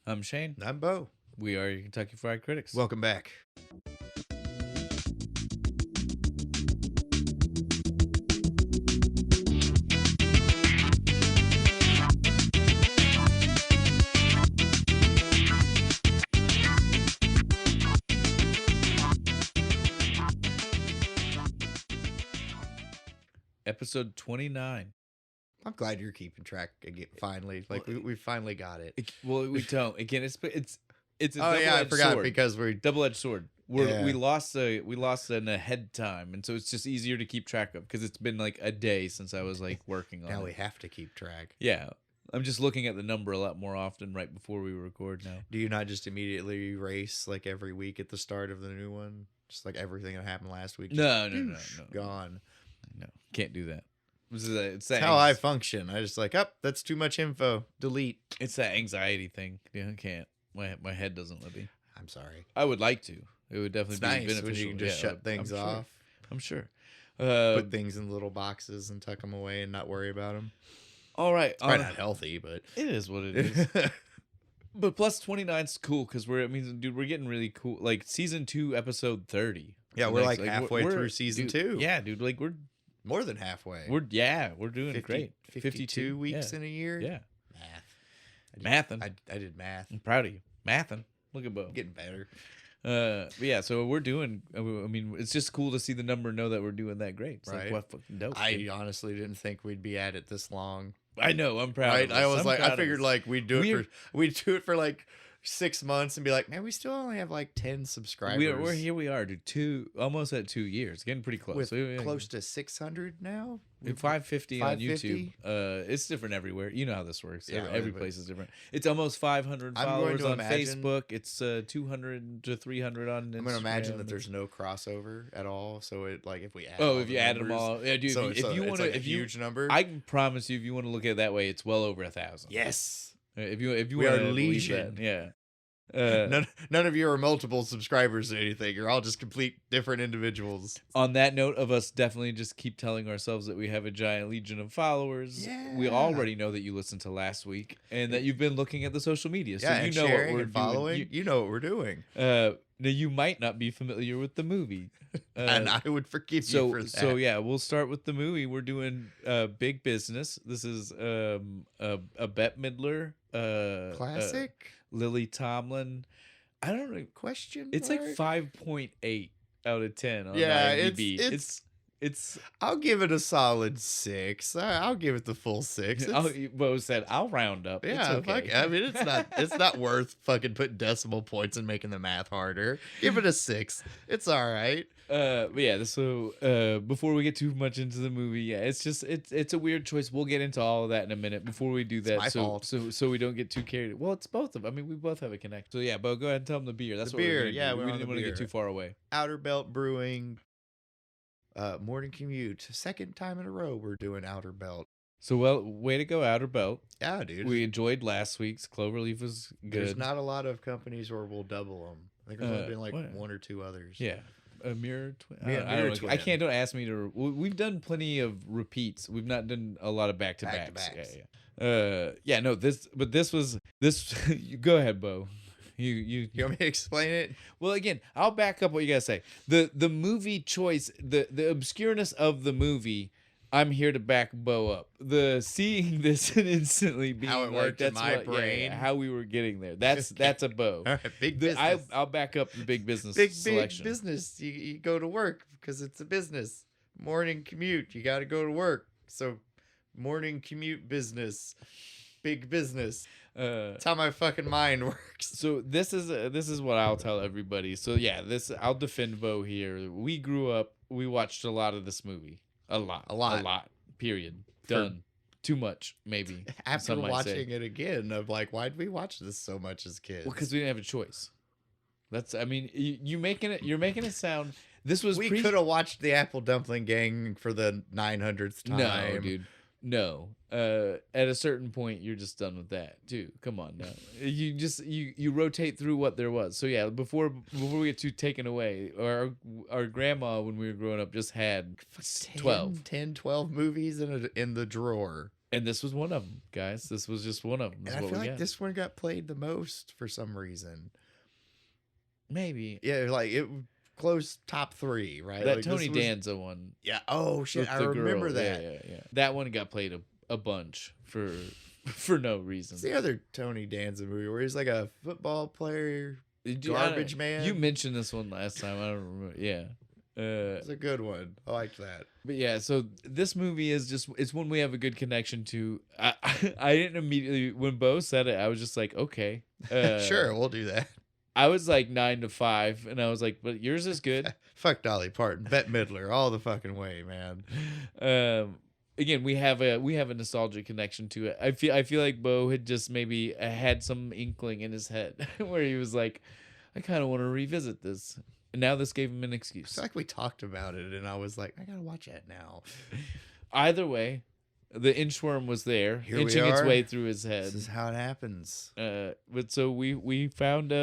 I'm Shane. I'm Bo. We are your Kentucky Fried Critics. Welcome back. Episode 29. I'm glad you're keeping track again. Finally, like we finally got it. Well, we don't. Again, it's a Oh yeah, I forgot sword. because we Double-edged sword. Yeah. We lost an ahead time, and so it's just easier to keep track of because it's been like a day since I was like working on now it. we have to keep track. Yeah, I'm just looking at the number a lot more often right before we record now. Do you not just immediately erase like every week at the start of the new one? Just like everything that happened last week? No, Gone. No, can't do that. It's That's that how I function. I just like, that's too much info. Delete. It's that anxiety thing. Yeah, I can't. My head doesn't let me. I'm sorry. I would like to. It would definitely It's be nice beneficial. when you can just shut things off. I'm sure. Put things in little boxes and tuck them away and not worry about them. All right. It's probably not healthy, but it is what it is. But plus 29 is cool because we're getting really cool. Like season 2, episode 30. yeah, we're like halfway through season 2. Yeah, dude. Like we're More than halfway. we're doing great. 52 weeks in a year. Yeah. Math. Mathing. I did math. I'm proud of you. Mathing. Look at Bo. Getting better. But yeah, so we're doing. I mean, it's just cool to see the number, know that we're doing that great. It's Right. like, what fucking dope. I dude. honestly didn't think we'd be at it this long. I know. I'm proud. Right? Of us. I was I'm like, proud I of figured us. like we'd do it for like 6 months and be like, man, we still only have like 10 subscribers. We're here. We are, dude. Almost at 2 years. Getting pretty close. with close to 600 now. 550 on 550? YouTube. It's different everywhere. You know how this works. Yeah, Every place is different. It's almost 500 I'm going followers to on imagine- Facebook. It's 200 to 300 on Instagram. I'm gonna imagine that there's no crossover at all. So it like if we add Oh, all if the you add them numbers- all, yeah, dude. so if you it's want to, like a if you, huge number. I can promise you, if you want to look at it that way, it's well over 1,000. yes. If you We want are to legion. yeah. None of you are multiple subscribers or anything. You're all just complete different individuals. On that note of us definitely just keep telling ourselves that we have a giant legion of followers. We Yeah. already know that you listened to last week and that you've been looking at the social media. So Yeah, you and know what sharing we're and following. doing. You know what we're doing, Now you might not be familiar with the movie. and I would forgive you for that. So yeah, we'll start with the movie. We're doing Big Business. This is a Bette Midler, Classic Lily Tomlin. I don't know. question. It's mark? like 5.8 out of 10 on Yeah, IMDb. it's. I'll give it a solid 6. I'll give it the full 6. Bo said, I'll round up. It's Yeah, okay. fuck. I mean, it's not worth fucking putting decimal points and making the math harder. Give it a 6. It's all right. But yeah, so before we get too much into the movie, yeah, it's a weird choice. We'll get into all of that in a minute. Before we do that, my fault. so we don't get too carried. Well, it's both of. I mean, we both have a connect. So yeah, Bo, go ahead and tell them the beer. That's The what beer, we're gonna yeah, do. we're We on didn't the want to get beer. too far away. Outer Belt Brewing. Morning Commute. Second time in a row we're doing Outer Belt. So way to go, Outer Belt. Yeah, dude. We enjoyed last week's. Cloverleaf was good. There's not a lot of companies where we'll double them. I think there's only been like what? 1 or 2 others. Yeah. A mirror twin. Yeah, I mirror don't know. twin. I can't. Don't ask me to. We've done plenty of repeats. We've not done a lot of back to backs. Back-to-backs. Yeah. No. This. You go ahead, Bo. You. You want me to explain it? Well, again, I'll back up what you gotta say. The movie choice, the obscureness of the movie. I'm here to back Bo up. The seeing this and instantly being How it like, worked in that's my what, brain. how we were getting there. That's a Bo. All right, big business. I'll back up the big business big selection. business. You go to work because it's a business. Morning commute. You got to go to work. So morning commute business. Big business. That's how my fucking mind works. So this is what I'll tell everybody. So yeah, I'll defend Bo here. We grew up. We watched a lot of this movie. A lot. Period. Done. Too much, maybe. After some might say. watching it again, I'm like, why'd we watch this so much as kids? Well, because we didn't have a choice. I mean, you're making it sound. This was we could have watched the Apple Dumpling Gang for the 900th time. No, dude. No. At a certain point, you're just done with that, too. Come on now. You rotate through what there was. So yeah, before we get too taken away, our grandma when we were growing up just had 12 movies in the drawer. And this was one of them, guys. This was just one of them. And I feel like this one got played the most for some reason. Maybe. Yeah, like it close top 3, right? That like Tony Danza one. Yeah. Oh shit, with I the remember girl. that. Yeah. That one got played a bunch for no reason. It's the other Tony Danza movie where he's like a football player, garbage man. You mentioned this one last time. I don't remember. Yeah. It's a good one. I liked that. But yeah, so this movie is just, it's one we have a good connection to. I didn't immediately, when Bo said it, I was just like, okay. Sure, we'll do that. I was like 9 to 5, and I was like, but yours is good. Fuck Dolly Parton, Bette Midler, all the fucking way, man. Again, we have a nostalgic connection to it. I feel like Bo had just maybe had some inkling in his head where he was like, I kind of want to revisit this. And now this gave him an I excuse. feel like we talked about it, and I was like, I gotta watch that now. Either way, the inchworm was there, Here we inching its are. way through his head. This is how it happens. But so we found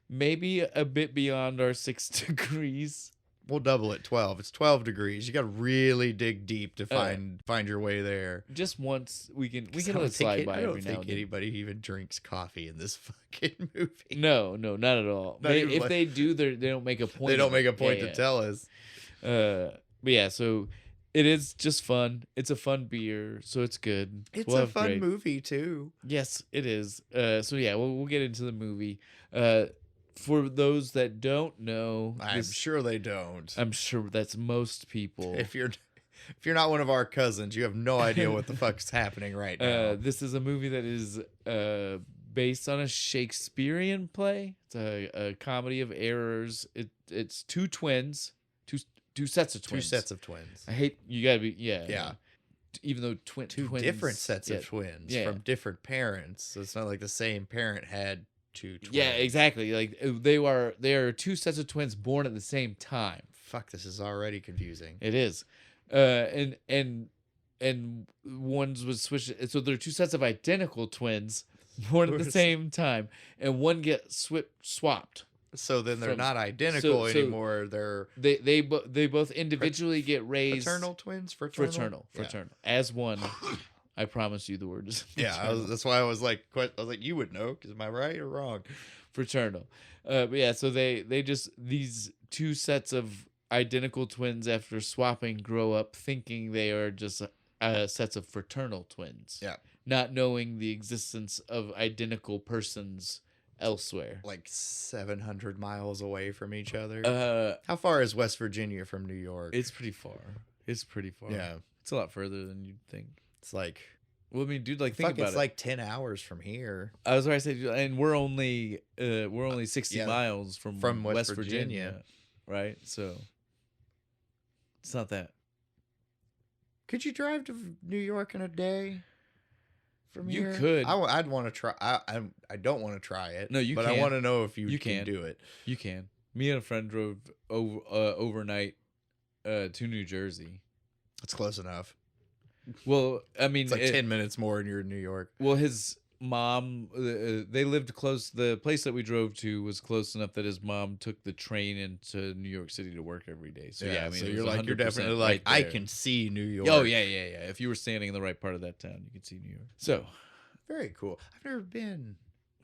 maybe a bit beyond our 6 degrees. We'll double it 12. It's 12 degrees. You got to really dig deep to find your way there. Just once we can I let don't it slide think by I every don't now think and then. anybody even drinks coffee in this fucking movie. No, not at all. Not even If like- they do, they don't make a point. They don't of make it. a point Yeah, to tell us. But yeah, so it is just fun. It's a fun beer, so it's good. It's We'll a have fun great- movie too. Yes, it is. So yeah, we'll get into the movie. For those that don't know, I'm sure they don't. I'm sure that's most people. If you're not one of our cousins, you have no idea what the fuck's happening right now. This is a movie that is based on a Shakespearean play. It's a comedy of errors. It's two twins, two sets of Two twins. sets of twins. I hate you gotta be Yeah. Even though Two twins, different sets yeah, of twins yeah. from different parents. So it's not like the same parent had two twins. Yeah, exactly. Like they are two sets of twins born at the same time. Fuck, this is already confusing. It is, and one's was switched. So there are two sets of identical twins born at the same time, and one gets swapped. So then they're From- not identical so anymore. They're They both individually get raised fraternal twins. fraternal Yeah. as one. I promise you the word is Yeah, that's why I was like, you would know, because am I right or wrong? fraternal. But yeah, so they just, these two sets of identical twins after swapping grow up thinking they are just sets of fraternal twins. Yeah. Not knowing the existence of identical persons elsewhere. Like 700 miles away from each other. How far is West Virginia from New York? It's pretty far. Yeah, It's a lot further than you'd think. it's like Well, I mean, dude, like think about it's it. like 10 hours from here. I was going to say, and we're only 60 yeah, miles from West West Virginia, right? So it's not that. Could you drive to New York in a day? From You here? could. I'd want to try. I don't want to try it. No, you But I can. want to know if you You can can. do it. You can. Me and a friend drove overnight to New Jersey. It's close enough. Well, I mean, It's like 10 minutes more and you're in New York. Well, his mom, they lived close. The place that we drove to was close enough that his mom took the train into New York City to work every day. So yeah, I mean, so it you're was like, you're 100% definitely right like, I there. can see New York. Oh yeah. If you were standing in the right part of that town, you could see New York. So Very cool. I've never been.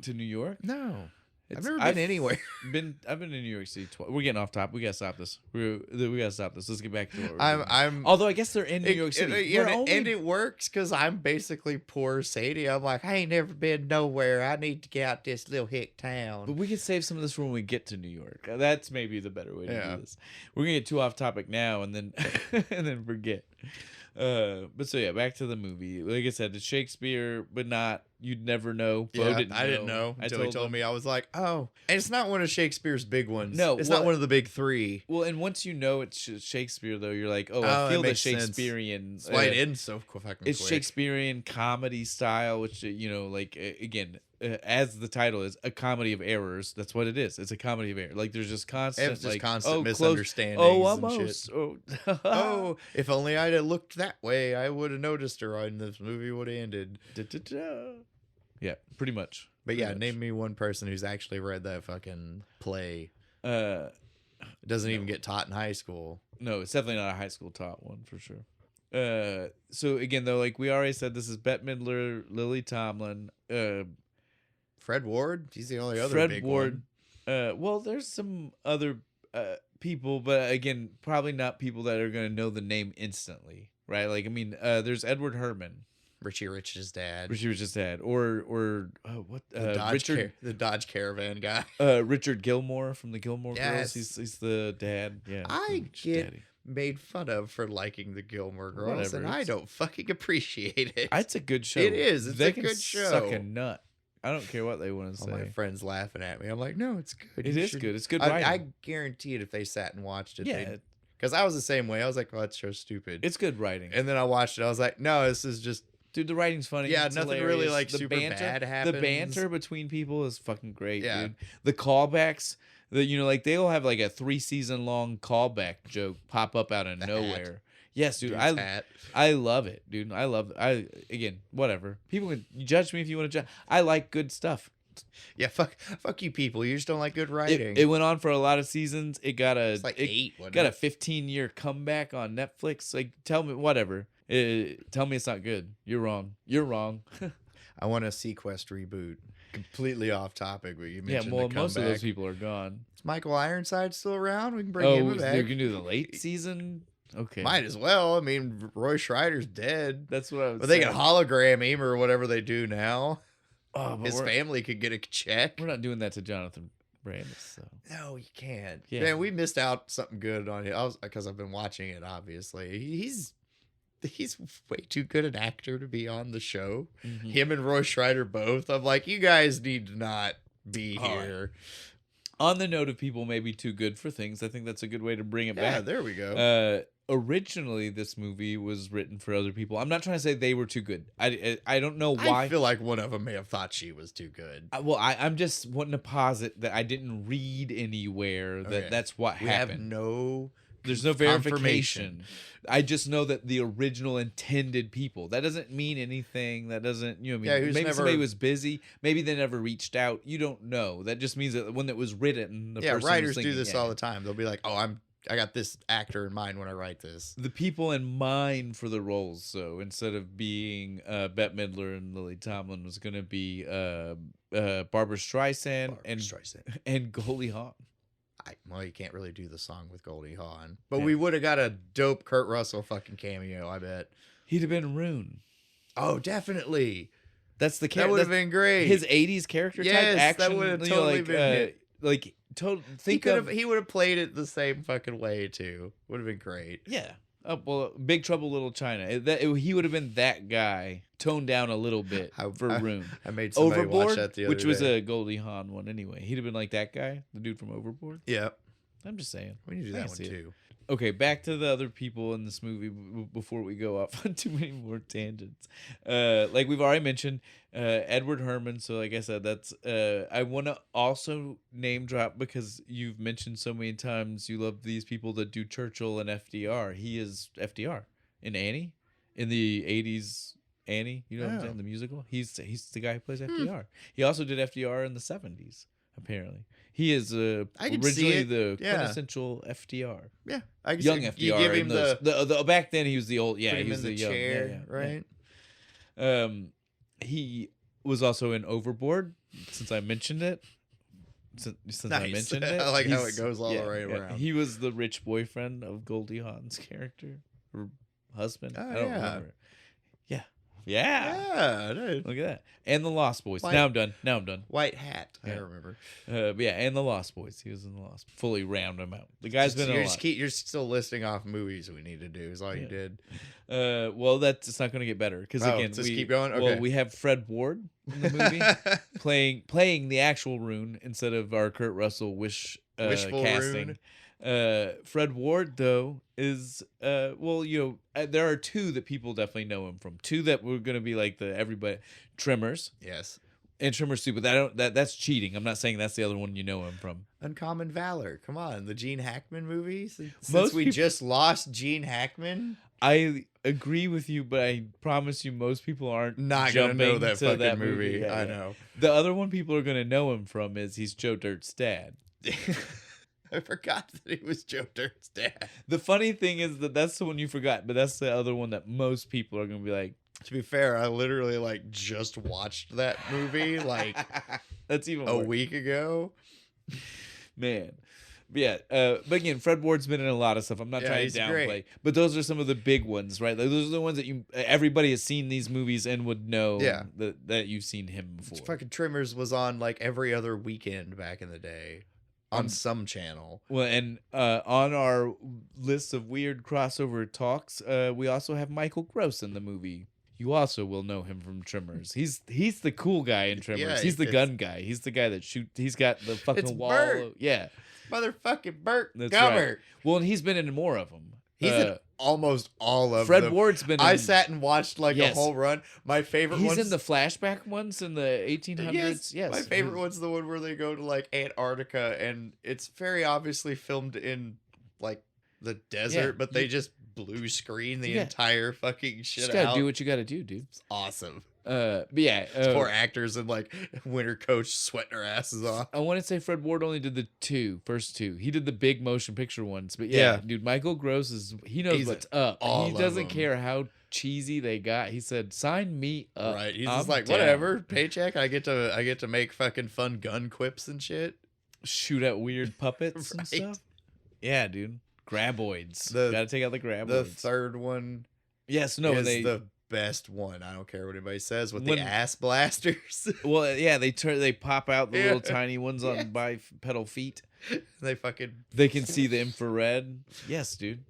to New York, No. I've It's- never been anywhere. I've been in New York City twice. We're getting off top. We gotta stop this. We gotta stop this. Let's get back to what we're doing. I'm Although I guess they're in New York City. Yeah, We're and, only- and it works because I'm basically poor Sadie. I'm like, I ain't never been nowhere. I need to get out this little hick town. But we can save some of this for when we get to New York. That's maybe the better way to Yeah. do this. We're gonna get too off topic now and then and then forget. But so yeah, back to the movie. Like I said, it's Shakespeare, but not. You'd never know. Bo Yeah, didn't I didn't know until he told me. I was like, oh, and it's not one of Shakespeare's big ones. No, it's well- not one of the big three. Well, and once you know it's Shakespeare, though, you're like, oh, Oh, I that feel the makes sense. Shakespearean. That's why it ends so fucking It's quick. Shakespearean comedy style, which like again, as the title is, a comedy of errors. That's what it is. It's a comedy of errors. Like there's just constant, It's just like constant close- misunderstandings Oh, and almost. shit. Oh, Oh, if only I'd have looked that way, I would have noticed her, and this movie would have ended. Da-da-da. Yeah, pretty much. But Pretty yeah, much. name me one person who's actually read that fucking play. Uh, It doesn't even get taught in high school. no, it's definitely not a high school taught one for sure. So again, though, like we already said, this is Bette Midler, Lily Tomlin, Fred Ward. He's the only other Fred big Ward. one. Well, there's some other people, but again, probably not people that are gonna know the name instantly, right? Like, I mean, there's Edward Herman. Richie Rich's dad. Richie was just dad, or what? The Dodge Caravan guy. Richard Gilmore from the Gilmore Yes. Girls. He's the dad. Yeah, I he's get daddy. made fun of for liking the Gilmore Girls, Whatever, and I it's- don't fucking appreciate it. It's a good show. It is. It's they a can good show. Suck a nut. I don't care what they want to All my say. friends laughing at me. I'm like, no, it's good. It You is should- good. It's good I writing. guarantee it if they sat and watched it. Yeah, Because I was the same way. I was like, well, that show's stupid. it's good writing. And then I watched it. I was like, no, this is just. Dude, the writing's funny. Yeah, it's nothing really, hilarious. like, the super bad The happens. banter between people is fucking great, Yeah. dude. The callbacks, like they'll have like a 3-season long callback joke pop up out of The nowhere. hat. Yes, dude. Dude's hat. I love it, dude. I love again, whatever. People can judge me if you want to judge. I like good stuff. Yeah, fuck you people. You just don't like good writing. It went on for a lot of seasons. It got a It's like 8. Wasn't got a it? 15-year comeback on Netflix. Like, tell me whatever. Tell me it's not good. You're wrong. You're wrong. I want a Sequest reboot. Completely off topic, but you Yeah, mentioned well, the most of those comeback. people are gone. Is Michael Ironside still around? We can bring Oh, him so back. you can do the late season. Okay, Might as well. I mean, Roy Schreider's dead. that's what I was. But they can saying. hologram him or whatever they do now. Oh, but His we're, family could get a check. we're not doing that to Jonathan Brandis. So No, you can't. Yeah. Man, we missed out something good on it. Because I've been watching it. Obviously, he's way too good an actor to be on the show. Mhm. Him and Roy Schreider both. I'm like, you guys need to not be All right. here. On the note of people maybe too good for things, I think that's a good way to bring it Yeah, back. there we go. Originally, this movie was written for other people. I'm not trying to say they were too good. I don't know why. I feel like one of them may have thought she was too good. I'm just wanting to posit that I didn't read anywhere that Okay. that's what We happened. have no. There's no verification. I just know that the original intended people. That doesn't mean anything. That doesn't, you know what I Yeah, mean? who's Maybe never- somebody was busy. Maybe they never reached out. You don't know. That just means that when it was written, the Yeah, person was writers do thinking, this yeah. all the time. They'll be like, "Oh, I got this actor in mind when I write this." The people in mind for the roles, so instead of being Bette Midler and Lily Tomlin, was going to be Barbara Streisand Barbra Streisand. and Goldie Hawn. Well, you can't really do the song with Goldie Hawn, but Yeah. we would have got a dope Kurt Russell fucking cameo. I bet. He'd have been Rune. Oh, definitely. That's the That character. would have been great. His 80s character type Yes, that action. would've you know, totally like, been it. like total. he Think could of have. He would have played it the same fucking way too. Would have been great. yeah. Well, Big Trouble Little China. He would have been that guy, toned down a little bit for Rune. I made somebody watch Overboard, that the other which was day. a Goldie Hawn one anyway. He'd have been like that guy, the dude from Overboard. Yeah. I'm just saying. We need to do I that can one see it. too. Okay, back to the other people in this movie before we go off on too many more tangents. Like we've already mentioned, Edward Herman. So like I said, that's I want to also name drop because you've mentioned so many times you love these people that do Churchill and FDR. He is FDR in Annie, in the 80s Annie. You know what I'm Oh. saying? The musical. He's the guy who plays FDR. He also did FDR in the 70s. Apparently, he is I can see originally it. the Yeah. quintessential FDR. Yeah. I can Young see- FDR. You give him in those- the back then he was the old. Yeah, put him he was in the young. chair, Yeah, yeah, right? yeah. He was also in Overboard. Since I mentioned it. Since I Nice. mentioned it, I like how he's- it goes all the way around. He was the rich boyfriend of Goldie Hawn's character or husband. Oh, I don't yeah. remember. Yeah. Yeah. dude. Look at that. And the Lost Boys. White- Now I'm done. White hat. I Yeah. remember. But yeah, and the Lost Boys. He was in the Lost. Fully round him out. The guy's been in a lot. You're still listing off movies we need to do. Is all you Yeah. did. Well, it's not going to get better because Oh, again, just we keep going? Well, Okay. we have Fred Ward in the movie playing the actual Rune instead of our Kurt Russell Wishful casting. Rune. Fred Ward though is well, there are two that people definitely know him from. Two that were going to be like the everybody Tremors Yes. and Tremors 2, but that's cheating. I'm not saying that's the other one you know him from. Uncommon Valor. Come on, the Gene Hackman movie. Since Most we people- just lost Gene Hackman, I agree with you, but I promise you, most people aren't not gonna know jumping that to fucking that movie. Yeah, I yeah. know. The other one people are gonna know him from is he's Joe Dirt's dad. I forgot that he was Joe Dirt's dad. The funny thing is that that's the one you forgot, but that's the other one that most people are gonna be like. To be fair, I literally like just watched that movie like That's even a worse. week ago. Man. But yeah, but again, Fred Ward's been in a lot of stuff. I'm not trying he's to downplay, great. but those are some of the big ones, right? Like, those are the ones that everybody has seen these movies and would know Yeah. that you've seen him before. Fucking Trimmers was on like every other weekend back in the day on some channel. Well, and on our list of weird crossover talks, we also have Michael Gross in the movie. You also will know him from Trimmers. He's the cool guy in Trimmers. Yeah, he's the it's- gun guy. He's the guy that He's got the fucking It's wall. Bert. Yeah, Motherfucking Bert that's Gummert. right. Well, and he's been in more of them. He's in almost all of Fred them. Ward's been. I in, sat and watched like Yes. a whole run. My favorite He's one's in the flashback ones in the 1800s. Yes, my favorite one's the one where they go to like Antarctica and it's very obviously filmed in like the desert, Yeah, but they just blue screen the Yeah. entire fucking You shit just gotta out. do what you gotta do, dude. It's awesome. But yeah, It's poor actors and like winter coach sweating their asses off. I want to say Fred Ward only did the first two. He did the big motion picture ones, but yeah, Yeah. dude, Michael Gross he knows He's what's up. all He of doesn't them. care how cheesy they got. He said, "Sign me up." Right. He's I'm just like, down." whatever, paycheck. I get to make fucking fun gun quips and shit. Shoot at weird puppets and Right. stuff. Yeah, dude. Graboids. The- Gotta take out the graboids. The third one yes, no, is they. the best one. I don't care what anybody says with When- the ass blasters. Well, yeah, they pop out the Yeah. little tiny ones on Yeah. bipedal feet. They fucking They can see the infrared. Yes, dude.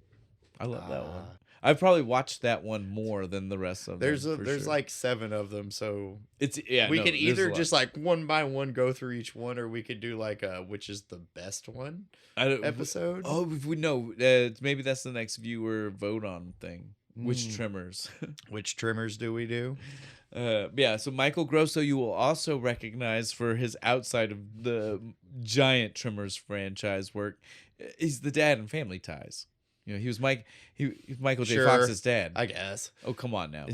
I love that one. Ah. I've probably watched that one more than the rest of There's them. there's like 7 of them, so it's yeah. we no, could there's either a lot. just like one by one go through each one, or we could do like a which is the best one I don't, episode. Oh, if we know, maybe that's the next viewer vote on thing. Which Mm. trimmers? Which trimmers do we do? Yeah. So Michael Grosso, you will also recognize for his outside of the giant Trimmers franchise work. He's the dad in Family Ties. You know, he was Michael J. Sure. Fox's dad. I guess. Oh, come on now.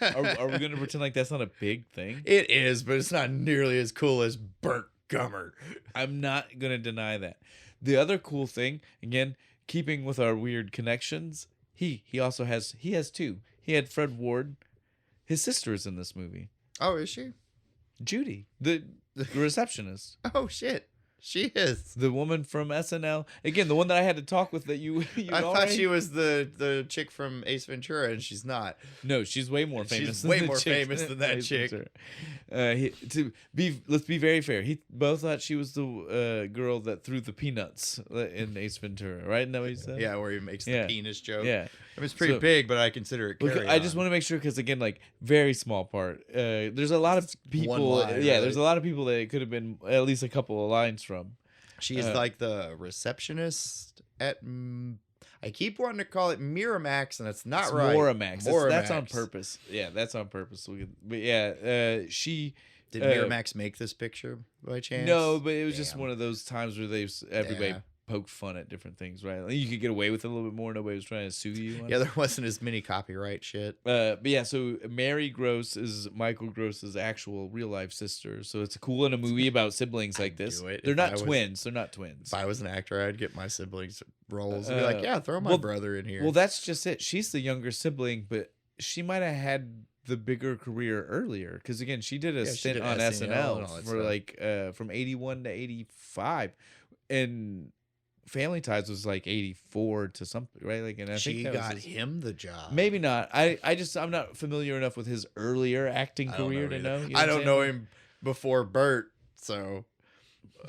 Are we going to pretend like that's not a big thing? It is, but it's not nearly as cool as Burt Gummer. I'm not going to deny that. The other cool thing, again, keeping with our weird connections, he has 2. He had Fred Ward. His sister is in this movie. Oh, is she? Judy, the receptionist. Oh shit, she is. The woman from SNL. Again, the one that I had to talk with that you I thought already- she was the chick from Ace Ventura, and she's not. No, she's way more She's famous. way than the more chick famous than that Ace chick. Ventura. Let's be very fair. He both thought she was the girl that threw the peanuts in Ace Ventura, right? Isn't that what you said? Yeah, where he makes the Yeah. penis joke. Yeah. I mean, it's pretty So- big, but I consider it. Look, Carry I just on. want to make sure because again, like very small part. There's a lot of people. line, yeah, really. there's a lot of people that it could have been at least a couple of lines from. She is like the receptionist at. I keep wanting to call it Miramax, and it's not It's right. Moramax. That's on Moramax. purpose. Yeah, that's on purpose. But yeah, she. Did uh, Miramax make this picture by chance? No, but it was just Damn. one of those times where everybody Yeah. poked fun at different things, right? Like, you could get away with it a little bit more. Nobody was trying to sue you. on Yeah, it. there wasn't as many copyright shit. But yeah, so Mary Gross is Michael Gross's actual real life sister. So it's cool in a movie about siblings like this. do it They're if not I was- twins. They're not twins. If I was an actor, I'd get my siblings roles and be like, "Yeah, throw my well- brother in here." Well, that's just it. She's the younger sibling, but she might have had the bigger career earlier because again, she did a Yeah, she stint did on SNL and all SNL that for stuff. like from 81 to 85, and Family Ties was like 84 to something, right? Like, and I she think that got was his- him the job. maybe not. I'm not familiar enough with his earlier acting I don't career know to either. know. You I what don't I'm know saying? him before Bert, so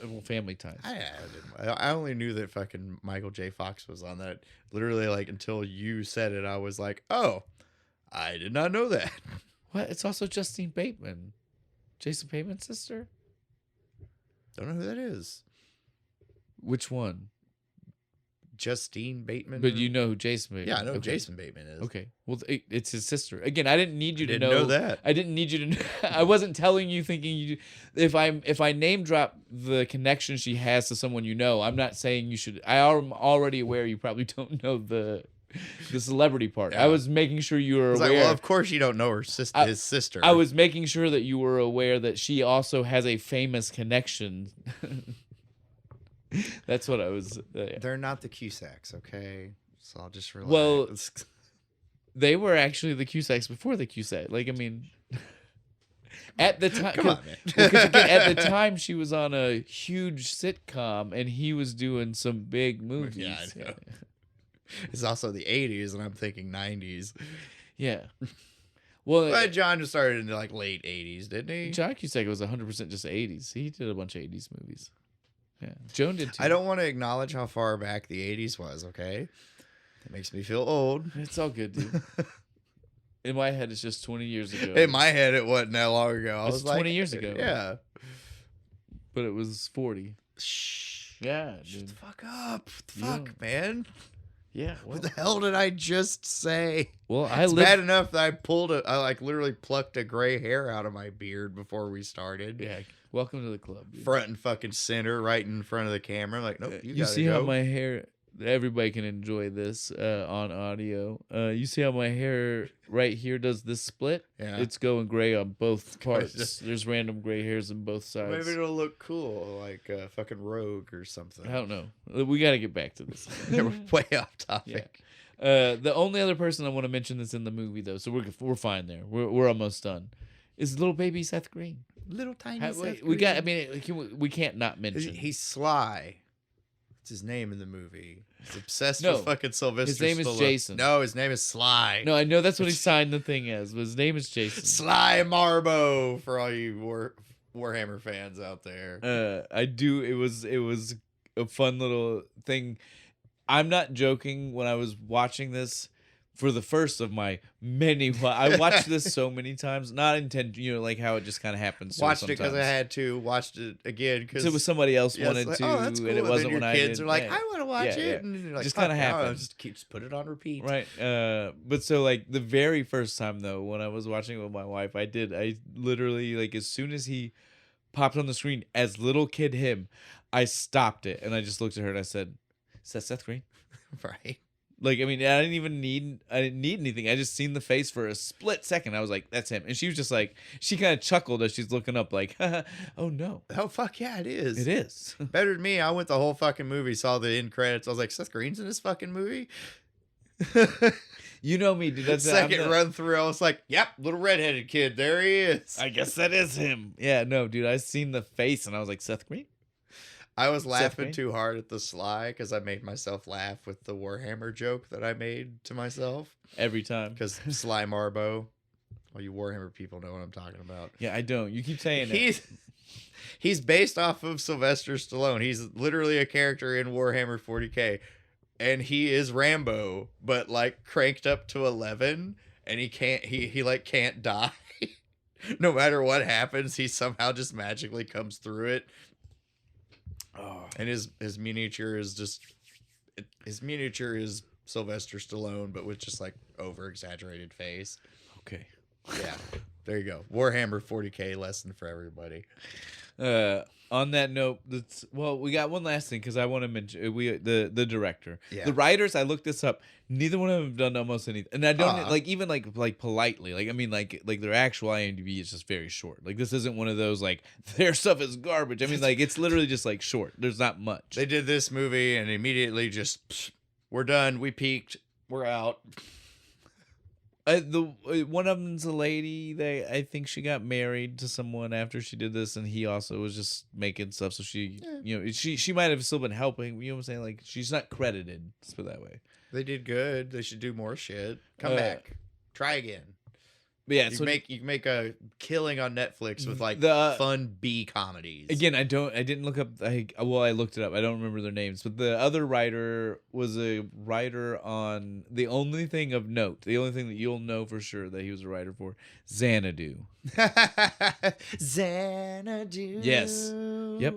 Well, Family Ties. I only knew that fucking Michael J. Fox was on that. Literally, like until you said it, I was like, "Oh, I did not know that." What? It's also Justine Bateman, Jason Bateman's sister. Don't know who that is. Which one? Justine Bateman. But you know who Jason Bateman. yeah, I know who Okay. Jason Bateman is. Okay. Well, it's his sister. Again, I didn't need you to Didn't know that. I didn't need you to know. I wasn't telling you thinking you if I name drop the connection she has to someone you know, I'm not saying you should. I am already aware you probably don't know the celebrity part. Yeah. I was making sure you were I was aware. like, well, of course you don't know her sister. His sister. I was making sure that you were aware that she also has a famous connection. That's what I was. Yeah. They're not the Cusacks, okay? So I'll just relax. Well, they were actually the Cusacks before the Cusack. Like, I mean, at the time, come on, man. at the time she was on a huge sitcom and he was doing some big movies. Yeah, I know. It's also the 80s, and I'm thinking 90s. Yeah. Well, But John just started in the like late 80s, didn't he? John Cusack was 100% just 80s. He did a bunch of 80s movies. Yeah, Joan did too. I don't want to acknowledge how far back the 80s was, okay? It makes me feel old. It's all good, dude. In my head, it's just 20 years ago. In my head, it wasn't that long ago. I It's was 20 like, years ago. Yeah. But it was 40. Shh. Yeah, Shut dude. the fuck up. What the You fuck, don't- man? Yeah. What the hell did I just say? Well, I It's lived. bad enough that I like literally plucked a gray hair out of my beard before we started. Yeah. Welcome to the club. Dude. Front and fucking center, right in front of the camera. Like, nope, you see go. how my hair. Everybody can enjoy this on audio. You see how my hair right here does this split? Yeah. It's going gray on both parts. just- There's random gray hairs on both sides. Maybe it'll look cool, like a fucking rogue or something. I don't know. We got to get back to this. We're way off topic. The only other person I want to mention that's in the movie, though, so we're fine there. We're almost done. Is little baby Seth Green? Little tiny How- Seth we got. I Green. mean, we can't not mention. He's Sly. It's his name in the movie. He's obsessed No, with fucking Sylvester. his name is Stallone. Jason. No, his name is Sly. No, I know that's what he signed the thing as. But his name is Jason. Sly Marbo for all you Warhammer fans out there. I do. It was a fun little thing. I'm not joking. When I was watching this for the first of my many, I watched this so many times. Not intent, like how it just kind of happens. Watched it because sometimes. I had to. Watched it again because It was somebody else wanted like, to, oh, that's cool. and it wasn't then when your I kids did. are like, Yeah. I want to watch Yeah, it, yeah. and you're like, Just fuck kinda no, happened. just put it on repeat. Right. But so like the very first time though, when I was watching it with my wife, I literally like as soon as he popped on the screen as little kid him, I stopped it and I just looked at her and I said, "Is that Seth Green?" Right. Like, I mean, I didn't need anything. I just seen the face for a split second. I was like, "That's him." And she was just like, she kind of chuckled as she's looking up, like, "Oh no, Oh fuck yeah, it is. it is." Better than me. I went the whole fucking movie, saw the end credits. I was like, Seth Green's in this fucking movie. You know me, dude. That's Second run through, I was like, yep, little redheaded kid. There he is. I guess that is him. Yeah, no, dude. I seen the face and I was like, Seth Green. I was laughing Green? too hard at the Sly because I made myself laugh with the Warhammer joke that I made to myself. Every time. Because Sly Marbo, all you Warhammer people know what I'm talking about. Yeah, I don't. You keep saying it. He's based off of Sylvester Stallone. He's literally a character in Warhammer 40K. And he is Rambo, but like cranked up to 11, and he can't die. No matter what happens, he somehow just magically comes through it. Oh. And his miniature is Sylvester Stallone, but with just like over exaggerated face. Okay. Yeah, there you go. Warhammer 40K lesson for everybody. On that note, we got one last thing because I want to mention the director, Yeah. the writers. I looked this up. Neither one of them have done almost anything, and I don't Aw. like even like politely. Like I mean, like their actual IMDb is just very short. Like this isn't one of those like their stuff is garbage. I mean, like it's literally just like short. There's not much. They did this movie and immediately just, psh, we're done. We peaked. We're out. One of them's a lady. I think she got married to someone after she did this, and he also was just making stuff. So she, she might have still been helping. You know what I'm saying? Like she's not credited. Let's put it that way. They did good. They should do more shit. Come back. Try again. But yeah, You so can make a killing on Netflix with like The- fun B comedies. again, I didn't look up. I looked it up. I don't remember their names, but the other writer was a writer on the only thing of note, the only thing that you'll know for sure that he was a writer for, Xanadu. Xanadu. Yes. Yep.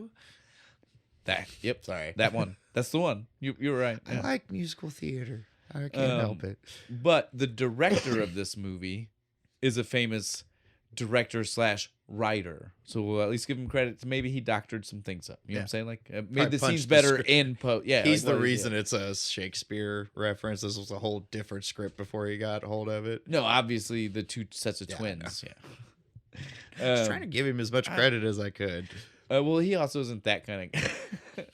Yep. Sorry. That one. That's the one. You were right. I Yeah. like musical theater. I can't help it. But the director of this movie is a famous director/writer. So we'll at least give him credit. Maybe he doctored some things up. You know what I'm saying? Like made Probably the punched scenes the better script. in post. Yeah, He's like, the what is reason it? it's a Shakespeare reference. This was a whole different script before he got hold of it. No, obviously the two sets of Yeah, I twins. I Yeah. was trying to give him as much credit as I could. Well, he also isn't that kind of.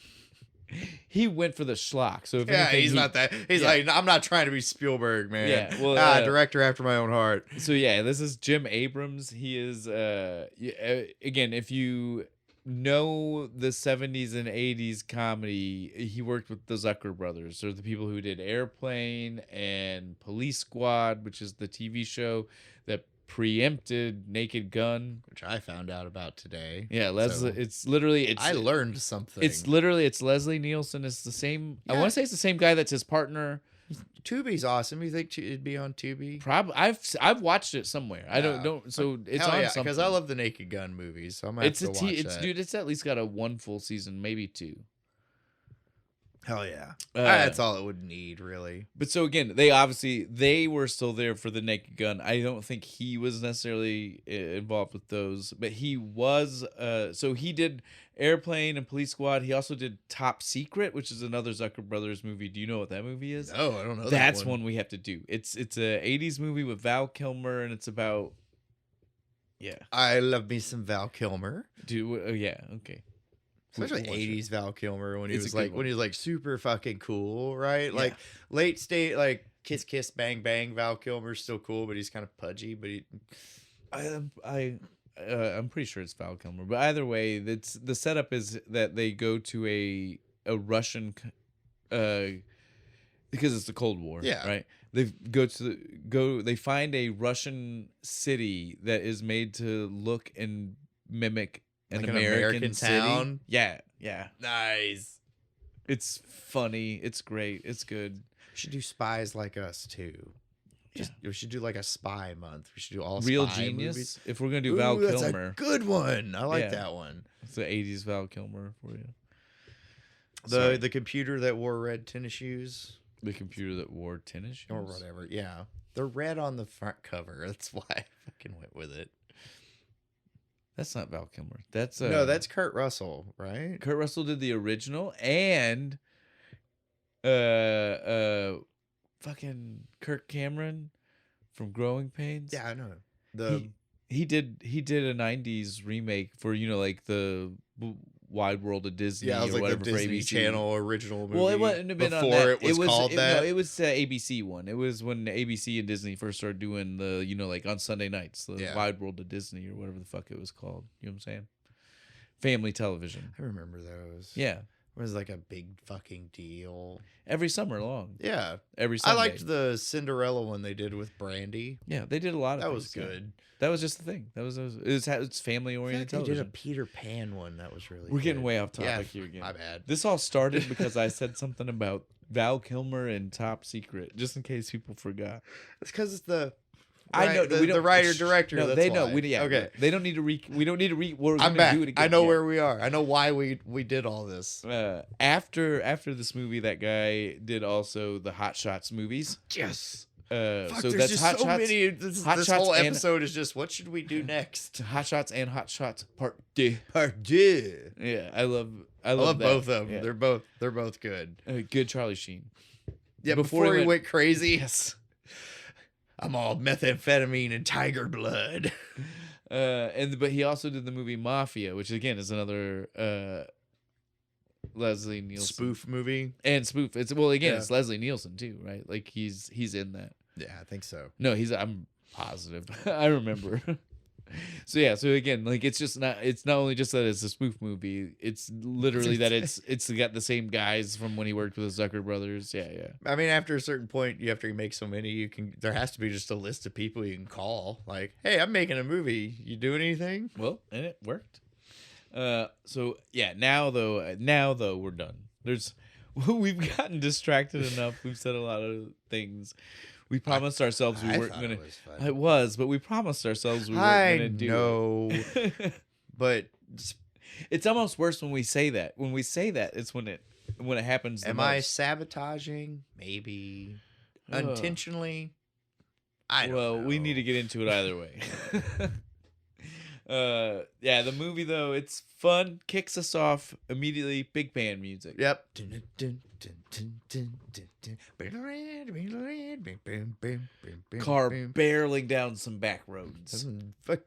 he went for the schlock. So if Yeah, anything, he's not that. He's like, I'm not trying to be Spielberg, man. Yeah, well, director after my own heart. So yeah, this is Jim Abrams. He is again, if you know the 70s and 80s comedy, he worked with the Zucker brothers. They're the people who did Airplane and Police Squad, which is the TV show that preempted Naked Gun, Which I found out about today. Yeah, Leslie. So It's literally. I learned something. It's literally. It's Leslie Nielsen. It's the same. I Yeah. want to say it's the same guy that's his partner. Tubi's awesome. You think it'd be on Tubi? Probably. I've watched it somewhere. I don't. So it's Hell on yeah, something. because I love the Naked Gun movies. So I'm gonna have to watch that. Dude. It's at least got a 1 full season, maybe 2. Hell yeah. Uh, That's all it would need, really. But so again, they were still there for the Naked Gun. I don't think he was necessarily involved with those, but he was. So he did Airplane and Police Squad. He also did Top Secret, which is another Zucker Brothers movie. Do you know what that movie is? No, I don't know. That's one we have to do. It's a 80s movie with Val Kilmer, and it's about. Yeah. I love me some Val Kilmer. Dude. Yeah. Okay. Especially We'll watch it. 80s Val Kilmer when he It's a was good like one. when he was like super fucking cool, right? Yeah. Like late state like Kiss Kiss Bang Bang Val Kilmer's still cool, but he's kind of pudgy, but he I'm pretty sure it's Val Kilmer, but either way, it's the setup is that they go to a Russian, because it's the Cold War, Yeah. right? They they find a Russian city that is made to look and mimic an Like an American American city. town? Yeah, yeah. nice. It's funny. It's great. It's good. We should do Spies Like Us too. We should do like a spy month. We should do all Real spy Genius. movies. If we're gonna do Val Ooh, that's Kilmer, a good one. I like Yeah. that one. it's the '80s Val Kilmer for you. The computer that wore red tennis shoes The computer that wore tennis shoes. or whatever. Yeah, they're red on the front cover. That's why I fucking went with it. That's not Val Kilmer. That's No, that's Kurt Russell, right? Kurt Russell did the original, and fucking Kirk Cameron from Growing Pains. Yeah, I know. The he did a '90s remake for like the Wide World of Disney. yeah, it was or like whatever the for Disney ABC. Channel original movie. Well, it wouldn't have been before on that. it was called that. No, it was the ABC one. It was when ABC and Disney first started doing the like on Sunday nights, the Yeah. Wide World of Disney or whatever the fuck it was called. You know what I'm saying? Family television. I remember those. Yeah, It was like a big fucking deal. every summer long. Yeah, Every I Sunday. liked the Cinderella one they did with Brandy. Yeah, they did a lot of That things, was yeah. good. That was just the thing. It's family I oriented think they did a television. Peter Pan one that was really. We're getting good. way off Yeah, topic here again. My bad. This all started because I said something about Val Kilmer and Top Secret, just in case people forgot. It's because it's the. I know the, the writer director. No, that's they know. why. Okay. They don't need to we don't need to We're I'm gonna back. do it again. I know Yeah. where we are. I know why we did all this. After this movie, that guy did also the Hot Shots movies. Yes. So there's that's just Hot so Shots. many. This Hot this Shots whole and- episode is just what should we do next? Hot Shots and Hot Shots Part 2. Pardon. Yeah, I love I love that. both of them. Yeah. They're both good. Good Charlie Sheen. Yeah, Before before he he went crazy. Yes. I'm all methamphetamine and tiger blood. But he also did the movie Mafia, which again is another Leslie Nielsen Spoof movie. and spoof. It's Yeah. it's Leslie Nielsen too, right? Like he's in that. Yeah, I think so. No, I'm positive. I remember. So yeah, so again, like it's not only just that it's a spoof movie, it's literally that it's got the same guys from when he worked with the Zucker brothers. Yeah, yeah. I mean, after a certain point, after you make so many, there has to be just a list of people you can call. Like, hey, I'm making a movie. You doing anything? Well, and it worked. So yeah, now though we're done. We've gotten distracted enough. We've said a lot of things. We promised ourselves we weren't gonna. It was, but we promised ourselves we weren't gonna do. know, it. but It's almost worse when we say that. When we say that, it's when it happens. am I sabotaging? Maybe unintentionally. I don't know. we need to get into it either way. Yeah, the movie though, it's fun. Kicks us off immediately. Big band music. Yep. Car barreling down some back roads. Fuck.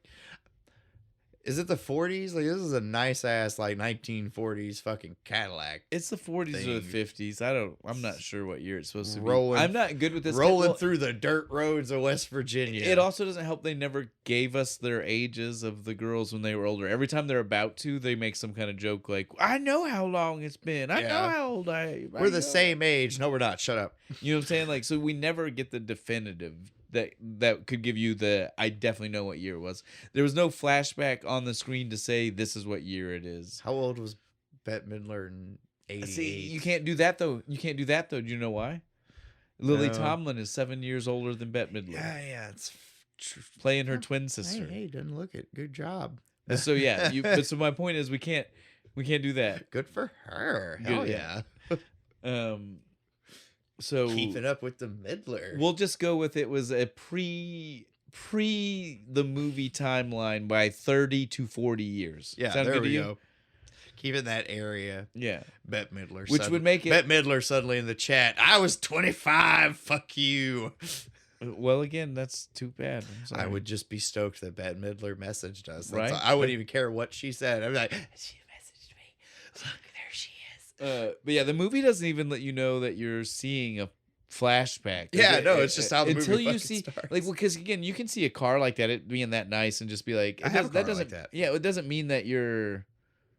Is it the 40s? Like, this is a nice ass, like, 1940s fucking Cadillac. It's the 40s or the thing. 50s. I'm not sure what year it's supposed to Rolling- be. I'm not good with this. Rolling Well, through the dirt roads of West Virginia. It also doesn't help they never gave us their ages of the girls when they were older. Every time they're about to, they make some kind of joke like, I know how long it's been. I know Yeah. how old I am. We're the same age. No, we're not. Shut up. You know what I'm saying? Like, so we never get the definitive that could give you the I definitely know what year it was. There was no flashback on the screen to say this is what year it is. How old was Bette Midler in 88? See, you can't do that though. Do you know why? Lily No. Tomlin is 7 years older than Bette Midler, Yeah, it's playing her twin sister. Hey, doesn't look it. Good job. And so yeah, but so my point is we can't do that. Good for her. Good, Hell yeah. yeah. So Keeping up with the Midler. we'll just go with it was a pre the movie timeline by 30 to 40 years. Yeah, Sound there good to we you? go. Keep it that area. Yeah. Bette Midler. Which would make it- Bette Midler suddenly in the chat. I was 25. Fuck you. Well, again, that's too bad. I'm sorry. I would just be stoked that Bette Midler messaged us. Right. I wouldn't even care what she said. I'd be like, she messaged me. Look, there she is. But yeah, the movie doesn't even let you know that you're seeing a flashback. Yeah, no, it's just how the until movie you fucking see, starts. like, because again, you can see a car like that, it being that nice, and just be like, I have a car like doesn't. that. Yeah, it doesn't mean that you're.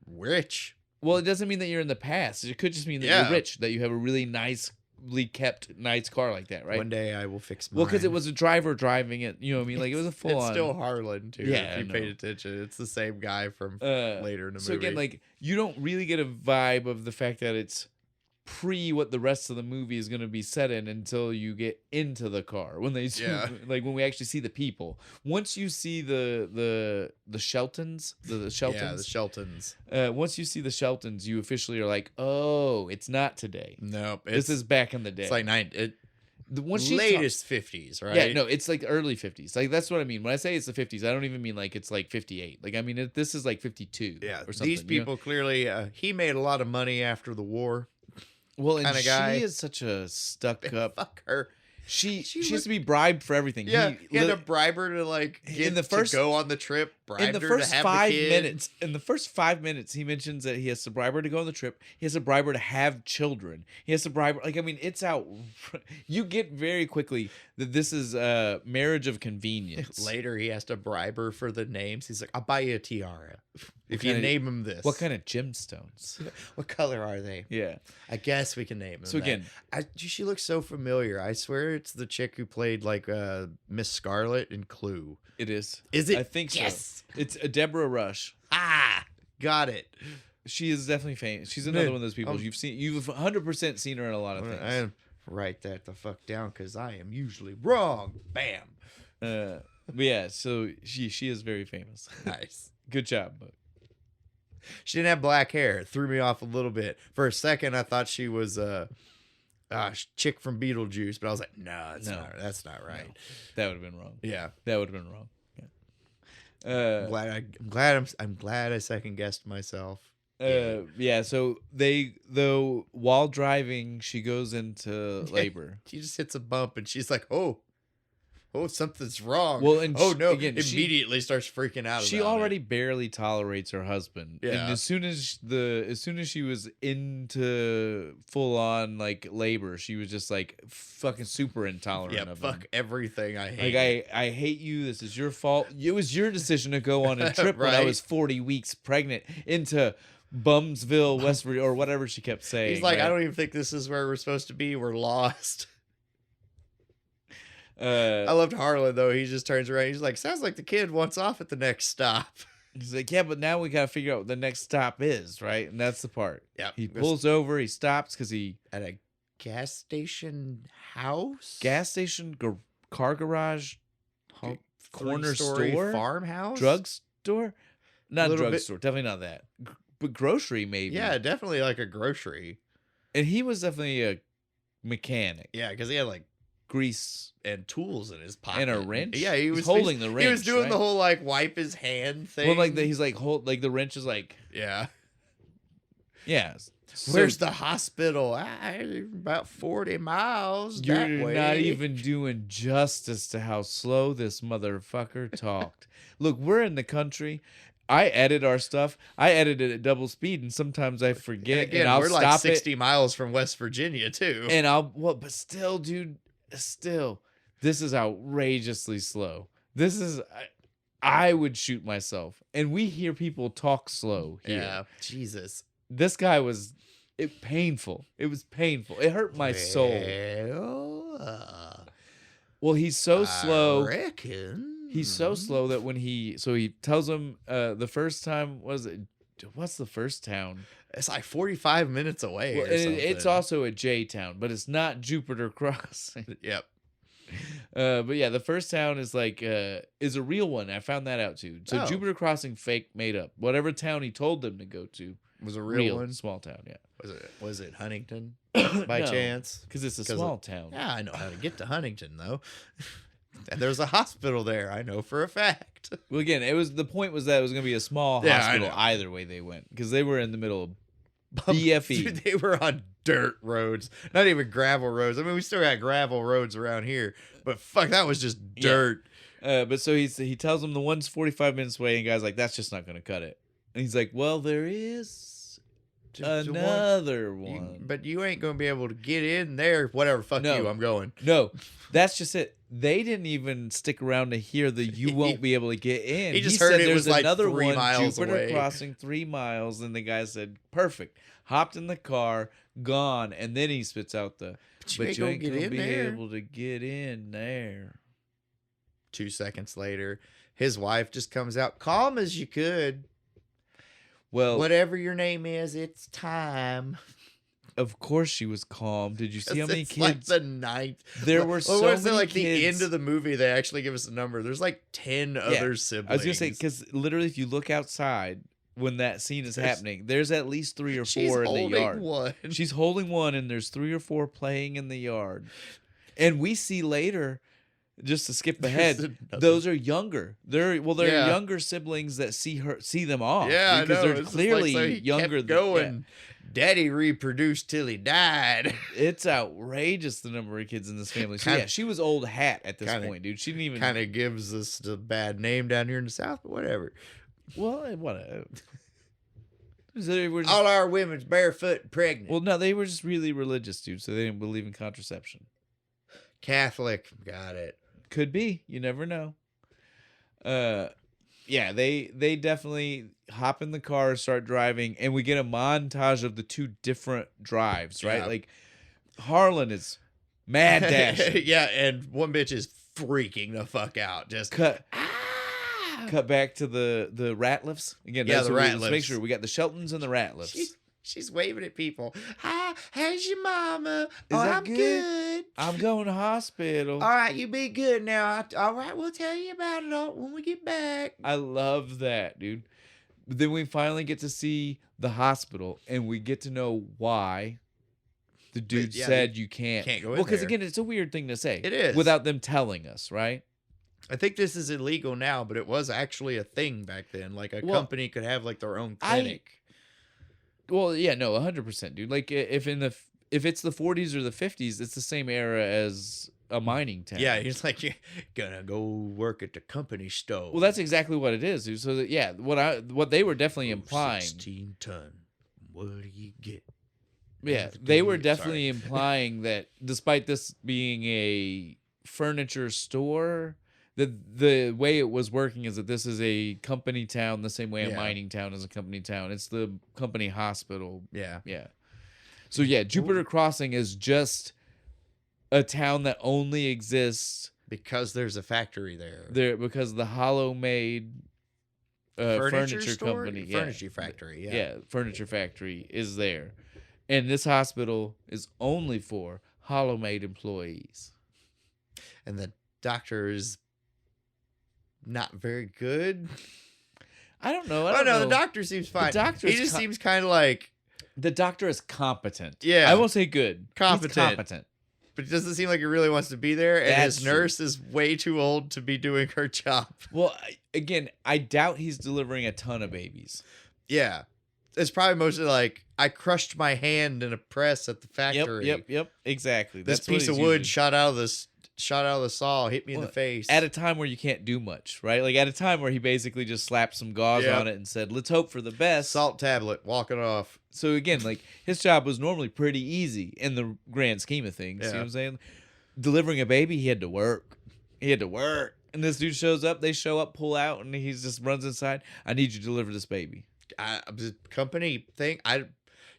Rich. Well, it doesn't mean that you're in the past. It could just mean that Yeah. you're rich, that you have a really nicely kept, nice car like that, right? One day I will fix mine. Well, because it was a driver driving it. You know what I mean? Like it was a full It's on. still Harlan, too, Yeah, if you I paid know. attention. It's the same guy from Uh, later in the so movie. again, like you don't really get a vibe of the fact that it's pre what the rest of the movie is going to be set in until you get into the car when they Yeah. like when we actually see the people. Once you see the Sheltons, the Sheltons, Yeah, the Sheltons. once you see the Sheltons, you officially are like, oh, it's not today. Nope. This is back in the day. It's like Once she latest 50s, right? Yeah, no, it's like early 50s. Like that's what I mean. When I say it's the 50s, I don't even mean like it's like 58. Like I mean this is like 52 Yeah, or something. these you know? people clearly, he made a lot of money after the war. Well, and kinda guy. she is such a stuck up. Fuck her. She She has was- to be bribed for everything. Yeah, he had li- to bribe her to like In the first- to go on the trip. in Bribed the her first to have 5 the kid. minutes. In the first 5 minutes, he mentions that he has to bribe her to go on the trip. He has to bribe her to have children. He has to bribe her. Like I mean, it's out. You get very quickly that this is a marriage of convenience. Later, he has to bribe her for the names. He's like, "I'll buy you a tiara if you kinda- name him this." What kind of gemstones? What color are they? Yeah. I guess we can name him. So that. again, she looks so familiar. I swear it's the chick who played like Miss Scarlet in Clue. it is. Is it? I think Yes. so. It's Deborah Rush. Ah, got it. She is definitely famous. She's another one of those people Um, you've 100% seen her in a lot of things. I write that the fuck down because I am usually wrong. Bam. But yeah, so she is very famous. Nice. Good job. But She didn't have black hair. It threw me off a little bit. For a second, I thought she was chick from Beetlejuice, but I was like, no, that's not right. that would have been wrong. Yeah. That would have been wrong. Yeah. I'm glad I second guessed myself. Yeah. So while driving, she goes into labor. She just hits a bump and she's like, oh, something's wrong. Well, and oh she- no, again, she- immediately starts freaking out. She about already it. barely tolerates her husband. Yeah. And as soon as she was into full on like labor, she was just like fucking super intolerant of fuck him. everything I hate. Like I hate you. This is your fault. It was your decision to go on a trip when I Right. was 40 weeks pregnant into Bumsville, West Virginia, or whatever she kept saying. He's like, right? I don't even think this is where we're supposed to be. We're lost. I loved Harlan though. He just turns around. He's like, sounds like the kid wants off at the next stop. He's like, yeah, but now we gotta figure out what the next stop is, right? And that's the part. Yeah, He pulls over. He stops because he at a gas station house, gas station, car garage, Home- corner three-story store? farmhouse, drugstore. Not Little bit- drugstore. Definitely not that. But grocery maybe. Yeah, definitely like a grocery. And he was definitely a mechanic. Yeah, because he had like Grease and tools in his pocket and a wrench. Yeah, he He's was holding the wrench. He was doing right? the whole like wipe his hand thing. Well, like he's like the wrench is like yeah. yeah. So Where's the hospital? About 40 miles. you're that way. not even doing justice to how slow this motherfucker talked. Look, we're in the country. I edit our stuff. I edit it at double speed, and sometimes I forget. And again, and I'll we're stop like it, 60 miles from West Virginia too. and but still, dude, still, this is outrageously slow. This is, I would shoot myself. And we hear people talk slow here. Yeah, Jesus. This guy was painful. It was painful. It hurt my soul. Well, he's so slow. I reckon. He's so slow that when he tells him the first time, what's the first town? It's like 45 minutes away. Well, or something. it's also a J town, but it's not Jupiter Crossing. Yep. But yeah, the first town is like is a real one. I found that out too. So Oh. Jupiter Crossing, fake, made up. Whatever town he told them to go to, Was a real one. small town. Yeah. Was it Huntington by No, chance? because it's a 'Cause small town. Yeah, I know how to get to Huntington though. And there's a hospital there. I know for a fact. Well, again, the point was that it was going to be a small Yeah, I hospital know. either way they went, because they were in the middle of BFE. Dude, they were on dirt roads, not even gravel roads. I mean, we still got gravel roads around here, but fuck, that was just Yeah. dirt. But so he tells him the one's 45 minutes away, and the guy's like, that's just not going to cut it. And he's like, well, there is Just another You- one. but you ain't gonna be able to get in there. Whatever, fuck No. you. I'm going. No, that's just it. They didn't even stick around to hear the you won't be able to get in. He just said heard it there's was like another 3 one, miles Jupiter away. Crossing 3 miles, and the guy said, perfect. Hopped in the car, gone, and then he spits out the, but you ain't gonna be able to get in there. 2 seconds later, his wife just comes out, calm as you could. Well, Whatever your name is, it's time. of course she was calm. Did you see how many It's like kids? the ninth. There were so was it many like the kids. end of the movie? They actually give us a number. There's like 10 other siblings. I was gonna say, because literally, if you look outside when that scene is happening, there's at least 3 or 4 she's in the holding yard. one. She's holding one, and there's 3 or 4 playing in the yard. And we see later, just to skip ahead, There's another- those are younger. They're Yeah. younger siblings that see them off. Yeah, because I know. they're It's just clearly like, so he younger. kept going. Daddy reproduced till he died. It's outrageous the number of kids in this family. So Kinda- yeah, she was old hat at this kinda- point, dude. She didn't even. Kind of gives us the bad name down here in the South, but whatever. Well, what? They were just- All our women's barefoot and pregnant. well, no, they were just really religious, dude. So they didn't believe in contraception. Catholic, got it. Could be. You never know. Yeah, they definitely hop in the car and start driving, and we get a montage of the 2 different drives, right? Yeah. Like Harlan is mad dashing. Yeah, and one bitch is freaking the fuck out. Just cut ah! cut back to the Ratliffs again. Yeah, that's the what let's make Ratliffs. sure we got the Sheltons and the Ratliffs. She's waving at people. Hi, how's your mama? Is that I'm good? good. I'm going to hospital. All right, you be good now. All right, we'll tell you about it all when we get back. I love that, dude. But then we finally get to see the hospital, and we get to know why the dude yeah, said you can't go in Well, because there. again, it's a weird thing to say. It is. without them telling us, right? I think this is illegal now, but it was actually a thing back then. Like a Well, company could have like their own clinic. Well, yeah, no, 100%, dude. Like if it's the 40s or the 50s, it's the same era as a mining town. Yeah, he's like, you're gonna go work at the company store. Well, that's exactly what it is, dude. So that, yeah, what they were definitely implying. 16 ton. What do you get? Yeah, Everything they were you- definitely implying that despite this being a furniture store, the way it was working is that this is a company town the same way a Yeah. mining town is a company town. It's the company hospital. Yeah. Yeah. So yeah, Jupiter Crossing is just a town that only exists Because there's a factory there. there because the Hollow Made furniture store? company, yeah. Furniture factory, yeah. Yeah, furniture factory is there. And this hospital is only for Hollow Made employees. And the doctor is not very good. I don't know. I Oh don't no, know. the doctor seems fine. doctor he is just co- seems kind of like, The doctor is competent. Yeah. I won't say good. He's Competent. competent. but it doesn't seem like he really wants to be there. And That's his true. nurse is way too old to be doing her job. Well, again, I doubt he's delivering a ton of babies. Yeah. It's probably mostly like I crushed my hand in a press at the factory. Yep. Exactly. This That's what piece it's of wood usually. shot out of the saw, hit me in the face. At a time where you can't do much, right? Like at a time where he basically just slapped some gauze Yep. on it and said, "Let's hope for the best." Salt tablet, walking off. So again, like his job was normally pretty easy in the grand scheme of things. You know Yeah. what I'm saying? Delivering a baby, he had to work. And this dude shows up, they show up, pull out, and he just runs inside. I need you to deliver this baby. The company thing.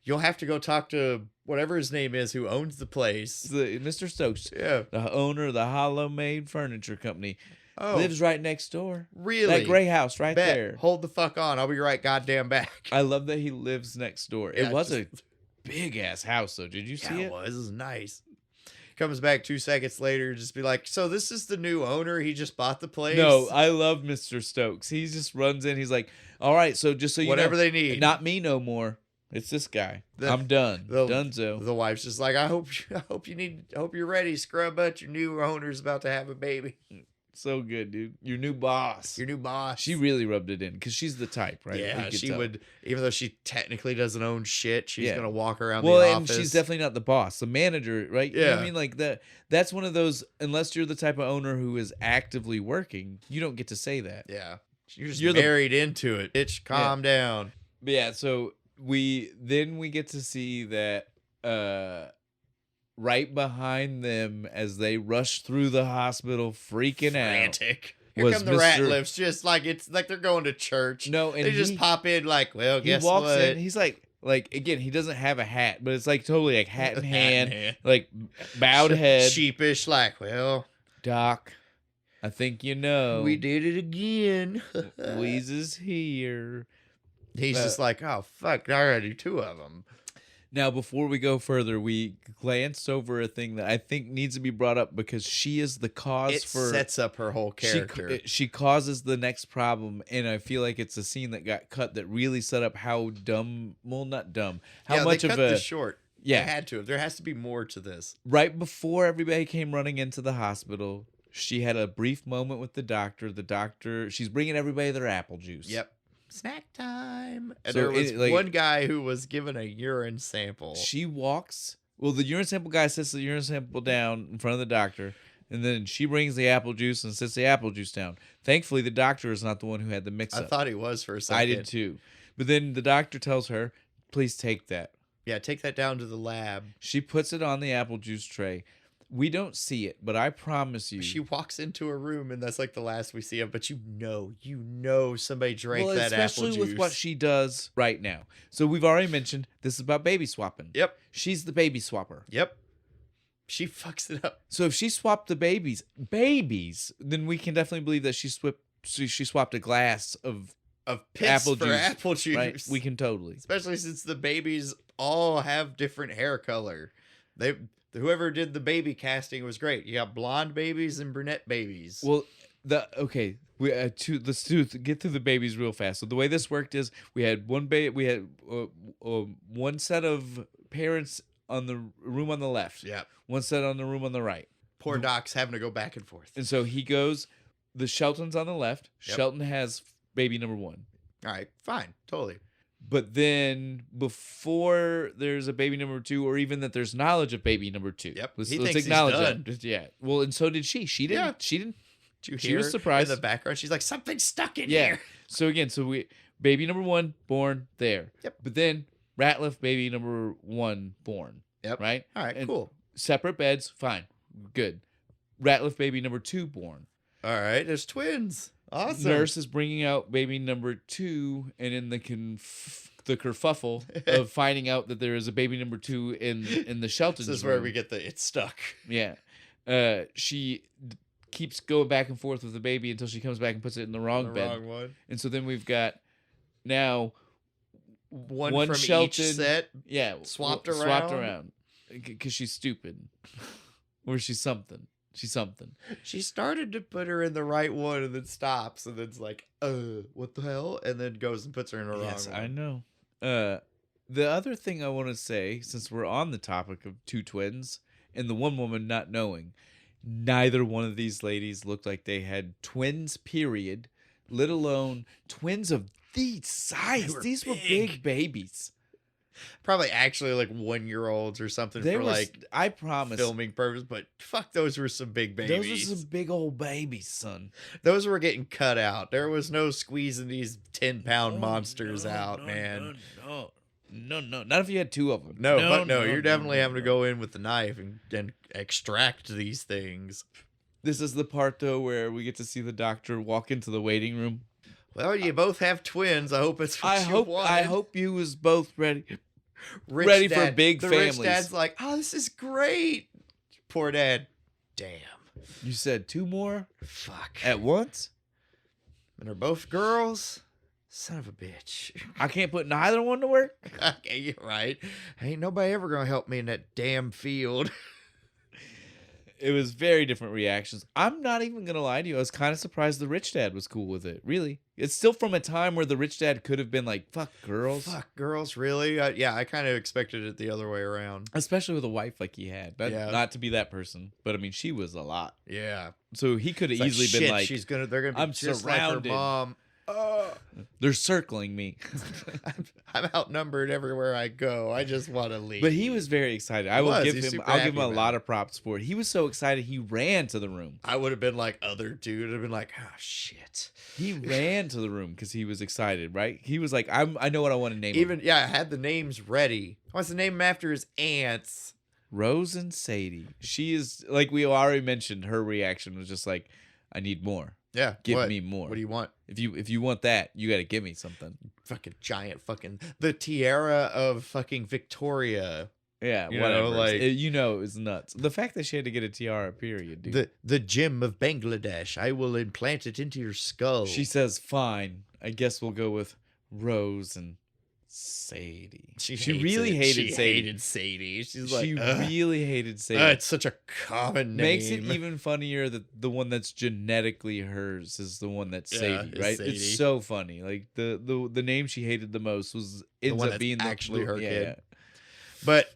You'll have to go talk to whatever his name is who owns the place. Mr. Stokes, Yeah. the owner of the Hollow Made Furniture Company, Oh, lives right next door. really? That gray house right Bet. there. Hold the fuck on. I'll be right goddamn back. I love that he lives next door. Yeah, It was a big ass house, though. Did you see Yeah, it? This is nice. Comes back 2 seconds later, just be like, so this is the new owner. He just bought the place. No, I love Mr. Stokes. He just runs in. He's like, "All right, so just so you whatever know, they need. not me no more. It's this guy. I'm done. Dunzo." The wife's just like, I hope you're ready, scrub butt. Your new owner's about to have a baby. So good, dude. Your new boss. Your new boss. She really rubbed it in because she's the type, right? You Yeah, could she tell. would. Even though she technically doesn't own shit, she's Yeah. gonna walk around Well, the and office. she's definitely not the boss, the manager, right? You know what I Yeah. mean, like that's one of those. Unless you're the type of owner who is actively working, you don't get to say that. Yeah, you're just You're the- married into it. Bitch, calm down. But yeah, so we get to see that right behind them as they rush through the hospital, freaking Frantic. Here was come the rat Mr. lifts, just like it's like they're going to church. out. No, and they just he- pop in like, well, He guess walks what? in. He's like again, he doesn't have a hat, but it's like totally like hat in Hat in hand, hand. like bowed head. sheepish, like, well, Doc, I think you know. we did it again. Weeze's here. He's just like, oh fuck, I gotta do 2 of them. Now, before we go further, we glanced over a thing that I think needs to be brought up because she is the cause It for. sets up her whole character. She causes the next problem, and I feel like it's a scene that got cut that really set up how dumb. Well, not dumb. How much they of cut a this short. yeah. They had to. There has to be more to this. Right before everybody came running into the hospital, she had a brief moment with the doctor. The doctor, she's bringing everybody their apple juice. Yep. Snack time. And So there was it, like- one guy who was given a urine sample. She walks. Well, the urine sample guy sits the urine sample down in front of the doctor, and then she brings the apple juice and sits the apple juice down. Thankfully, the doctor is not the one who had the I mix-up. thought he was for a second. I did too. But then the doctor tells her, "Please take that." Yeah, take that down to the lab. She puts it on the apple juice tray. We don't see it, but I promise you. She walks into a room, and that's like the last we see of. But you know, somebody drank that apple especially juice. with what she does right now. So we've already mentioned this is about baby swapping. Yep. She's the baby swapper. Yep. She fucks it up. So if she swapped the babies, then we can definitely believe that she swapped a glass of Of piss apple for juice, apple juice. right. We can totally. Especially since the babies all have different hair color. Whoever did the baby casting was great. You got blonde babies and brunette babies. Well, we let's get through the babies real fast. So the way this worked is we had one set of parents on the room on the left, yeah. one set on the room on the right, Poor Doc's having to go back and forth. and so he goes. The Shelton's on the left. Yep. Shelton has baby number 1. All right, fine, totally. But then before there's a baby number 2, or even that there's knowledge of baby number 2. Yep. Let's He thinks he's acknowledge done. that. Yeah. Well, and so did she. She didn't. Yeah. She didn't. Did you She hear was her surprised. in the background? She's like, something's stuck in Yeah. here. So again, baby number 1 born there. Yep. But then Ratliff baby number 1 born. Yep. Right. All right, And cool. Separate beds. Fine. Good. Ratliff baby number 2 born. All right, there's twins. Awesome. Nurse is bringing out baby number 2, and in the kerfuffle of finding out that there is a baby number 2 in the Shelton's This is where room. we get the it's stuck. Yeah. She keeps going back and forth with the baby until she comes back and puts it in the wrong The bed. wrong one. And so then we've got now One from Shelton, each set. yeah, Swapped swapped around? around because she's stupid, or she's something. She's something. She started to put her in the right one and then stops and then's like, what the hell? And then goes and puts her in the wrong Yes, one. I know. The other thing I want to say, since we're on the topic of 2 twins and the one woman not knowing, neither one of these ladies looked like they had twins, period, let alone twins of the size. These were big babies. Probably actually like 1-year-olds or something They for were, like I promise, filming purpose, but fuck, those were some big babies. those are some big old babies, son. Those were getting cut out. There was no squeezing these 10-pound monsters out, man. No, not if you had two of them. No, you're definitely having to go in with the knife and extract these things. This is the part though where we get to see the doctor walk into the waiting room. Well, you both have twins. I hope it's what you wanted. I hope you was both ready. Rich ready dad, for big the families. Rich dad's like, oh, this is great. Poor dad. Damn. You said two more Fuck. at once? And they're both girls? Son of a bitch. I can't put neither one to work? Okay, you're right. Ain't nobody ever gonna help me in that damn field. It was very different reactions. I'm not even going to lie to you. I was kind of surprised the rich dad was cool with it. Really. It's still from a time where the rich dad could have been like, fuck girls. Fuck girls, really? Yeah, I kind of expected it the other way around. Especially with a wife like he had. Yeah. Not to be that person. But I mean, she was a lot. Yeah. So he could have It's easily been like, they're gonna be I'm just surrounded. like her mom. They're circling me. I'm outnumbered everywhere I go. I just want to leave. But he was very excited. I'll give He's him super a happy lot about of props for it. He was so excited he ran to the room. I would have been like other dude. I'd have been like, oh shit. He ran to the room because he was excited, right? He was like, I know what I want to name him. I had the names ready. I want to name him after his aunts. Rose and Sadie. She is, like we already mentioned, her reaction was just like, I need more. Yeah. Give me more. What do you want? If you want that, you got to give me something. Fucking giant the tiara of fucking Victoria. Yeah, You whatever. know, like- it was nuts. The fact that she had to get a tiara, period, dude. The gem of Bangladesh. I will implant it into your skull. She says, fine. I guess we'll go with Rose and Sadie. She really hated Sadie. She's She like, ugh. really hated Sadie. It's such a common name. Makes it even funnier that the one that's genetically hers is the one that's Sadie, it's right? Sadie. It's so funny. Like the name she hated the most ends one up that's being actually her yeah, kid. yeah. But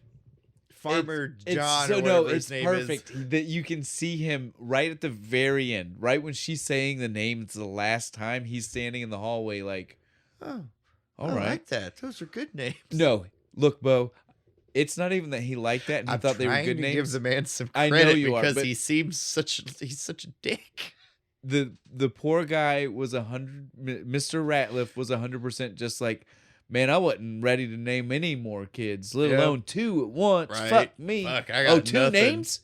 Farmer John, or whatever his name perfect that you can see him right at the very end, right when she's saying the name. It's the last time he's standing in the hallway, like, Oh, all I right. like that. Those are good names. No, look, Bo. It's not even that he liked that and he thought they were good names. Give the man some I credit know you are, because but- he's such a dick. The poor guy was 100. Mr. Ratliff was 100% just like, man, I wasn't ready to name any more kids, let Yeah. alone two at once. Right. Fuck me. Fuck, I got two nothing. names?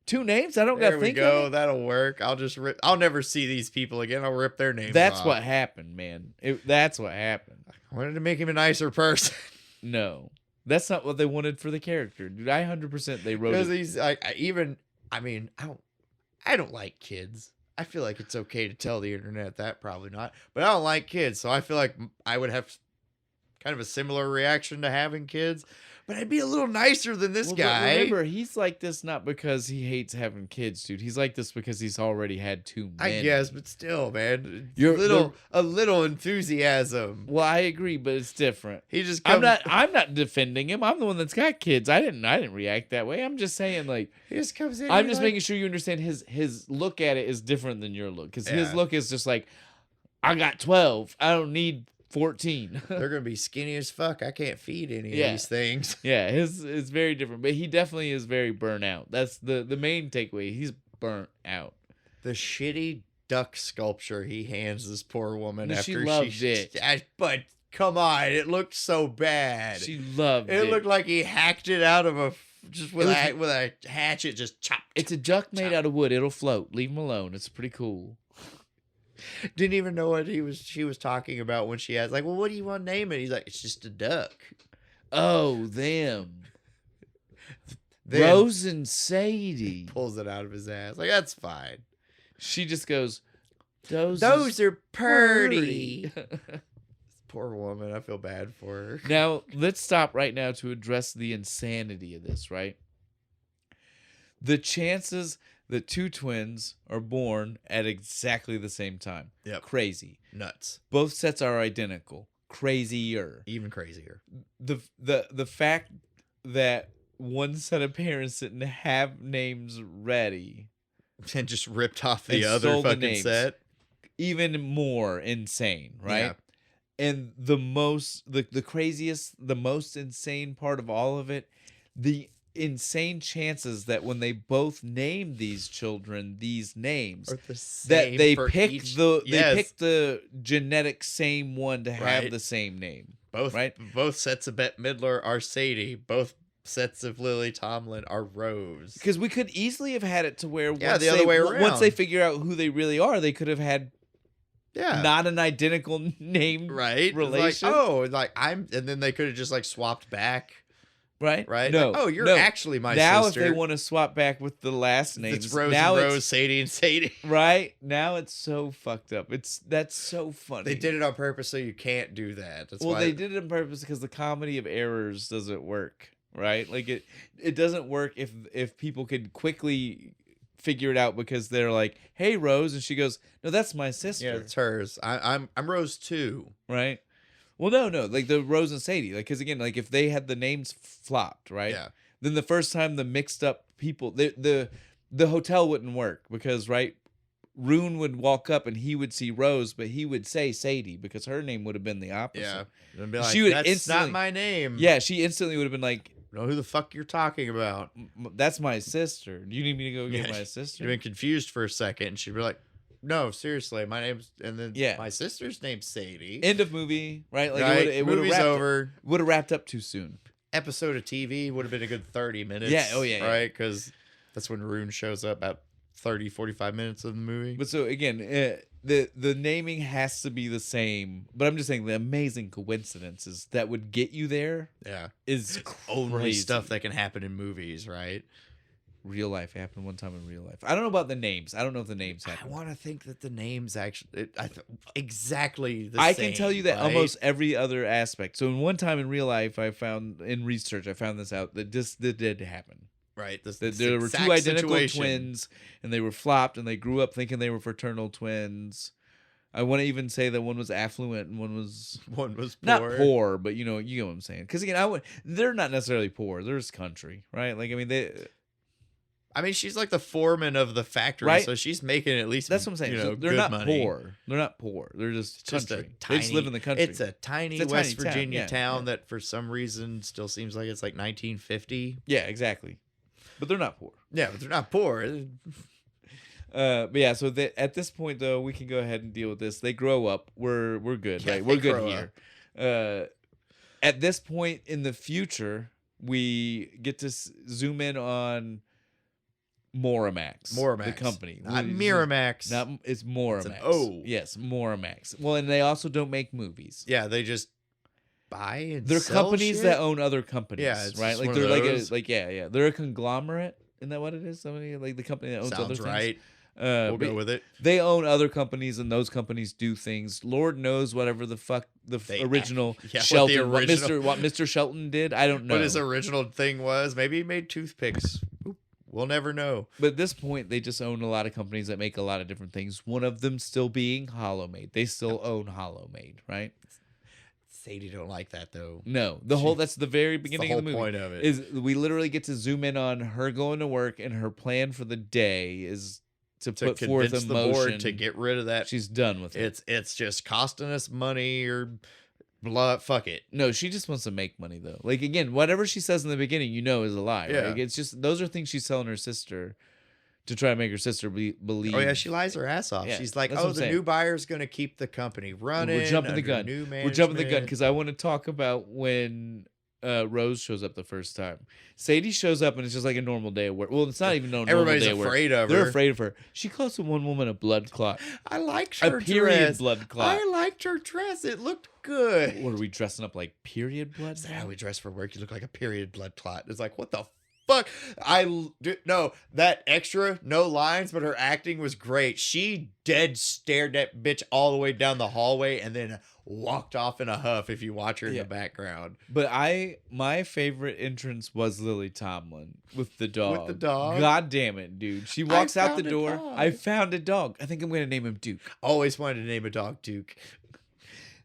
2 names? I don't got There to we think go. of it. That'll work. I'll never see these people again. I'll rip their names That's off. what happened, man. That's what happened. I wanted to make him a nicer person. No, that's not what they wanted for the character, dude. 100% they wrote Because it. he's like, I don't like kids. I feel like it's okay to tell the internet that, probably not. But I don't like kids, so I feel like I would have kind of a similar reaction to having kids. But I'd be a little nicer than this But guy. remember, he's like this not because he hates having kids, dude. He's like this because he's already had 2 men. I guess, but still, man, You're- a little enthusiasm. Well, I agree, but it's different. He just I'm comes, not defending him. I'm the one that's got kids. I didn't react that way. I'm just saying, like, he just comes in. I'm and just like, making sure you understand his look at it is different than your look. Because his Yeah. look is just like, I got 12. I don't need 14. they're gonna be skinny as fuck. I can't feed any Yeah. of these things. Yeah, his is very different. But he definitely is very burnt out. That's the main takeaway. He's burnt out. The shitty duck sculpture he hands this poor woman No, she after loved it. But come on, it looked so bad. She loved It it. looked like he hacked it out of just with It was- a hatchet, just chop. It's a duck made out of wood. It'll float. Leave him alone. It's pretty cool. Didn't even know what she was talking about when she asked, like, well, what do you want to name it? He's like, it's just a duck. Oh, them. Then Rose and Sadie. pulls it out of his ass. Like, that's fine. She just goes, those are pretty. Poor woman. I feel bad for her. Now, let's stop right now to address the insanity of this, right? The chances that 2 twins are born at exactly the same time. Yep. Crazy. Nuts. Both sets are identical. Crazier. Even crazier. The fact that one set of parents didn't have names ready, And just ripped off the And other stole the fucking names. set. even more insane, right? Yeah. And the craziest, the most insane part of all of it, the insane chances that when they both name these children these names, Or the that same they for pick each- they Yes. pick the genetic same one to have Right. the same name. Both right? Both sets of Bette Midler are Sadie. Both sets of Lily Tomlin are Rose. Because we could easily have had it to where Yeah, the other way once they around. figure out who they really are, they could have had Yeah. not an identical name, right. relation. And then they could have just like swapped back. right? Right. No. Like, oh, you're no. actually my now sister. if they want to swap back with the last names, It's Rose now and Rose, Sadie and Sadie. right? Now it's so fucked up. That's so funny. They did it on purpose, so you can't do that. That's well, why they did it on purpose because the comedy of errors doesn't work, right? Like it doesn't work if people could quickly figure it out because they're like, "Hey, Rose," and she goes, "No, that's my sister." Yeah, it's hers. I'm Rose too. Right. Well, no, like the Rose and Sadie, like because again, like if they had the names flopped, right? Yeah. Then the first time the mixed up people, the hotel wouldn't work because right, Rune would walk up and he would see Rose, but he would say Sadie because her name would have been the opposite. Yeah. And be like, She would that's instantly- not my name. Yeah, she instantly would have been like, Know who the fuck you're talking about. "That's my sister. Do you need me to go get Yeah, my She'd sister?" been confused for a second, and she'd be like, "No, seriously, my name's..." And then Yeah. my sister's name's Sadie. End of movie, right? Like right? it would have Movie's wrapped over. Would have wrapped up too soon. Episode of TV would have been a good 30 minutes. Yeah, oh, yeah, yeah. Right? Because that's when Rune shows up, about 30, 45 minutes of the movie. But so again, the naming has to be the same. But I'm just saying the amazing coincidences that would get you there Yeah. is Only crazy. stuff that can happen in movies, right? Real life. It happened one time in real life. I don't know about the names. I don't know if the names I happen. want to think that the names actually... exactly the I same. can tell you that right? almost every other aspect. So in one time in real life, I found in research, I found this out that that did happen. Right. This, That this there were exact two identical situation. twins, and they were flopped, and they grew up thinking they were fraternal twins. I want to even say that one was affluent and one was One was poor. not poor, but you know what I'm saying. Because again, they're not necessarily poor. They're just country, right? Like I mean, I mean, she's like the foreman of the factory, Right? so she's making at least that's what I'm saying. You know, So they're good not money. poor. They're not poor. They're just Just country. a They just live in the country. It's a tiny It's a West tiny town, Virginia yeah, town yeah. that for some reason still seems like it's like 1950. Yeah, exactly. But they're not poor. Yeah, but they're not poor. But yeah, so at this point though, we can go ahead and deal with this. They grow up. We're good, Yeah, right? they We're good grow here. At this point in the future, we get to zoom in on Moramax. Moramax. the company. Not Miramax. Not it's Moramax. an O. Yes, Moramax. Well, and they also don't make movies. Yeah, they just buy and They're sell companies shit? that own other companies. Yeah, it's right. just Like one of they're like those. yeah. They're a conglomerate. Isn't that what it is? Somebody like the company that owns other Sounds things. right. But We'll go with it. they own other companies, and those companies do things. Lord knows whatever the fuck They original yeah, what the Shelton, original- what Mr. Shelton did. I don't know. What his original thing was. Maybe he made toothpicks. Oop, we'll never know. But at this point, they just own a lot of companies that make a lot of different things. One of them still being Hollowmade. They still own Hollowmade, right? Sadie don't like that though. No, that's the very beginning the of the whole movie. point of it. Is we literally get to zoom in on her going to work, and her plan for the day is to To put forth convince a the motion board to get rid of that. She's done with it. It's just costing us money or blood. Fuck it. No, she just wants to make money though. Like again, whatever she says in the beginning, is a lie. Yeah. Right? Like, it's just those are things she's telling her sister to try to make her sister believe. Oh yeah, she lies her ass off. Yeah, She's like, that's what "Oh, I'm the saying. new buyer's gonna keep the company running." We're jumping the under gun. New We're jumping the gun management." because I want to talk about when Rose shows up the first time. Sadie shows up and it's just like a normal day of work. Well, it's not even no normal Everybody's day of work. afraid of They're her. afraid of her. She calls one woman a blood clot. I liked A her period dress. blood clot. I liked her dress. It looked good. What are we dressing up like? Period blood? Is that now? how we dress for work? You look like a period blood clot. It's like, what the fuck? No, that extra, no lines, but her acting was great. She dead stared that bitch all the way down the hallway and then walked off in a huff if you watch her in Yeah. the background. But my favorite entrance was Lily Tomlin with the dog. the dog? God damn it, dude. She walks out the found a door. dog. I found a dog. I think I'm gonna name him Duke. Always wanted to name a dog Duke.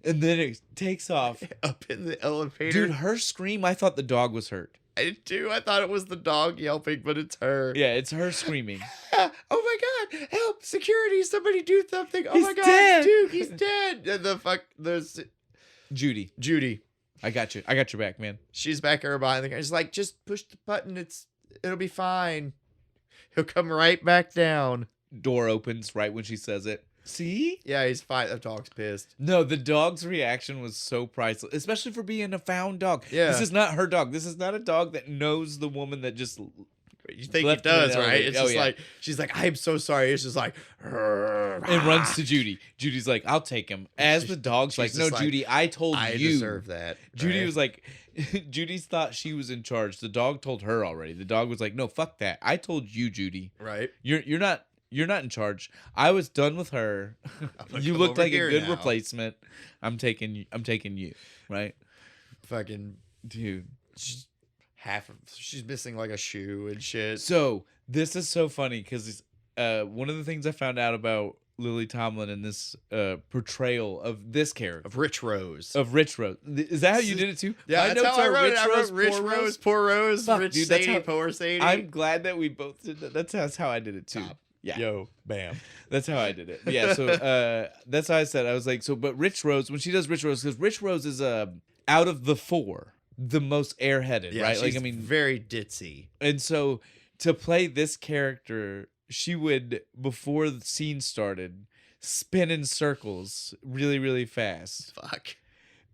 And then it takes off. Up in the elevator. Dude, her scream, I thought the dog was hurt. I did too. I thought it was the dog yelping, but it's her. Yeah, it's her screaming. Oh my god! Help! Security! Somebody do something! Oh He's my god! dead. Duke, he's dead! And Judy. Judy. I got you. I got your back, man. She's back there behind the guy. She's like, just push the button. It'll be fine. He'll come right back down. Door opens right when she says it. See? Yeah, he's fine. The dog's pissed. No, the dog's reaction was so priceless, especially for being a found dog. Yeah. This is not her dog. This is not a dog that knows the woman that just You think he left him in does, the right? elevator. It's Oh, just yeah. like, she's like, I'm so sorry. It's just like, and runs to Judy. Judy's like, I'll take him. As the dog's like, she's no, just like, Judy, I told I you. deserve that. Judy right? was like, Judy thought she was in charge. The dog told her already. The dog was like, no, fuck that. I told you, Judy. right. You're not in charge. I was done with her. gonna You come looked over like a here good now. replacement. I'm taking you. Right, Fucking dude. she's missing like a shoe and shit. So this is so funny because one of the things I found out about Lily Tomlin in this portrayal of this character Of Rich Rose. of Rich Rose. Is that how you did it too? Yeah, My that's notes how I are wrote it. I wrote Rich poor Rose, poor Rose, Fuck, Rich dude, that's Sadie, how- poor Sadie. I'm glad that we both did that. That's how I did it too. Top. Yeah. Yo, bam. That's how I did it. Yeah, so that's how I said. I was like, so, but Rich Rose, when she does Rich Rose, because Rich Rose is out of the four, the most airheaded, Yeah, right? she's Like, I mean, very ditzy. and so to play this character, she would, before the scene started, spin in circles really, really fast. Fuck.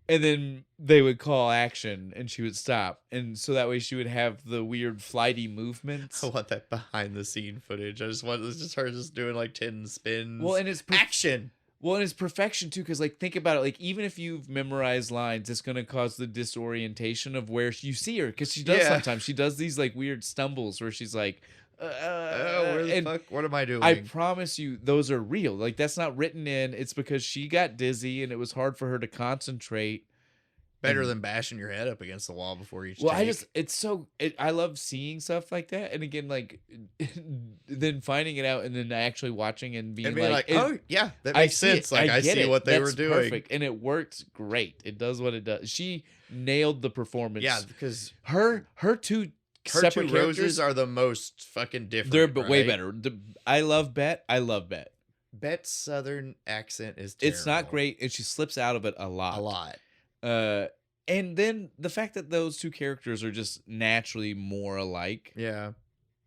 And then they would call action and she would stop. And so that way she would have the weird flighty movements. I want that behind the scene footage. I just want it's just her just doing like 10 spins. Well, and it's action. Well, and it's perfection too, because like think about it. Like even if you've memorized lines, it's gonna cause the disorientation of where you see her, because she does Yeah. sometimes. She does these like weird stumbles where she's like, Where the and fuck? What am I doing? I promise you, those are real. Like that's not written in. It's because she got dizzy and it was hard for her to concentrate. Better than bashing your head up against the wall before each Well, take. I love seeing stuff like that, and again, like then finding it out and then actually watching and being, and being like, it- oh yeah, that I makes see sense. it. Like I get see it. what they That's were doing. perfect, and it worked great. It does what it does. She nailed the performance. Yeah, because her two her separate two characters, roses are the most fucking different. they're but way right? better. I love Bet. Bet's southern accent is It's not terrible. great, and she slips out of it a lot. A lot. And then the fact that those two characters are just naturally more alike Yeah,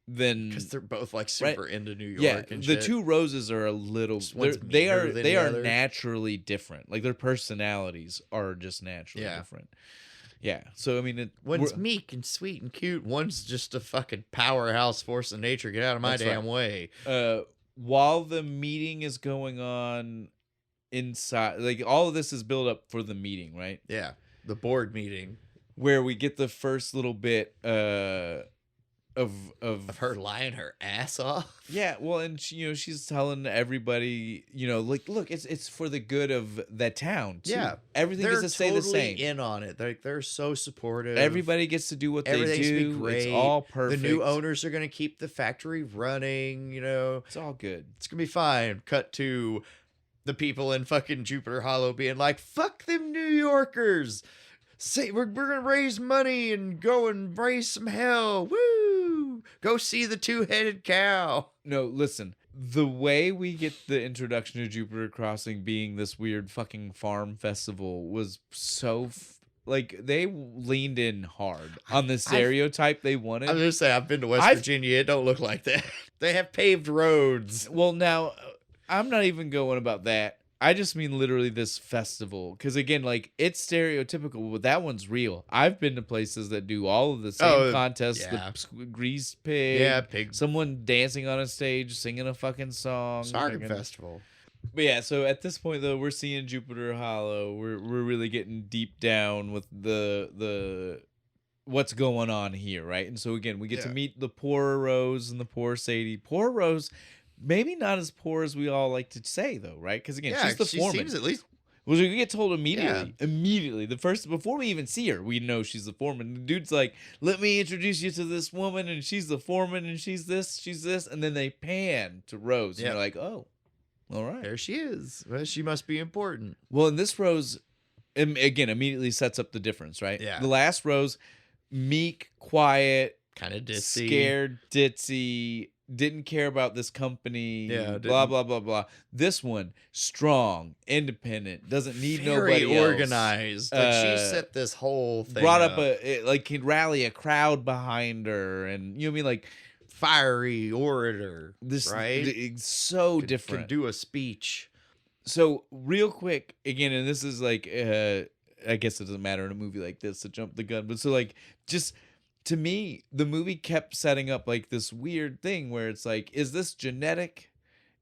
than because they're both like super into New York. yeah, and the shit. two Roses are a little. Just one's They are meaner than they the are other. naturally different. Like their personalities are just naturally Yeah. different. Yeah. So I mean, One's meek and sweet and cute. One's just a fucking powerhouse force of nature. Get out of my That's damn way. while the meeting is going on inside, like all of this is built up for the meeting, right? Yeah, the board meeting Where we get the first little bit of of her lying her ass off. yeah, well, and she, she's telling everybody, like, look, it's for the good of that town. Too. Yeah, everything They're gets to stay the same. in on it. They're so supportive. Everybody gets to do what they Everything's gonna be do. great. It's all perfect. The new owners are gonna keep the factory running. It's all good. It's gonna be fine. Cut to the people in fucking Jupiter Hollow being like, "Fuck them New Yorkers." Say we're gonna raise money and go and raise some hell. Woo! Go see the two-headed cow. No, listen. The way we get the introduction to Jupiter Crossing being this weird fucking farm festival was so like they leaned in hard on the stereotype they wanted. I'm just saying, I've been to West Virginia. It don't look like that. They have paved roads. Well, now I'm not even going about that. I just mean literally this festival, because again, like it's stereotypical, but that one's real. I've been to places that do all of the same contests, yeah. the grease pig, Yeah, pig. someone dancing on a stage, singing a fucking song, Sargon fucking- Festival. But yeah, so at this point though, we're seeing Jupiter Hollow. We're really getting deep down with the what's going on here, right? And so again, we get to meet the poor Rose and the poor Sadie. Poor Rose, maybe not as poor as we all like to say though, right? Because again, she's the foreman. Seems at least. Well, we get told immediately. Yeah. Immediately. Before we even see her, we know she's the foreman. The dude's like, let me introduce you to this woman, and she's the foreman, and she's this. And then they pan to Rose, and Yep. you're like, oh, all right. There she is. Well, she must be important. Well, and this Rose, again, immediately sets up the difference, right? Yeah. The last Rose, meek, quiet, Kind of ditzy. scared, ditzy, didn't care about this company, Yeah, blah didn't- blah blah blah. This one, strong, independent, doesn't need Very nobody else. organized. Like she Uh, set this whole thing Brought up like can rally a crowd behind her, and you know what I mean, like fiery orator, this right? It's so Could different. do a speech. So real quick again, and this is like I guess it doesn't matter in a movie like this to jump the gun, but so like just to me, the movie kept setting up like this weird thing where it's like, is this genetic?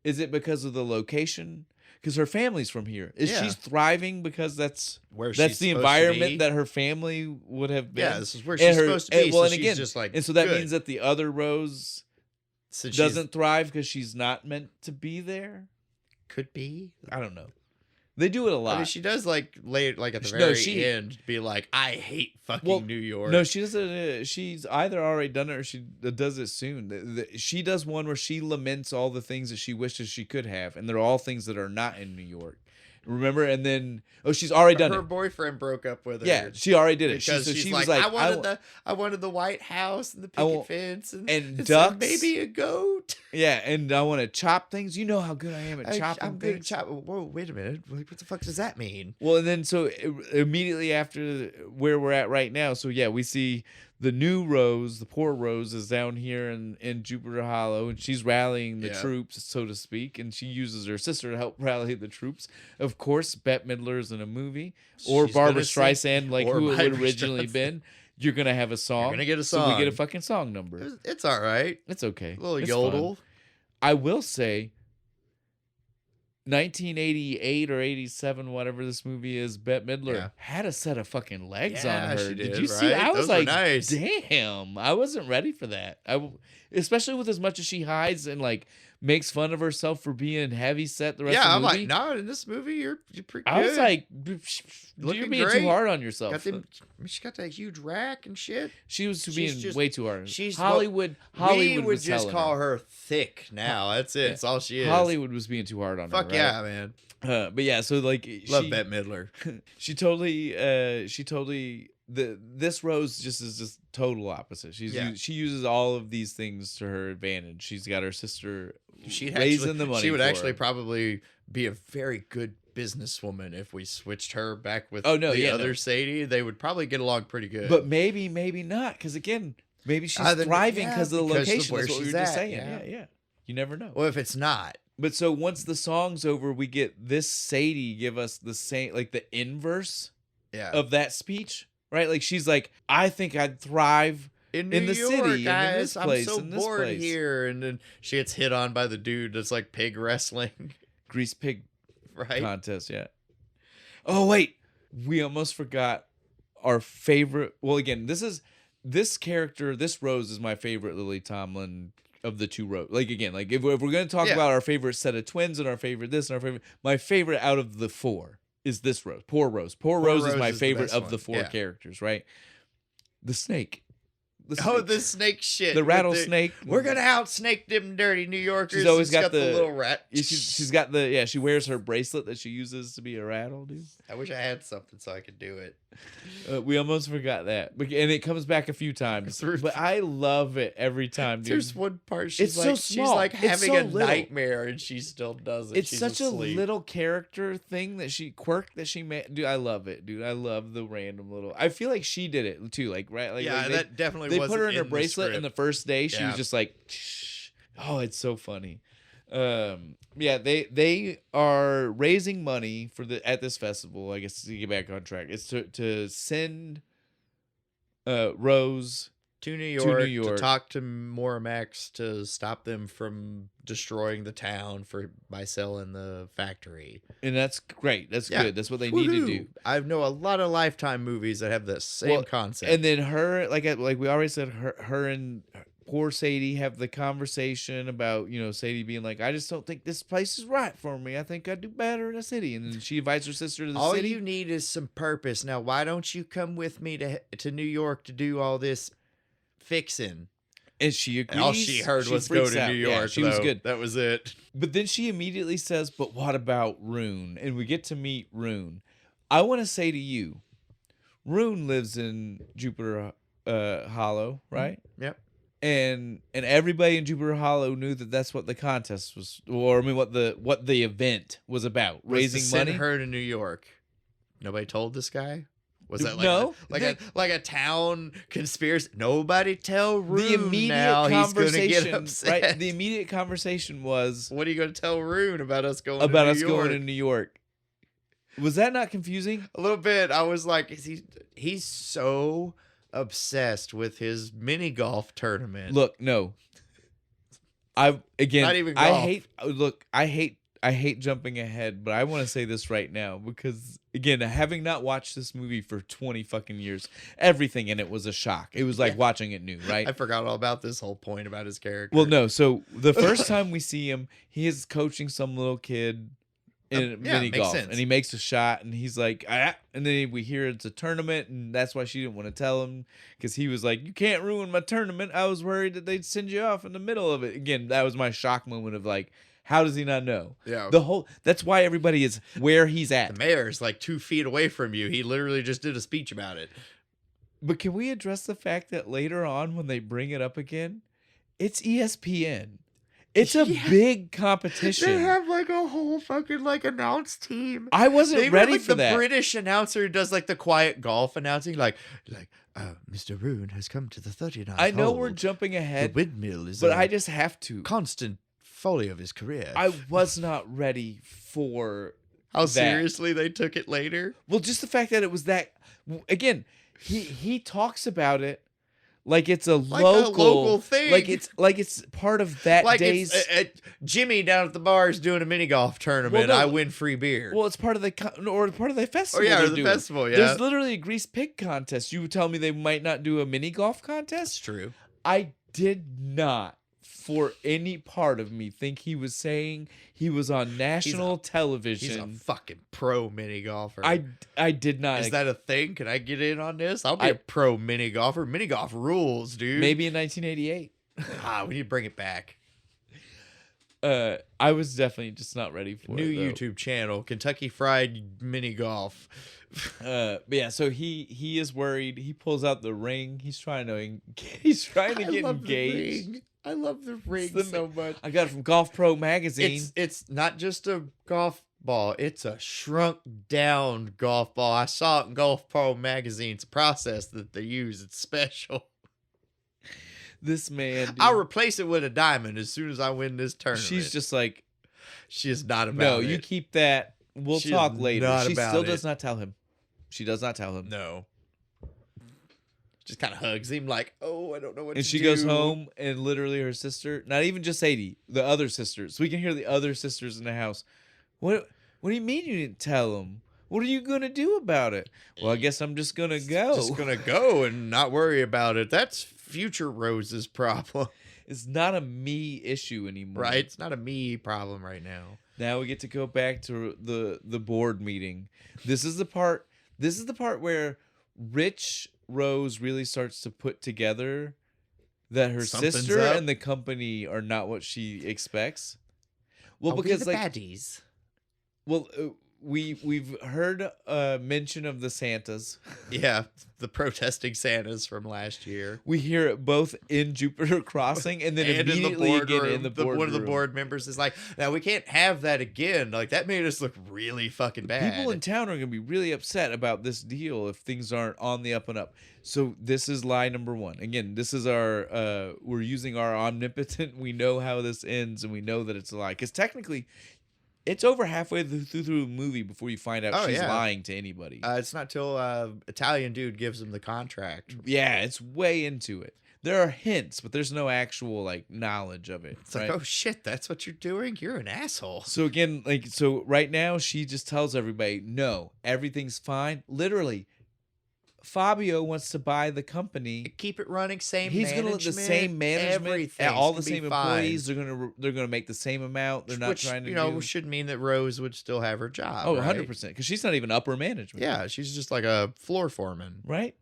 Is it because of the location? Because her family's from here. Is Yeah. she thriving because that's Where the she's supposed to environment be. that her family would have been? Yeah, this is where And she's her- supposed to be. well, So and she's again, just like, and so that good. means that the other Rose Since doesn't thrive because she's not meant to be there. could be. I don't know. They do it a I lot. mean, she does like late, like at the No, very end, be like, "I hate fucking Well, New York." No, she doesn't. She's either already done it or she does it soon. She does one where she laments all the things that she wishes she could have, and they're all things that are not in New York. Remember? And then she's already done her it. boyfriend broke up with her. Yeah, she already did it. Because so she's she like, was like, I wanted the White House and the I picket want- fence and and some- ducks. maybe a goat. yeah, and I want to chop things. You know how good I am at chopping I'm good at things. chop. Whoa, wait a minute. What the fuck does that mean? Well, and then so immediately after where we're at right now, so yeah, we see the new Rose, the poor Rose, is down here in Jupiter Hollow, and she's rallying the Yeah. troops, so to speak, and she uses her sister to help rally the troops. Of course, Bette Midler's in a movie, or She's Barbara gonna sing- Streisand, like or who it would Barbara originally Streisand. been. You're gonna have a song. gonna get a So we get a song. fucking song number. It's all right. It's okay. A little It's yodel. fun. I will say 1988 or 87, whatever this movie is, Bette Midler Yeah. had a set of fucking legs Yeah, on her. she did, you see? right? I was Those were like, nice. damn, I wasn't ready for that. Especially with as much as she hides and like makes fun of herself for being heavy set the rest Yeah, of I'm the movie. like, no, in this movie, you're pretty good. I was like, you're Looking being great. too hard on yourself. got them, she got that huge rack and shit. She was she's being just- way too hard. she's- Hollywood we would was just telling call her. her thick now. That's it. Yeah. That's all she is. Hollywood was being too hard on her. Fuck right? yeah, man. But yeah, so like Love she, Bette Midler. she totally this Rose just is just total opposite. Yeah. She uses all of these things to her advantage. She's got her sister She'd raising actually, the money. She would for actually her. probably be a very good businesswoman if we switched her back with Oh, no, the yeah, other no. Sadie. They would probably get along pretty good. But maybe not, because again, maybe she's Then- thriving yeah, because of the because of location. where That's what we she's were just at, saying. yeah. Yeah. You never know. well, if it's not, But so once the song's over, we get this Sadie give us the same, like the inverse yeah. of that speech, right? Like she's like, I think I'd thrive in in New the York, city, and in guys, this I'm place, so in this bored place. here. And then she gets hit on by the dude that's like pig wrestling, grease pig right? contest. Yeah. Oh wait, we almost forgot our favorite. Well, again, this character, this Rose is my favorite Lily Tomlin of the two Rose. Like again, like if we're gonna talk Yeah. about our favorite set of twins and our favorite this and our favorite, my favorite out of the four is this Rose. Poor Rose. Poor Rose is Rose my is the favorite best of one. the four Yeah. characters. Right. The snake. Oh, snake. the snake shit. the with rattlesnake. We're gonna outsnake them dirty New Yorkers. She's always It's got the the- little rat. She's got the she wears her bracelet that she uses to be a rattle, dude. I wish I had something so I could do it. We almost forgot that, and it comes back a few times. But I love it every time, dude. There's one part she's It's like so she's small. like It's having so a little. nightmare and she still does it. It's She's such asleep. a little character thing that she made. Dude, I love it, dude. I love the random little. I feel like she did it too, like right, like yeah, like that definitely they wasn't put her in her the bracelet, and the script. first day she Yeah. was just like, shh. Oh, it's so funny. Yeah, they are raising money for at this festival. I guess to get back on track, it's to send Rose to New New York to York. talk to Moramax to stop them from destroying the town by selling the factory. and that's great. That's Yeah. good. That's what they need to Woohoo! do. I know a lot of Lifetime movies that have the same Well, concept. And then her, like we already said, her and poor Sadie have the conversation about, Sadie being like, I just don't think this place is right for me. I think I'd do better in a city. And then she invites her sister to the all city. you need is some purpose. Now, why don't you come with me to New York to do all this fixing? And she agrees. And all she heard was go freaks to out. New Yeah, York. she was though. good. That was it. But then she immediately says, but what about Rune? And we get to meet Rune. I want to say to you, Rune lives in Jupiter Hollow, right? Yep. and everybody in Jupiter Hollow knew that that's what the contest was, or I mean, what the event was about, raising send money. her to New York. Nobody told this guy. Was that No, like a town conspiracy? Nobody tell Rune the immediate now. He's gonna conversation, get upset. right? The immediate conversation was What are you gonna tell Rune about us going about to us New York? going to New York. Was that not confusing? A little bit. I was like, he's so obsessed with his mini golf tournament. Look, no. I again, Not even I golf. hate jumping ahead, but I want to say this right now because again, having not watched this movie for 20 fucking years, everything in it was a shock. It was like watching it new, right? I forgot all about this whole point about his character. Well, no. So the first time we see him, he is coaching some little kid in mini makes golf, sense. and he makes a shot, and he's like, ah, and then we hear it's a tournament, and that's why she didn't want to tell him because he was like, "You can't ruin my tournament." I was worried that they'd send you off in the middle of it. Again, that was my shock moment of like, how does he not know? Yeah. That's why everybody is where he's at. The mayor's like 2 feet away from you. He literally just did a speech about it. But can we address the fact that later on when they bring it up again, it's ESPN. It's a big competition. They have like a whole fucking like announce team. I wasn't ready like for that. The British announcer who does like the quiet golf announcing, like Mr. Rune has come to the 39th I know hole. we're jumping The ahead, windmill is but a I just have to. constant folly of his career. I was not ready for How that. seriously they took it later. Well, just the fact that it was that. Again, he talks about it like it's a local thing. like it's part of that Like day's. it's, Jimmy down at the bar is doing a mini golf tournament. Well, no. I win free beer. Well, it's part of the part of the festival. or they're the doing. festival. Yeah, There's literally a grease pig contest. You would tell me they might not do a mini golf that's contest? true. I did not, for any part of me, think he was saying he was on national television. He's a fucking pro mini golfer. I did not. Is that a thing? Can I get in on this? I'll be a pro mini golfer. Mini golf rules, dude. Maybe in 1988. We need to bring it back. I was definitely just not ready for New it. YouTube channel, Kentucky Fried Mini Golf. But yeah, so he is worried. He pulls out the ring. He's trying to get engaged. I love the ring the- so much. I got it from Golf Pro magazine. It's not just a golf ball. It's a shrunk down golf ball. I saw it in Golf Pro magazine. It's a process that they use. It's special. This man, dude, I'll replace it with a diamond as soon as I win this tournament. she's just like, she is not about no, it. you keep that. We'll She is talk later. not She about still it. does not tell him. She does not tell him. No. Just kind of hugs him like, oh, I don't know what And to she do. goes home, and literally her sister, not even just Sadie, the other sisters. We can hear the other sisters in the house. What do you mean you didn't tell him? What are you going to do about it? Well, I guess I'm just going to go. Just going to go and not worry about it. That's future Rose's problem. It's not a me issue anymore. Right? It's not a me problem right now. Now we get to go back to the board meeting. This is the part where Rich Rose really starts to put together that her Something's sister up. and the company are not what she expects. Well, Are we because the like baddies? we've heard a mention of the Santas. Yeah, the protesting Santas from last year. We hear it both in Jupiter Crossing and then immediately again in the boardroom. One of the board members is like, "Now we can't have that again. Like that made us look really fucking bad." People in town are going to be really upset about this deal if things aren't on the up and up. So this is lie number one. Again, this is our we're using our omnipotent. We know how this ends, and we know that it's a lie because technically, it's over halfway through the movie before you find out she's lying to anybody. It's not till Italian dude gives him the contract. Yeah, it's way into it. There are hints, but there's no actual like knowledge of it. It's like, oh shit, that's what you're doing? You're an asshole. So again, so right now she just tells everybody, no, everything's fine. Literally, Fabio wants to buy the company. Keep it running, same He's management. gonna let the same management, everything's all the gonna be same fine. employees. They're gonna make the same amount. They're not Which, trying to do. should mean that Rose would still have her job. Oh, right? 100%, because she's not even upper management. Yeah, she's just like a floor foreman. Right.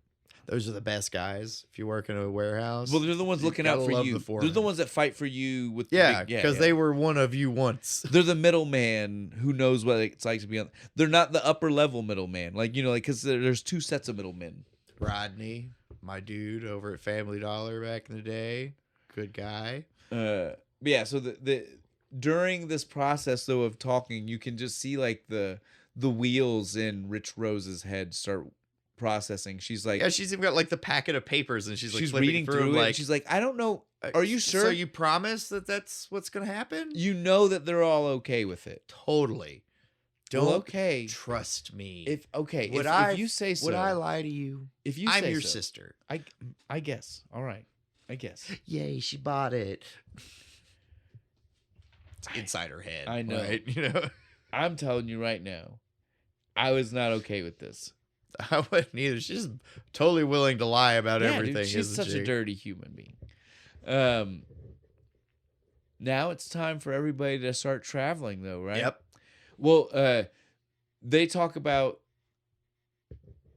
Those are the best guys if you work in a warehouse. Well, they're the ones You looking out gotta for love you. the They're foreman. the ones that fight for you with the yeah, big, because they were one of you once. They're the middleman who knows what it's like to be on. They're not the upper level middleman, because there's two sets of middlemen. Rodney, my dude over at Family Dollar back in the day. Good guy. But yeah, so the during this process though of talking, you can just see like the wheels in Rich Rose's head start processing. She's like, Yeah, she's even got like the packet of papers, and she's like flipping reading through through it. like, And she's like, I don't know. Are you sure? So you promise that that's what's gonna happen? You know that they're all okay with it. Totally. Don't Well, okay. trust me. If okay, Would if you say so, would I lie to you? if you I'm say your so, sister. I guess. All right. I guess. Yay, she bought it. It's inside her head. I know. Right? You know. I'm telling you right now, I was not okay with this. I wouldn't either. She's totally willing to lie about Yeah, everything. dude, she's isn't such she? a dirty human being. Now it's time for everybody to start traveling, though, right? Yep. Well, they talk about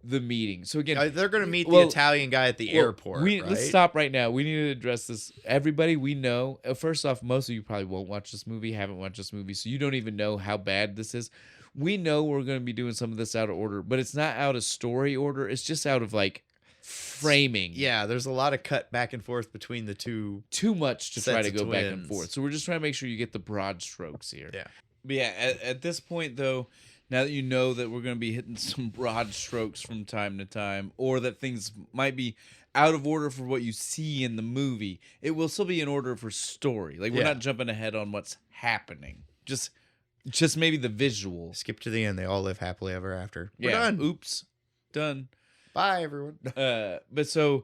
the meeting. So again, They're going to meet the well, Italian guy at the well, airport. Right? Let's stop right now. We need to address this. Everybody, we know. First off, most of you probably won't watch this movie, haven't watched this movie, so you don't even know how bad this is. We know we're going to be doing some of this out of order, but it's not out of story order. It's just out of like framing. Yeah, there's a lot of cut back and forth between the two. Too much to try Sets to of go back and twins. forth. So we're just trying to make sure you get the broad strokes here. Yeah. But yeah, at this point though, now that you know that we're going to be hitting some broad strokes from time to time, or that things might be out of order for what you see in the movie, it will still be in order for story. Like we're Yeah. not jumping ahead on what's happening. Just maybe the visuals. Skip to the end. They all live happily ever after. We're Yeah. done. Oops. Done. Bye, everyone. But so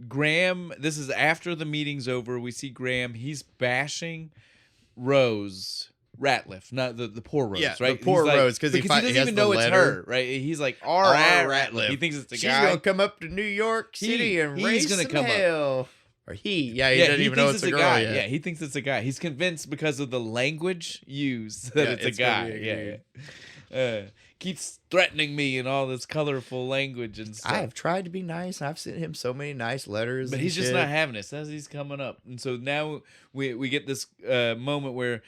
Graham, this is after the meeting's over. We see Graham. He's bashing Rose Ratliff, not the poor Rose, Yeah, right? the poor He's like- Rose, 'cause he doesn't he has even the know it's letter. her, right? He's like R. Ratliff. He thinks it's the She's guy. gonna come up to New York City and he's raise gonna some come up. hell. Or he doesn't he even know thinks it's a girl guy. yet. Yeah, he thinks it's a guy. He's convinced because of the language used that Yeah, it's a it's gonna guy. be a Yeah. Keeps threatening me in all this colorful language and stuff. I have tried to be nice. I've sent him so many nice letters, But and he's just shit. not having it. Says he's coming up, and so now we get this moment where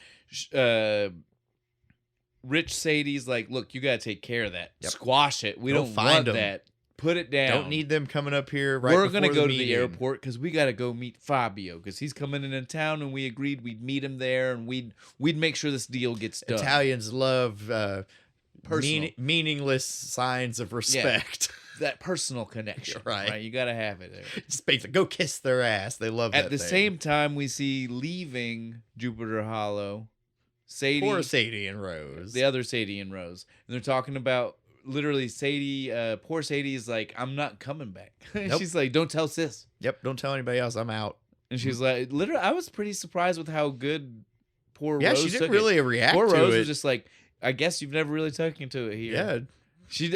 Rich Sadie's like, "Look, you gotta take care of that. Yep. Squash it. We Go don't find want 'em. that. Put it down. Don't need them coming up here. Right, We're gonna before go to the meeting. airport because we gotta go meet Fabio because he's coming into town, and we agreed we'd meet him there, and we'd make sure this deal gets done. Italians love Personal. meaningless signs of respect. That personal connection, Right. right? You gotta have it there. Just basically go kiss their ass. They love that. At the thing. same time, we see leaving Jupiter Hollow, Sadie. Poor Sadie and Rose. The other Sadie and Rose. And they're talking about literally Sadie, poor Sadie is like, I'm not coming back. Nope. She's like, don't tell sis. Yep. Don't tell anybody else. I'm out. And she's like, literally, I was pretty surprised with how good poor Yeah, Rose she took didn't it. really react Poor to Rose it. was just like, I guess you've never really taken to it here. Yeah.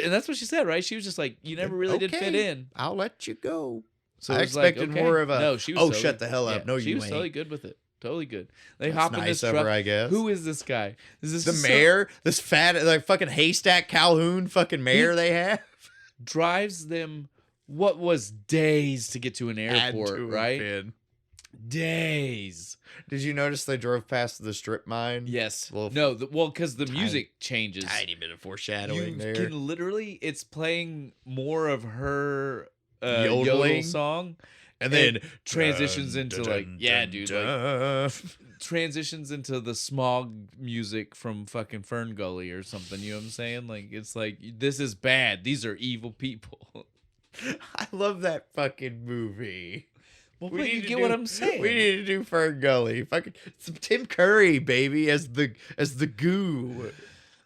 And that's what she said, right? She was just like, you never really did fit Okay. in. I'll let you go. So I it was like, expected okay. more of a, No, she was "Oh, totally- shut the hell up. No, she you was ain't." totally good with it. Totally good. They That's hop in nice this of truck. her, I guess. Who is this guy? Is this The just mayor? This fat, like fucking haystack Calhoun fucking mayor they have? drives them what was days to get to an Had airport, to have right? been. Days. Did you notice they drove past the strip mine? Yes. Little No, well, because the tiny- music changes. Tiny bit of You foreshadowing there. can literally, it's playing more of her Yodeling? yodel song. and then transitions dun, into dun, like, dun, yeah, dun, dude, dun. transitions into the smog music from fucking Fern Gully or something. You know what I'm saying? Like, it's like, this is bad. These are evil people. I love that fucking movie. Well, We but need you to get do- what I'm saying. We need to do Fern Gully. Fucking some Tim Curry, baby, as the goo.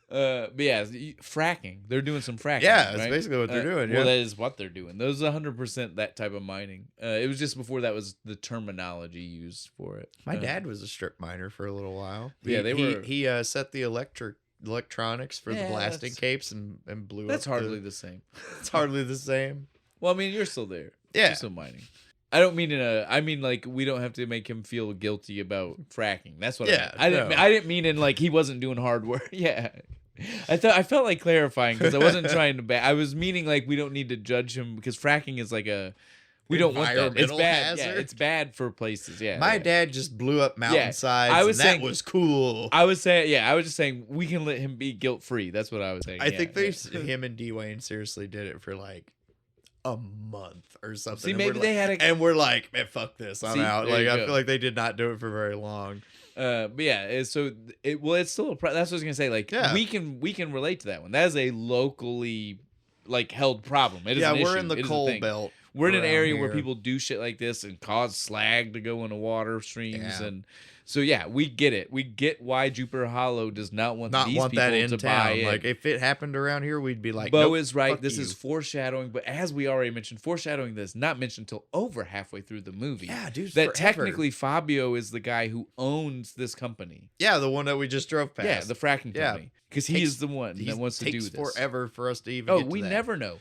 But yeah, fracking. They're doing some fracking. Yeah, that's right? basically what they're doing. Well, Yeah. that is what they're doing. Those 100% that type of mining. It was just before that was the terminology used for it. My dad was a strip miner for a little while. Yeah, they were- He set the electronics for the Yeah, blasting that's- capes and blew That's up. hardly the same. It's hardly the same. Well, I mean, you're still there. Yeah. You're still mining. I don't mean I mean like we don't have to make him feel guilty about fracking. That's what Yeah, I meant. no. I didn't mean in like he wasn't doing hard work. Yeah. I felt like clarifying because I wasn't trying to I was meaning like we don't need to judge him because fracking is like we don't want that. It's Environmental bad. Yeah, hazard? it's bad for places. Yeah. My yeah. dad just blew up mountainsides. I was and that saying- was cool. I was saying, yeah, I was just saying we can let him be guilt free. That's what I was saying. I yeah, think yeah. him and Dwayne seriously did it for like a month or something. See, And maybe we're they like, had a. and we're like, man, fuck this, I'm See, out. there Like you I go. feel like they did not do it for very long. But yeah, so it's still that's what I was gonna say. Like Yeah. we can relate to that one. That is a locally like held problem. It is Yeah, an we're issue. in the It is a coal thing. belt. We're in an around area where here. people do shit like this and cause slag to go into water streams, Yeah. and so yeah, we get it. We get why Jupiter Hollow does not want Not these want people that in to buy town. in. Like if it happened around here, we'd be like, Bo nope, is right. fuck This you. is foreshadowing, but as we already mentioned, foreshadowing this not mentioned until over halfway through the movie. Yeah, dude. That forever. technically Fabio is the guy who owns this company. Yeah, the one that we just drove past. Yeah, the fracking Yeah. company. Because he Takes- is the one that wants to do takes this. forever for us to even. Oh, get to we that. never know.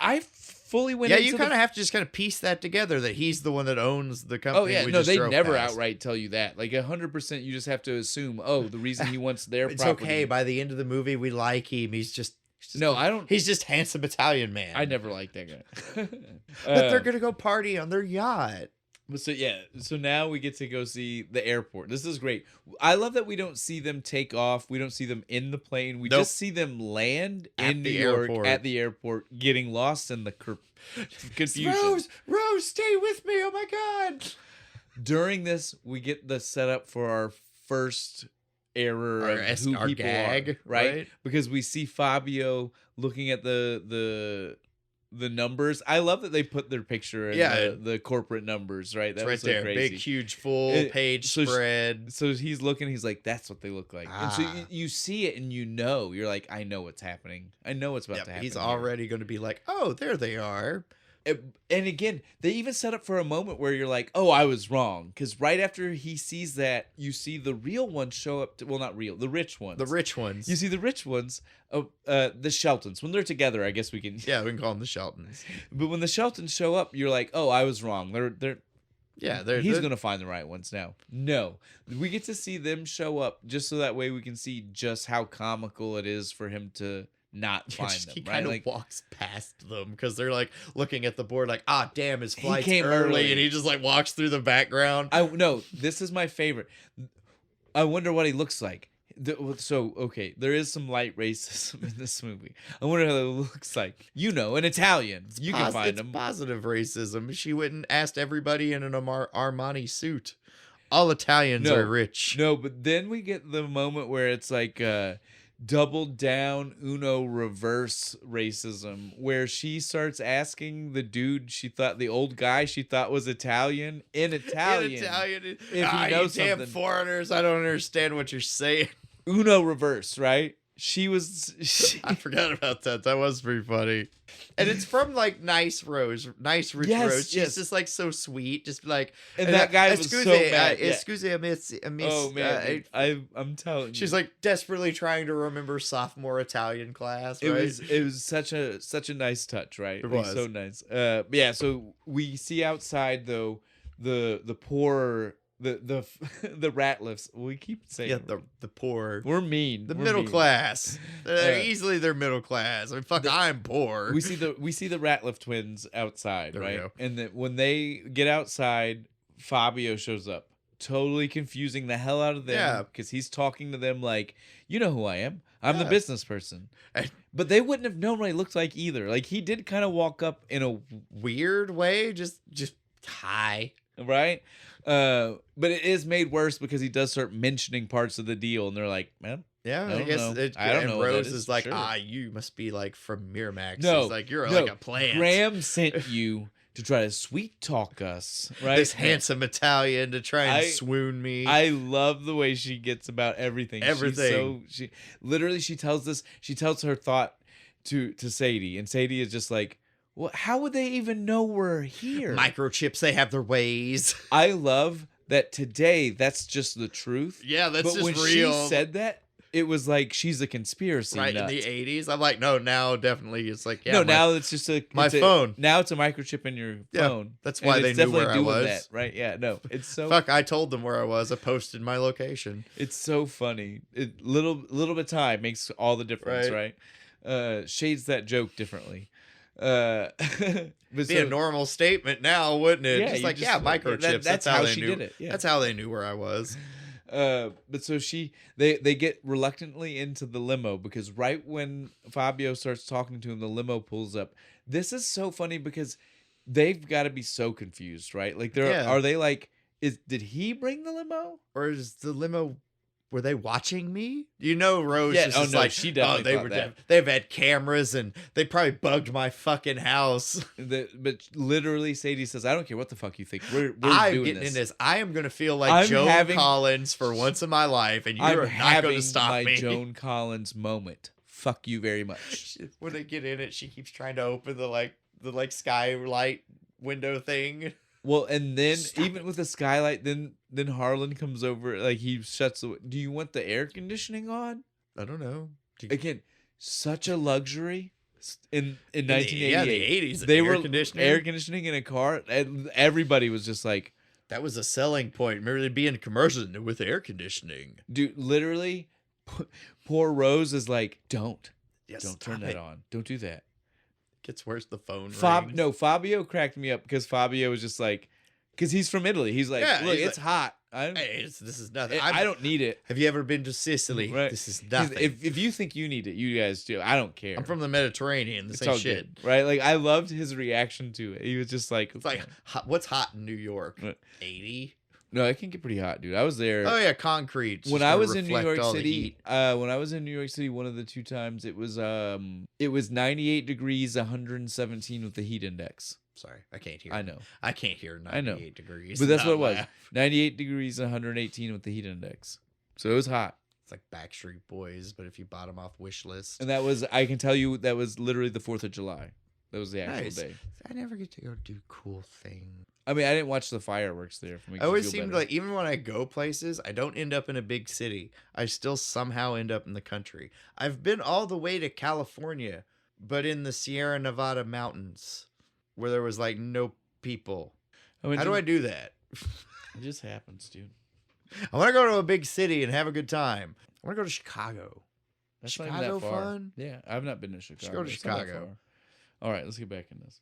I fully went Yeah, into you the kind of have to just kind of piece that together that he's the one that owns the company. Oh yeah, we no, just they drove never past. outright tell you that. Like 100%, you just have to assume. Oh, the reason he wants their It's property. okay. By the end of the movie, we like him. He's just No, I don't. He's just handsome Italian man. I never liked that guy. But they're gonna go party on their yacht. But so yeah, so now we get to go see the airport. This is great. I love that we don't see them take off. We don't see them in the plane. We Nope. just see them land At in New the York airport. at the airport, getting lost in the confusion. Rose, stay with me. Oh my god. During this, we get the setup for our first error Our of es- who our people gag, are, right? right? Because we see Fabio looking at the numbers. I love that they put their picture in Yeah. the corporate numbers, right? That It's right was so there. crazy. Big, huge, full It- page so sh- spread. So he's looking, he's like, that's what they look like. And so Ah. you see it and you're like, I know what's happening. I know what's about to Yep, happen. he's here. already going to be like, oh, there they are. And again, they even set up for a moment where you're like, oh, I was wrong. Because right after he sees that, you see the real ones show up. Well, not real, the rich ones. The rich ones. You see the rich ones, the Sheltons. When they're together, I guess we can. Yeah, we can call them the Sheltons. But when the Sheltons show up, you're like, oh, I was wrong. Yeah, He's gonna find the right ones now. No, we get to see them show up just so that way we can see just how comical it is for him to not find them. He Right? kind of Like, walks past them because they're like looking at the board, like, ah, damn, his He flight's came early, early. and he just like walks through the background. no, this is my favorite. I wonder what he looks like. So okay, there is some light racism in this movie. I wonder how it looks like. An Italian. You can find it's him. positive racism. She went and asked everybody in an Armani suit. All Italians No. are rich. No, but then we get the moment where it's like double down Uno reverse racism, where she starts asking the dude the old guy she thought was Italian in Italian. In Italian. If he you knows damn something. foreigners, I don't understand what you're saying. Uno reverse, right? She I forgot about that. That was pretty funny. And it's from like nice rich Yes, Rose. She's yes. just like so sweet, just like. And that guy was so mad. Yeah. Excuse me, miss. Oh man, I'm telling you, She's like desperately trying to remember sophomore Italian class. Right? it was such a nice touch, right? It was. So nice. Yeah. So we see outside though the poor the Ratliffs. We keep saying the poor. we're mean. The We're middle mean. class. They're middle class. I mean, fuck, I'm poor. We see the Ratliff twins outside, There we right? go. And then when they get outside, Fabio shows up, totally confusing the hell out of them. Yeah. Because he's talking to them like, you know who I am. I'm the Yeah. business person. And- But they wouldn't have known what he looked like either. Like he did kind of walk up in a Weird way, just hi. right. But it is made worse because he does start mentioning parts of the deal, and they're like, man, Yeah, I I, don't guess know. it, I don't and know what that Rose is. is like, Sure. you must be like from Miramax. No, He's like, you're no. like a plant. Graham sent you to try to sweet talk us, right? This handsome Italian to try and I- swoon me. I love the way she gets about everything. Everything. She literally she tells her thought to Sadie, and Sadie is just like, well, how would they even know we're here? Microchips, they have their ways. I love that today. That's just the truth. Yeah, that's but just when real. she said that, it was like she's a conspiracy right nut. in the 80s. I'm like, no, now definitely it's like, yeah, no, my- now it's just my phone. Now it's a microchip in your Yeah, phone. that's And why they it's knew definitely where I doing was. That, right? Yeah. No, it's so Fuck, I told them where I was. I posted my location. it's so funny. Little bit of time makes all the difference, right? Shades that joke differently. But Be a normal statement now, wouldn't it? Yeah, just you like, just- yeah, microchips. that's how how they she knew. did it, yeah. That's how they knew where I was. But so they get reluctantly into the limo because right when Fabio starts talking to him, the limo pulls up. This is so funny because they've got to be so confused, right? Like are they like, did he bring the limo? Or is the limo, were they watching me? You know, Rose Yeah, is just like, she definitely they thought were that. they've had cameras and they probably bugged my fucking house. But literally, Sadie says, "I don't care what the fuck you think. We're I'm doing getting this. in this. I am gonna feel like Joan Collins for once in my life, and I'm you're not having gonna stop my me." Joan Collins moment. Fuck you very much." When they get in it, she keeps trying to open the skylight window thing. Well, and then Stop even with the skylight, then Harlan comes over, like he shuts the. Do you want the air conditioning on? I don't know. Again, such a luxury in 1988. Yeah, the 80s. They were air conditioning in a car, and everybody was just like, that was a selling point. Remember, they'd be in commercials with air conditioning. dude. Literally, poor Rose is like, don't turn that it. on. Don't do that. Gets worse. The phone rings. No, Fabio cracked me up because Fabio was just like, because he's from Italy. He's like, Yeah, look, he's it's hot. Hey, this is nothing. I don't need it. Have you ever been to Sicily? Right. This is He's- nothing. If you think you need it, you guys do. I don't care. I'm from the Mediterranean. This It's ain't all shit. good, right? Like I loved his reaction to it. He was just like, It's like, what's hot in New York? Right. 80? no, it can get pretty hot, dude. I was there. Oh, yeah, concrete. It's When just I gonna was in New reflect York all the City, heat. when I was in New York City, one of the two times it was 98 degrees, 117 with the heat index. Sorry, I can't hear. I know, I can't hear I know. 98 degrees. but that's not what it was. laugh. 98 degrees, 118 with the heat index. So it was hot. It's like Backstreet Boys, but if you bought them off wish list. And that was, I can tell you, that was literally the 4th of July. That was the actual Nice. day. I never get to go do cool things. I mean, I didn't watch the fireworks there. I always seemed like, even when I go places, I don't end up in a big city. I still somehow end up in the country. I've been all the way to California, but in the Sierra Nevada mountains, where there was like no people. How do I do that? It just happens, dude. I want to go to a big city and have a good time. I want to go to Chicago. That's not even Chicago that far. fun? Yeah, I've not been to Chicago. go to It's not that Chicago. far. All right, let's get back in this.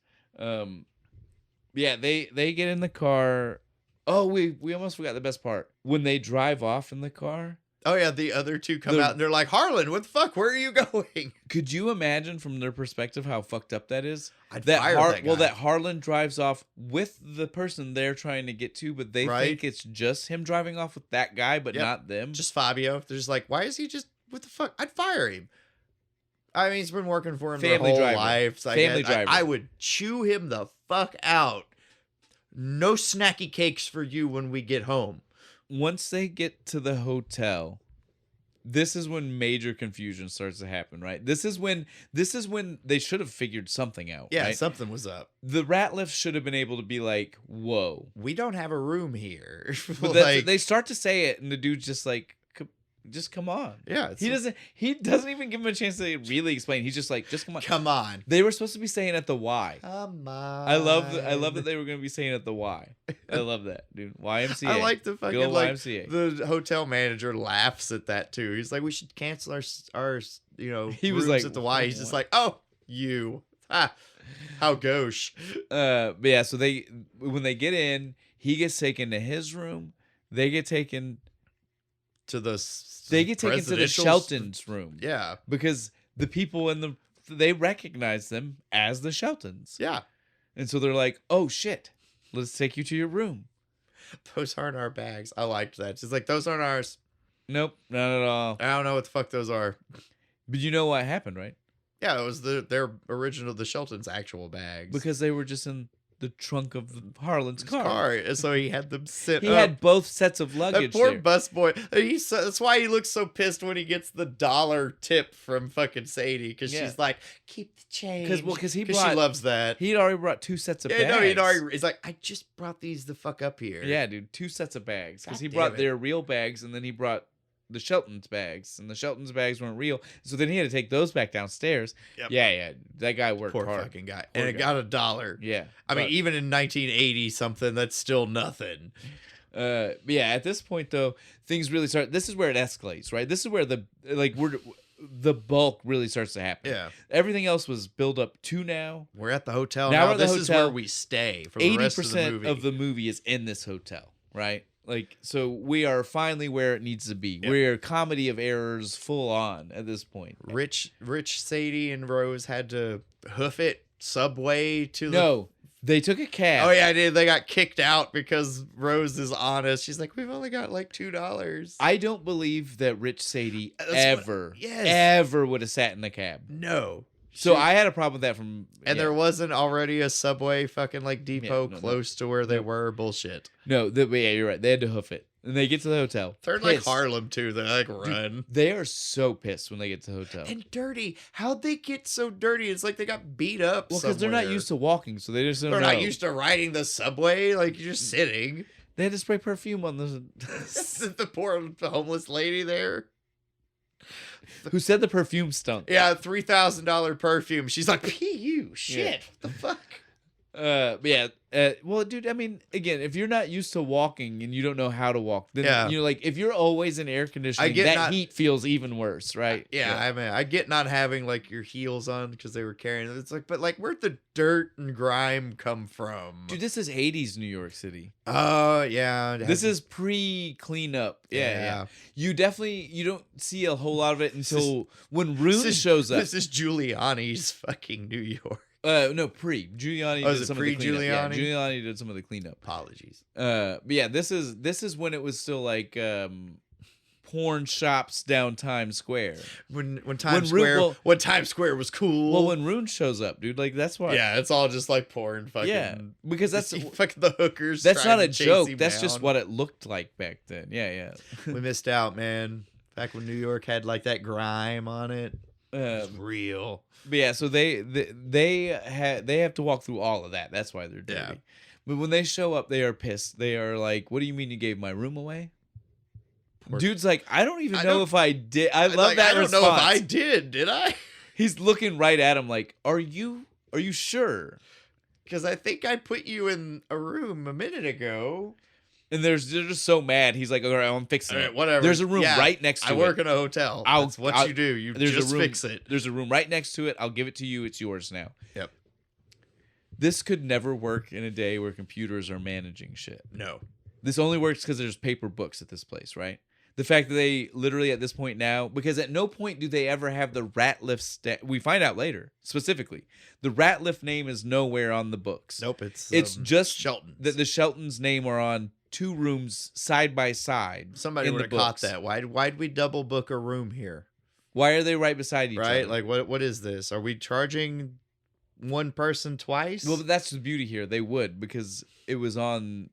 Yeah, they get in the car. Oh, we almost forgot the best part. When they drive off in the car, Oh yeah, the other two come The- out and they're like, "Harlan, what the fuck? Where are you going?" could you imagine from their perspective how fucked up that is? I'd That fire that guy. well, that Harlan drives off with the person they're trying to get to, but they Right. think it's just him driving off with that guy, but Yep. not them. Just Fabio. They're just like, "Why is he just? What the fuck? I'd fire him." I mean, he's been working for him their Family whole driver. life. So Family I driver. I would chew him the fuck out. No snacky cakes for you when we get home. Once they get to the hotel, this is when major confusion starts to happen, right? This is when they should have figured something out. Yeah, right? something was up. The Ratliff should have been able to be like, "Whoa!" We don't have a room here. But Like, they start to say it, and the dude's just like, "Just come on." yeah, it's He doesn't even give him a chance to really explain. He's just like, "Just come on." Come on. They were supposed to be saying at the Y. Come on. I love that they were going to be saying at the Y. I love that, dude. YMCA. I like the Good fucking old like YMCA. the hotel manager laughs at that too. He's like, "We should cancel our He was rooms like, at the Y." He's just "What?" like, "Oh, you, how gauche." But yeah, so when they get in, he gets taken to his room. They get taken To the to Shelton's room. Yeah, Because the people they recognize them as the Sheltons. yeah. And so they're like, "Oh shit. Let's take you to your room." Those aren't our bags. I liked that. She's like, "Those aren't ours." Nope, not at all. I don't know what the fuck those are. But you know what happened, right? Yeah, it was their original, the Shelton's actual bags. Because they were just in the trunk of Harlan's his car. car, and so he had them sit. He up. had both sets of That luggage poor there. busboy. That's why he looks so pissed when he gets the $1 tip from fucking Sadie, because Yeah. she's like, "Keep the change." Because he she brought loves that. he'd already brought 2 sets of Yeah, bags. no, he'd already. He's like, "I just brought these the fuck up here." Yeah, dude, 2 sets of bags. Because God he damn brought it. their real bags and then he brought the Shelton's bags. And the Shelton's bags weren't real. So then he had to take those back downstairs. Yep. Yeah. That guy worked Poor hard. fucking guy, Poor and it guy. got $1. Yeah. I mean, but, even in 1980 something, that's still nothing. but yeah, at this point though, things really start. This is where it escalates, right? This is where the bulk really starts to happen. Yeah, Everything else was built up to now. we're at the hotel Now now. we're at the This is where hotel. we stay for the rest of the movie. Is in this hotel, right? Like, so we are finally where it needs to be. Yep. We're comedy of errors full on at this point. Rich, Sadie, and Rose had to hoof it subway to the. No, they took a cab. Oh yeah, I did. They got kicked out because Rose is honest. She's like, we've only got like $2. I don't believe that Rich Sadie That's ever would have sat in the cab. No. So I had a problem with that from. And there wasn't already a subway fucking like depot no. close to where they were. Bullshit. No, yeah, you're right. They had to hoof it. And they get to the hotel. They're like pissed. Harlem too. They like run. Dude, they are so pissed when they get to the hotel. And dirty. How'd they get so dirty? It's like they got beat up. Well, because they're not used to walking, so they just don't They're know. not used to riding the subway. Like you're just sitting. They had to spray perfume on the. The poor homeless lady there. Who said the perfume stunk? Yeah, $3,000 perfume. She's like, P.U. Shit. What the fuck? But yeah. Well, dude, I mean, again, if you're not used to walking and you don't know how to walk, then you know, like if you're always in air conditioning, heat feels even worse, right? Yeah, I mean, I get not having like your heels on because they were carrying it. It's like, but like, where'd the dirt and grime come from? Dude, this is 80s New York City. Oh, yeah. This is pre-cleanup. Yeah. You don't see a whole lot of it until when Rune shows up. This is Giuliani's fucking New York. No, Giuliani did some of the cleanup. Giuliani? Yeah, Giuliani did some of the cleanup. Apologies. But yeah, this is when it was still like porn shops down Times Square. When Times Square was cool. Well, when Rune shows up, dude, like that's why. Yeah, it's all just like porn fucking. Yeah, because that's fucking the hookers. That's not a joke. That's just what it looked like back then. Yeah. We missed out, man. Back when New York had like that grime on it. It's real. But yeah, so they have to walk through all of that. That's why they're dirty. Yeah. But when they show up, they are pissed. They are like, "What do you mean you gave my room away?" Dude's like, "I don't even know if I did." I love that response. I don't know if I did I? He's looking right at him like, "Are you sure?" Because I think I put you in a room a minute ago. And they're just so mad. He's like, "All right, I'm fixing it. Whatever." There's a room right next to it. I work in a hotel. That's what you do. You just fix it. There's a room right next to it. I'll give it to you. It's yours now. Yep. This could never work in a day where computers are managing shit. No. This only works because there's paper books at this place, right? The fact that they literally at this point now, because at no point do they ever have the Ratliff we find out later, specifically. The Ratliff name is nowhere on the books. Nope. It's just Shelton. That the Shelton's name are on 2 rooms side by side. Somebody would have caught that. Why'd we double book a room here? Why are they right beside each other? Right? Like what is this? Are we charging one person twice? Well, that's the beauty here. They would, because it was on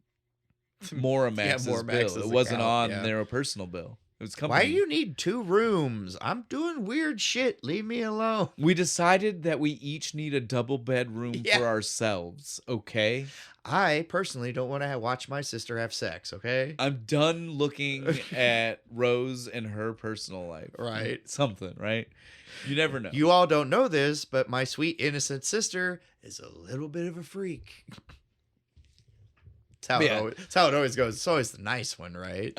Moramax's bill. It wasn't on their personal bill. It was company. Why do you need 2 rooms? I'm doing weird shit. Leave me alone. We decided that we each need a double bedroom for ourselves, okay? I personally don't want to watch my sister have sex, okay? I'm done looking at Rose and her personal life. Right. Something, right? You never know. You all don't know this, but my sweet innocent sister is a little bit of a freak. That's how it always goes. It's always the nice one, right?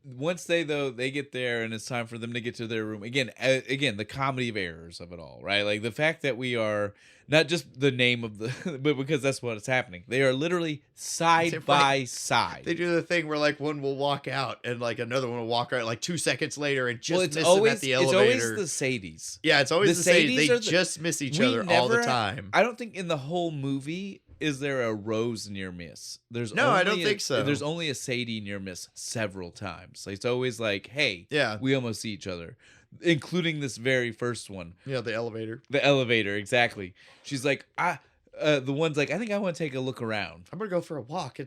Once they get there and it's time for them to get to their room. Again, the comedy of errors of it all, right? Like the fact that we are not just the name of the, but because that's what's happening. They are literally side by side. They do the thing where like one will walk out and like another one will walk out like 2 seconds later and just miss them at the elevator. It's always the Sadies. Yeah, it's always the Sadies. They just miss each other all the time. I don't think in the whole movie is there a Rose near miss. I don't think so. There's only a Sadie near miss several times. Like, it's always like, hey, we almost see each other. Including this very first one. Yeah, the elevator. The elevator, exactly. She's like, the one's like, I think I want to take a look around. I'm gonna go for a walk.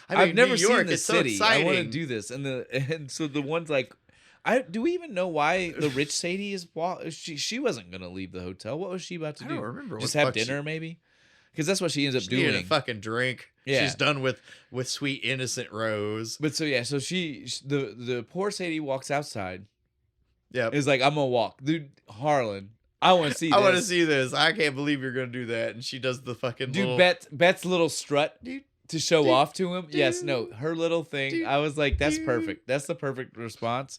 I've never seen this city. So I want to do this. And so the one's like, do we even know why the rich Sadie is? She wasn't gonna leave the hotel. What was she about to do? I don't remember. Just have dinner, maybe. Because that's what she ends up doing. A fucking drink. Yeah. She's done with sweet innocent Rose. But so the poor Sadie walks outside. Yeah. Is like, I'm gonna walk, dude. Harlan, I want to see. I want to see this. I can't believe you're gonna do that. And she does the fucking Bet's little strut to show off to him. Yes, no, her little thing. I was like, that's perfect. That's the perfect response.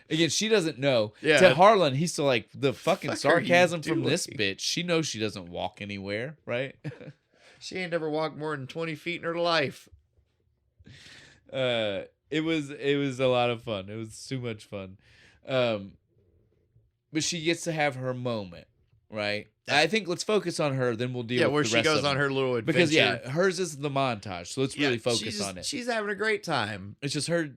Again, she doesn't know. Yeah. To Harlan, he's still like, the fucking sarcasm from this bitch. She knows she doesn't walk anywhere, right? She ain't never walked more than 20 feet in her life. It was a lot of fun. It was too much fun. But she gets to have her moment, right? I think let's focus on her, then we'll deal with where the she rest goes of on them. her little adventure. Because hers is the montage, so let's really focus on it. She's having a great time. It's just her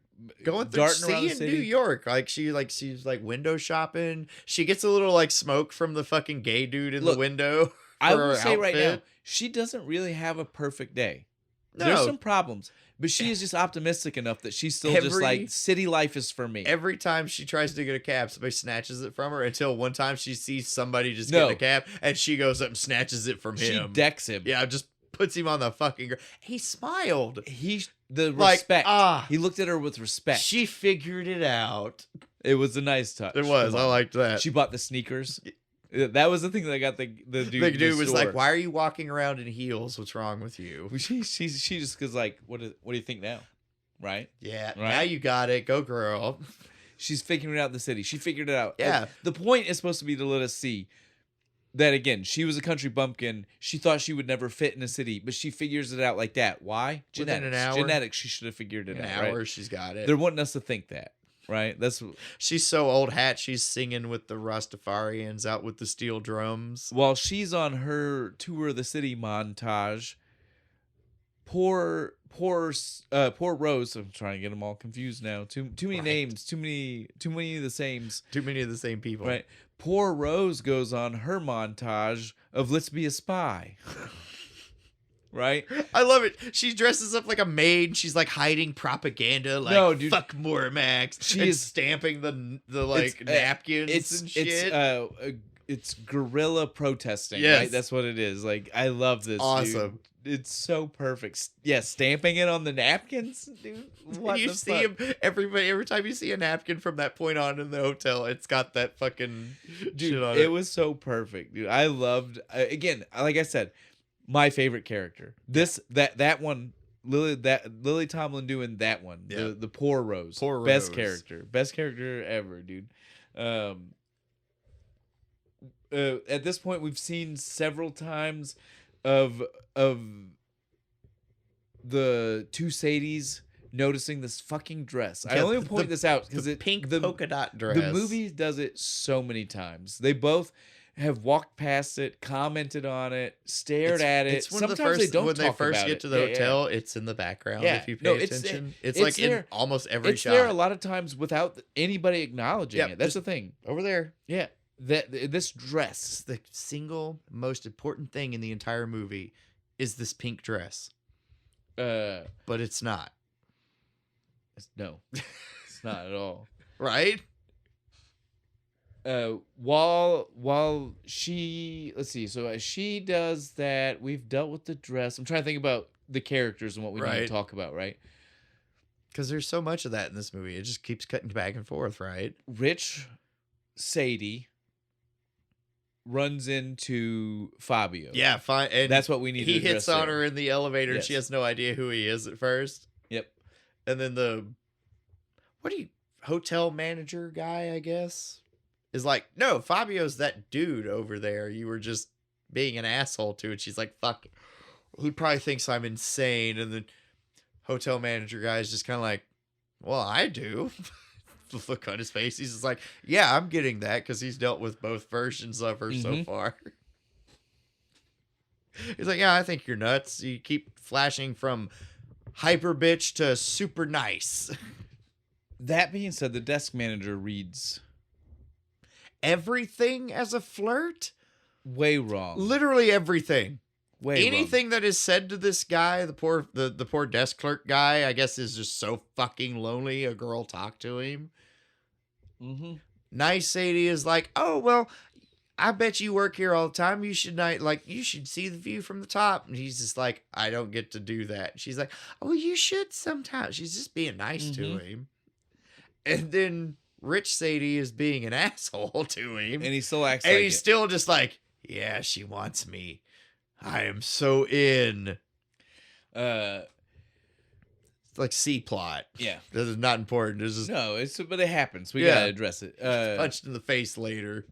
Going through darting around the seeing city. New York. She's window shopping. She gets a little smoke from the fucking gay dude in the window. I will say right now, she doesn't really have a perfect day. No. There's some problems, but she is just optimistic enough that she's still just like, city life is for me. Every time she tries to get a cab, somebody snatches it from her until one time she sees somebody just get a cab and she goes up and snatches it from him. She decks him. Yeah, just puts him on the fucking ground. He smiled. Respect. He looked at her with respect. She figured it out. It was a nice touch. It was. I liked that. She bought the sneakers. That was the thing that got the dude. The dude was like, "Why are you walking around in heels? What's wrong with you?" She just goes like, "What do you think now?" Right? Yeah. Right? Now you got it. Go, girl. She's figuring out the city. She figured it out. Yeah. The point is supposed to be to let us see that again. She was a country bumpkin. She thought she would never fit in a city, but she figures it out like that. Why? Genetics. Within an hour. Genetics. She should have figured it out. An hour. Right? She's got it. They're wanting us to think that. Right? She's so old hat. She's singing with the Rastafarians out with the steel drums. While she's on her tour of the city montage, poor Rose. I'm trying to get them all confused now. Too many names. Too many of the sames. Too many of the same people. Right. Poor Rose goes on her montage of Let's Be a Spy. Right? I love it. She dresses up like a maid. She's like hiding propaganda. Like, no, dude, fuck Mormax. She is is stamping the napkins and shit. It's guerrilla protesting. Yes. Right? That's what it is. Like, I love this. Awesome. Dude. It's so perfect. Yeah, stamping it on the napkins, dude. What you the see fuck? him every time you see a napkin from that point on in the hotel, it's got that fucking dude. shit on It was so perfect, dude. I loved again, like I said, my favorite character. That one, Lily Tomlin doing that one. Yeah. The poor Rose. Best character ever, dude. At this point, we've seen several times of the two Sadies noticing this fucking dress. I only point this out because the pink polka dot dress. The movie does it so many times. They both have walked past it, commented on it, stared at it. It's one Sometimes of the first, they don't when talk they first about get it. to the hotel, it's in the background if you pay attention. It's like there. in almost every it's shot. there a lot of times without anybody acknowledging it. That's the thing. Over there. Yeah. This dress. The single most important thing in the entire movie is this pink dress. But it's not. No. It's not at all. Right? While she, let's see, so as she does that, we've dealt with the dress. I'm trying to think about the characters and what we need to talk about, right? Because there's so much of that in this movie. It just keeps cutting back and forth, right? Rich Sadie runs into Fabio. Yeah, fine. And that's what we need to He hits on there. her in the elevator. Yes. And she has no idea who he is at first. Yep. And then hotel manager guy, I guess, is like, no, Fabio's that dude over there. You were just being an asshole to. And she's like, fuck. He probably thinks I'm insane. And the hotel manager guy is just kind of like, well, I do. The look on his face. He's just like, yeah, I'm getting that because he's dealt with both versions of her so far. He's like, yeah, I think you're nuts. You keep flashing from hyper bitch to super nice. That being said, the desk manager reads everything as a flirt. Way wrong. Literally everything. Anything wrong. That is said to this guy, the poor desk clerk guy, I guess is just so fucking lonely. A girl talked to him. Mm-hmm. Nice Sadie is like, oh well, I bet you work here all the time. You should you should see the view from the top. And he's just like, I don't get to do that. She's like, oh, you should sometimes. She's just being nice to him. And then Rich Sadie is being an asshole to him. And he still acts and he's still just like, yeah, she wants me. I am so in. It's like C plot. Yeah. This is not important. This is but it happens. We gotta address it. Punched in the face later.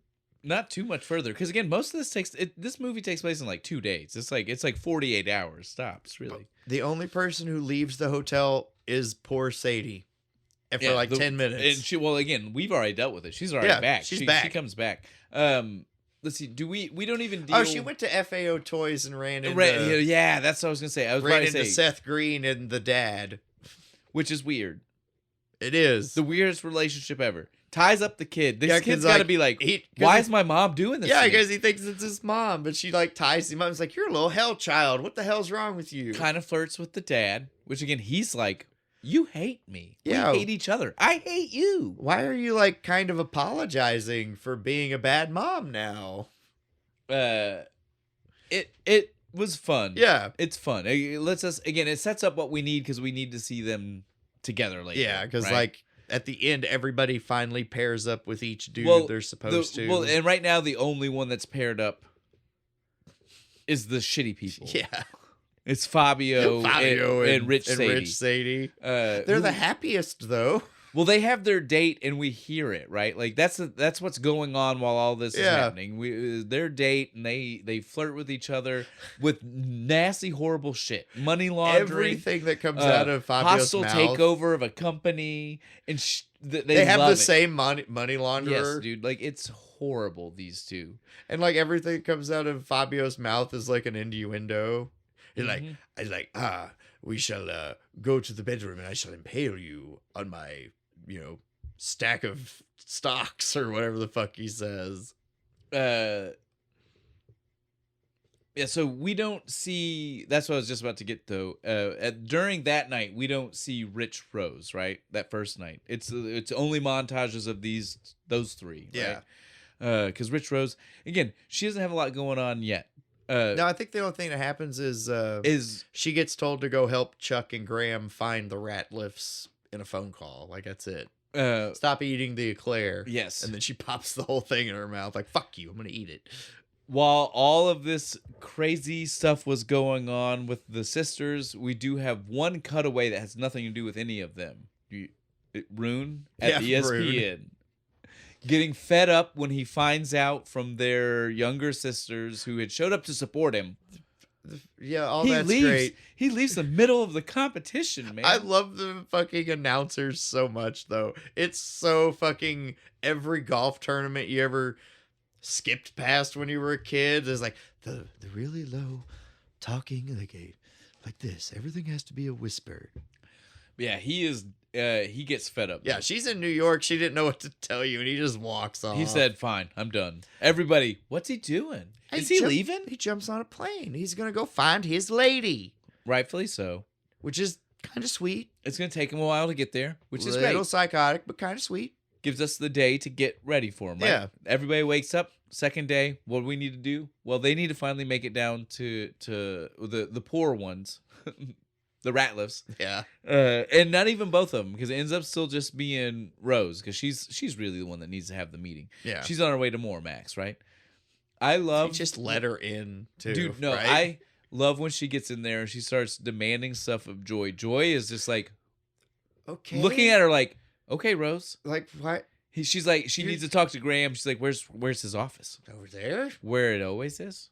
Not too much further, because again, most of this movie takes place in like 2 days. It's like 48 hours. Stops really. The only person who leaves the hotel is poor Sadie. And for like 10 minutes. And she, well, again, we've already dealt with it. She's already back. She's back. She comes back. Let's see. We don't even deal. Oh, she went to FAO Toys and ran into. Yeah, that's what I was gonna say. I was ran about into to say Seth Green and the dad. which is weird. It is The weirdest relationship ever. Ties up the kid. This Yeah, kid's 'cause, got to like, be like, he- 'cause why he- is my mom doing this? Yeah, to me? because he thinks it's his mom, but she like ties him up. It's like, you're a little hell child. What the hell's wrong with you? Kind of flirts with the dad, which again, he's like, you hate me. Yeah. We hate each other. I hate you. Why are you like kind of apologizing for being a bad mom now? It was fun. Yeah. It's fun. It lets us again. It sets up what we need because we need to see them together later. Yeah, because right? like at the end, everybody finally pairs up with each dude they're supposed to. Well, and right now the only one that's paired up is the shitty people. Yeah. It's Fabio, and Rich Sadie. They're the happiest though. Well, they have their date and we hear it, right? Like that's what's going on while all this is happening. Their date and they flirt with each other with nasty, horrible shit, money laundering, Everything that comes out of Fabio's hostile mouth. takeover of a company, and They have love the it. same money launderer. Yes, dude. Like it's horrible. These two. And like everything that comes out of Fabio's mouth is like an innuendo. He's Mhm. like, we shall go to the bedroom and I shall impale you on my, stack of stocks or whatever the fuck he says. Yeah, so we don't see. That's what I was just about to get though. During that night, we don't see Rich Rose, right? That first night, it's only montages of those three, right? Yeah. Because Rich Rose, again, she doesn't have a lot going on yet. No, I think the only thing that happens is she gets told to go help Chuck and Graham find the Ratliffs in a phone call. Like that's it. Stop eating the eclair. Yes. And then she pops the whole thing in her mouth. Like, fuck you, I'm gonna eat it. While all of this crazy stuff was going on with the sisters, we do have one cutaway that has nothing to do with any of them. Rune at Yeah, ESPN. Getting fed up when he finds out from their younger sisters who had showed up to support him. Yeah, all He that's leaves. great. He leaves the middle of the competition, man. I love the fucking announcers so much, though. It's so fucking every golf tournament you ever skipped past when you were a kid. There's like the really low talking like this. Everything has to be a whisper. Yeah, he is. He gets fed up. Yeah, she's in New York. She didn't know what to tell you, and he just walks off. He said, "Fine, I'm done." Everybody, what's he doing? Is he leaving? He jumps on a plane. He's gonna go find his lady, Rightfully so. which is kind of sweet. It's gonna take him a while to get there, which is Little great. psychotic, but kind of sweet. Gives us the day to get ready for him. Right? Yeah. Everybody wakes up. Second day. What do we need to do? Well, they need to finally make it down to the poor ones, the Ratliffs. Yeah. And not even both of them, because it ends up still just being Rose, because she's really the one that needs to have the meeting. Yeah. She's on her way to more Max, right? I love He just let her in too. dude. No, right? I love when she gets in there and she starts demanding stuff of Joy. Joy is just like okay. looking at her like, okay, Rose. like what She's like, she needs to talk to Graham. She's like, where's his office? over there? Where it always is.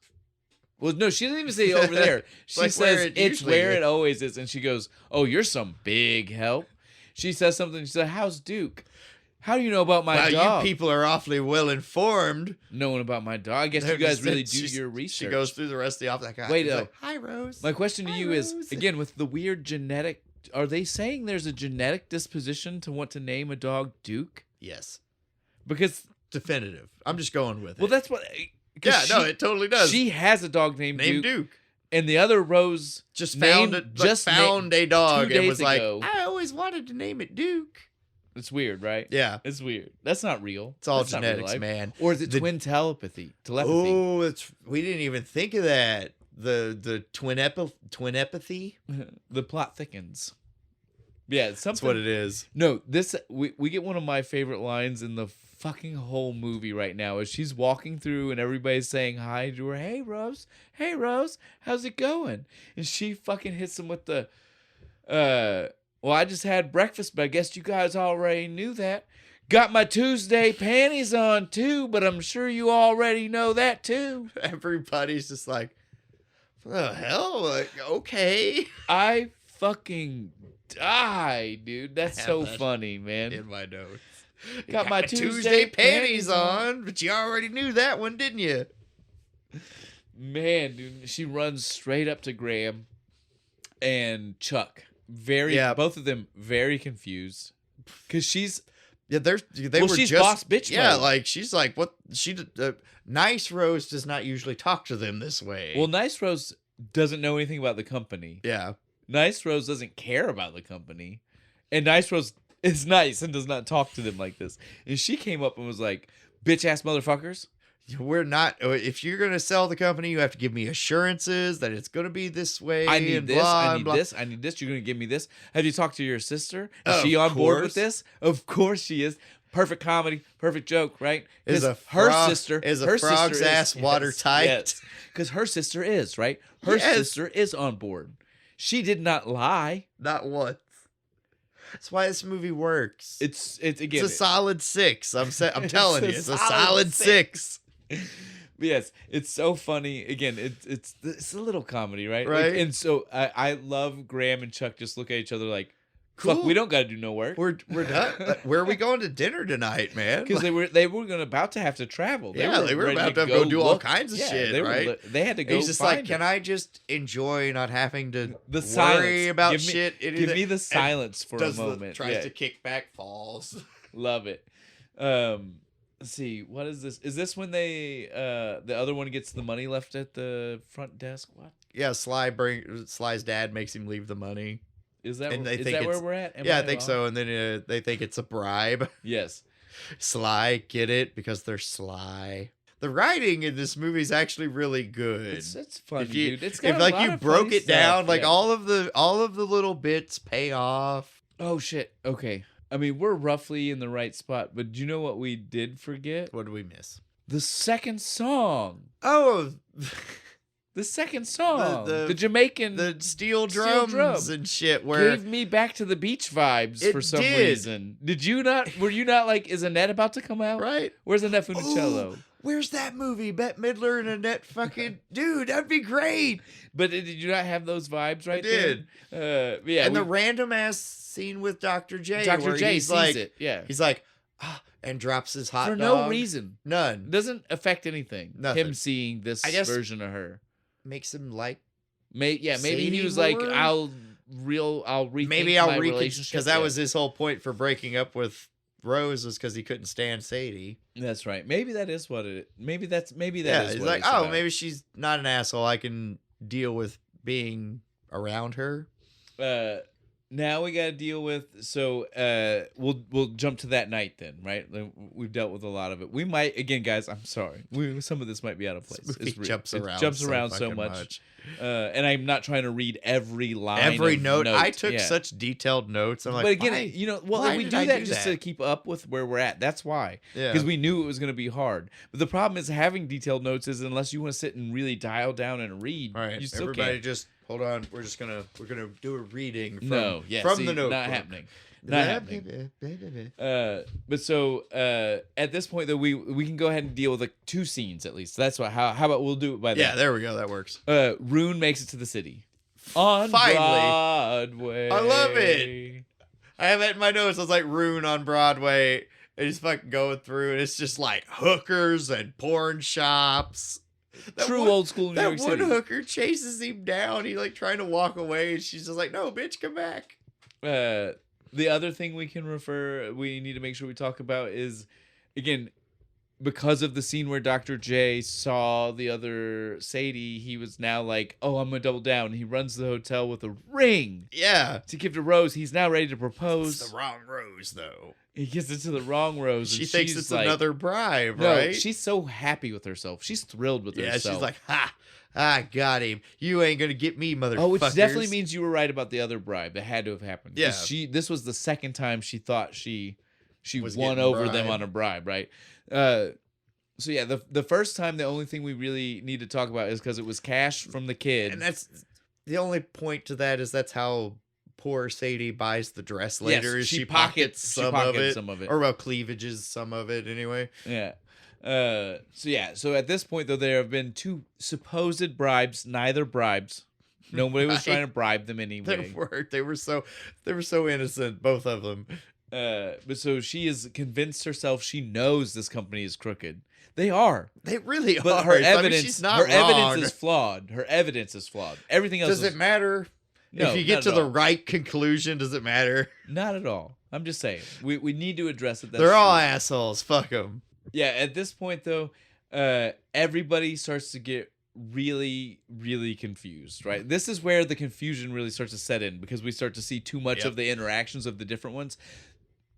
Well, no, she doesn't even say over there. She Like where says it it's usually where is. it always is, and she goes, "Oh, you're some big help." She says something. She said, "How's Duke? How do you know about my Wow, dog?" you people are awfully well informed. Knowing about my dog. I guess you They're guys just- really do she's- your research. She goes through the rest of the office. Like, Wait, he's though. like, hi, Rose. My question to Hi, you is, Rose. again, with the weird genetic, are they saying there's a genetic disposition to want to name a dog Duke? Yes, Because, definitive. I'm just going with it. well, that's what. 'cause yeah, no, it totally does. She has a dog named named Duke, Duke. and the other Rose Just named- found a dog 2 and days was like, ago. I always wanted to name it Duke. It's weird, right? Yeah, It's weird. That's not real. it's all That's not real genetics, life. man. Or is it The- twin telepathy? Oh, we didn't even think of that. The twin epathy. The plot thickens. Yeah, it's That's something. what it is. No, this we get one of my favorite lines in the fucking whole movie right now is she's walking through and everybody's saying hi to her. Hey Rose, how's it going? And she fucking hits them with the, well, I just had breakfast, but I guess you guys already knew that. Got my Tuesday panties on too, but I'm sure you already know that too. Everybody's just like, what the hell? Like, okay. I fucking die, dude. That's I have so that funny, man. in my notes. Got my Tuesday Tuesday panties panties on, but you already knew that one, didn't you? Man, dude, she runs straight up to Graham and Chuck. Yeah. Both of them very confused because she's Yeah, she's boss bitch Yeah, mode. like she's like, what? Nice Rose does not usually talk to them this way. well, Nice Rose doesn't know anything about the company. yeah, Nice Rose doesn't care about the company, and Nice Rose is nice and does not talk to them like this. And she came up and was like, "Bitch ass motherfuckers." we're not. If you're gonna sell the company, you have to give me assurances that it's gonna be this way. I need and this. blah, I and need blah. this. I need this. You're gonna give me this. Have you talked to your sister? Is Of she on board with course. this? Of course she is. Perfect comedy, perfect joke, right? Is 'Cause a frog's ass watertight? Yes, because her sister is right. Her Yes. sister is on board. She did not lie. Not once. That's why this movie works. It's It's again. a solid 6. I'm telling you, a it's a solid solid 6. Yes, it's so funny. Again, it's a little comedy, right? Like, Right. and so I love Graham and Chuck just look at each other like, "Fuck, Cool. we don't got to do no work." We're done. Where are we going to dinner tonight, man? Because they were about to have to travel. They were ready about to go do all kinds of shit, they right? They had to And go. he's just find like, can I just enjoy not having to The worry silence. about Give me- shit? Give me the silence for a moment. Tries Yeah, to kick back, falls. love it. Let's see. What is this? Is this when they the other one gets the money left at the front desk? What Yeah, Sly's dad makes him leave the money. is that? And they Is think that where it's- we're at? Am Yeah, I think wrong? so. And then they think it's a bribe. Yes. Sly, get it? Because they're sly. The writing in this movie is actually really good. It's fun, if you, dude. It's got if a like lot you of broke funny it down, stuff, like yeah. all of the little bits pay off. Oh shit. Okay. I mean, we're roughly in the right spot, but do you know what we did forget? What did we miss? The second song. Oh, The second song. The- The Jamaican the steel Steel drums drum. and shit. Where gave me back to the beach vibes It for some did. reason. Did you not? Were you not like, is Annette about to come out? right? Where's Annette Funicello? Ooh, where's that movie? Bette Midler and Annette fucking dude. That'd be great. But did you not have those vibes right did. there? Yeah. And the random ass scene with Dr. J. Dr. where J he's sees like, it. Yeah. He's like, and drops his hot For dog. no reason. None. Doesn't affect anything. Nothing. Him seeing this I guess- version of her. Makes him like. Maybe he Sadie was like, more? I'll rethink Maybe I'll my reconsider relationship. because that Yeah. was his whole point for breaking up with Rose was because he couldn't stand Sadie. That's right. Maybe that is what it. Maybe that Yeah, is he's what like, it's oh, about. maybe she's not an asshole. I can deal with being around her. Now we got to deal with. So we'll jump to that night then, right? Like, we've dealt with a lot of it. We might again, guys. I'm sorry. Some of this might be out of place. This movie It's real. jumps It around. jumps around so fucking much. And I'm not trying to read every line. Every of note. I note. took Yeah. such detailed notes. I'm like, but again, why? you know, why we did do I that do just that? to keep up with where we're at. That's why. Yeah. Because we knew it was going to be hard. But the problem is having detailed notes is unless you want to sit and really dial down and read, All right, you still everybody, can't. just hold on. We're gonna do a reading. From, No, yeah, from see, the notebook. not happening. Not happening. But so at this point though, we can go ahead and deal with like 2 scenes at least. That's what. How about we'll do it by Yeah, that. there we go. That works. Rune makes it to the city on Finally. Broadway. I love it. I have that in my notes. I was like, Rune on Broadway. And he's fucking going through, and it's just like hookers and porn shops. That True one- old school New That York one City. hooker chases him down. He like trying to walk away, and she's just like, "No, bitch, come back." The other thing we need to make sure we talk about is, again, because of the scene where Dr. J saw the other Sadie, he was now like, oh, I'm going to double down. He runs to the hotel with a ring Yeah, to give to Rose. He's now ready to propose. it's the wrong Rose though. He gives it to the wrong Rose. She and thinks she's it's like, another bribe, no, right? she's so happy with herself. She's thrilled with Yeah, herself. she's like, "Ha, I got him. You ain't gonna get me, motherfuckers." oh, which definitely means you were right about the other bribe. That had to have happened. 'Cause Yeah. this was the second time she thought she Was won getting over them bribed. on a bribe, right? So yeah, the first time, the only thing we really need to talk about is because it was cash from the kid. And that's the only point to that is that's how poor Sadie buys the dress later. Yes, is she she pockets some of it, some of it. or well, cleavages some of it anyway. Yeah. So at this point though, there have been 2 supposed bribes, neither bribes. Nobody was Right. trying to bribe them They anyway. were. They were so innocent, both of them. But so she has convinced herself she knows this company is crooked. They are. They really But are. her I mean, evidence, she's not her wrong. evidence is flawed. Her evidence is flawed. Everything else Does is it matter? No, If you get not to at the all. right conclusion, does it matter? Not at all. I'm just saying. We need to address it. That's They're all true. assholes. Fuck them. Yeah, at this point though, everybody starts to get really, really confused, right? This is where the confusion really starts to set in because we start to see too much Yep. of the interactions of the different ones.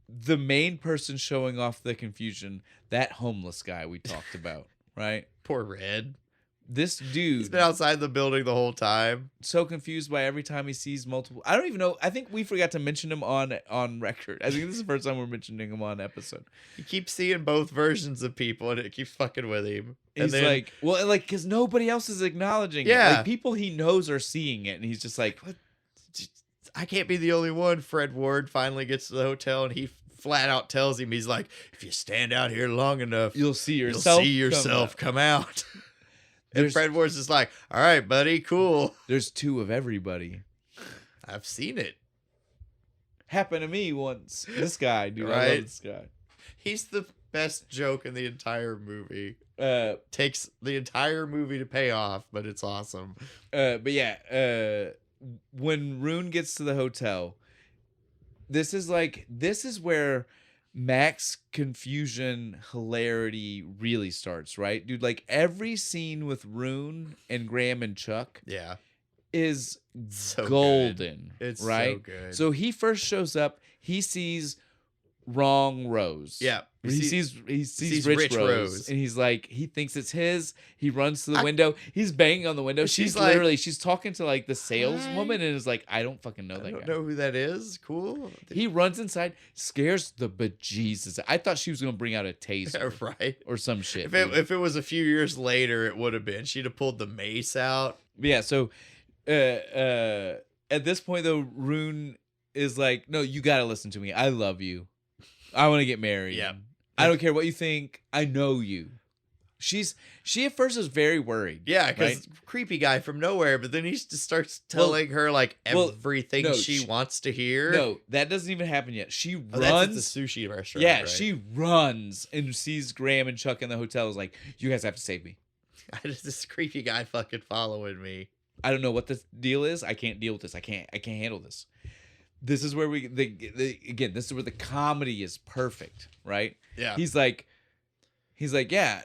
The main person showing off the confusion, that homeless guy we talked about, right? Poor Red. This dude, He's been outside the building the whole time. so confused by every time he sees multiple. I don't even know. I think we forgot to mention him on record. I think this is the first time we're mentioning him on episode. He keeps seeing both versions of people, and it keeps fucking with him. And He's then, like, well, like, because nobody else is acknowledging it. Yeah. Like, people he knows are seeing it, and he's just like, what? I can't be the only one. Fred Ward finally gets to the hotel, and he flat out tells him, he's like, if you stand out here long enough, You'll see you'll yourself. see yourself come out. And There's- Fred Ward's just like, all right, buddy, cool. There's two of everybody. I've seen it. Happened to me once. This guy, dude. I Right. love this guy. He's the best joke in the entire movie. Uh, Takes the entire movie to pay off, but it's awesome. but yeah, when Rune gets to the hotel, this is where Mac's confusion hilarity really starts, right? Dude, like every scene with Rune and Graham and Chuck Yeah. is So golden. It's right? so good. So he first shows up, he sees wrong Rose. yeah. He sees Rich Rose, and he's like, he thinks it's his. He runs to the window. He's banging on the window. She's She's like, literally she's talking to like the saleswoman and is like, I don't fucking know I that don't guy. know who that is. Cool. He runs inside, scares the bejesus. I thought she was gonna bring out a taser Right. or some shit. If it was a few years later, it would have been. She'd have pulled the mace out. Yeah, so at this point though, Rune is like, no, you gotta listen to me. I love you. I want to get married. Yeah. I don't care what you think. I know you. She at first is very worried. Yeah, because right? creepy guy from nowhere, but then he just starts telling her like everything no, she wants to hear. No, that doesn't even happen yet. She Oh, that's runs. at the sushi restaurant. Yeah, right? she runs and sees Graham and Chuck in the hotel. Is like, you guys have to save me. This creepy guy fucking following me. I don't know what the deal is. I can't deal with this. I can't handle this. This is where again, this is where the comedy is perfect, right? Yeah. He's like, yeah,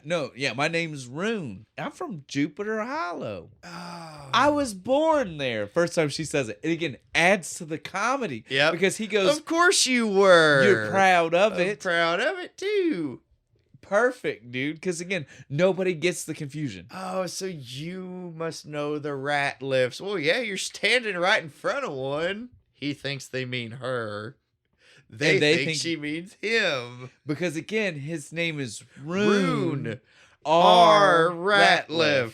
my name's Rune. I'm from Jupiter Hollow. Oh. I was born there. First time she says it. And again, adds to the comedy. Yep. Because he goes, Of course you were. you're proud of I'm it. proud of it too. Perfect, dude. Because again, nobody gets the confusion. Oh, so you must know the rat lifts. Well, yeah, you're standing right in front of one. He thinks they mean her. They think she means him. Because again, his name is Rune. R. Ratliff. Ratliff.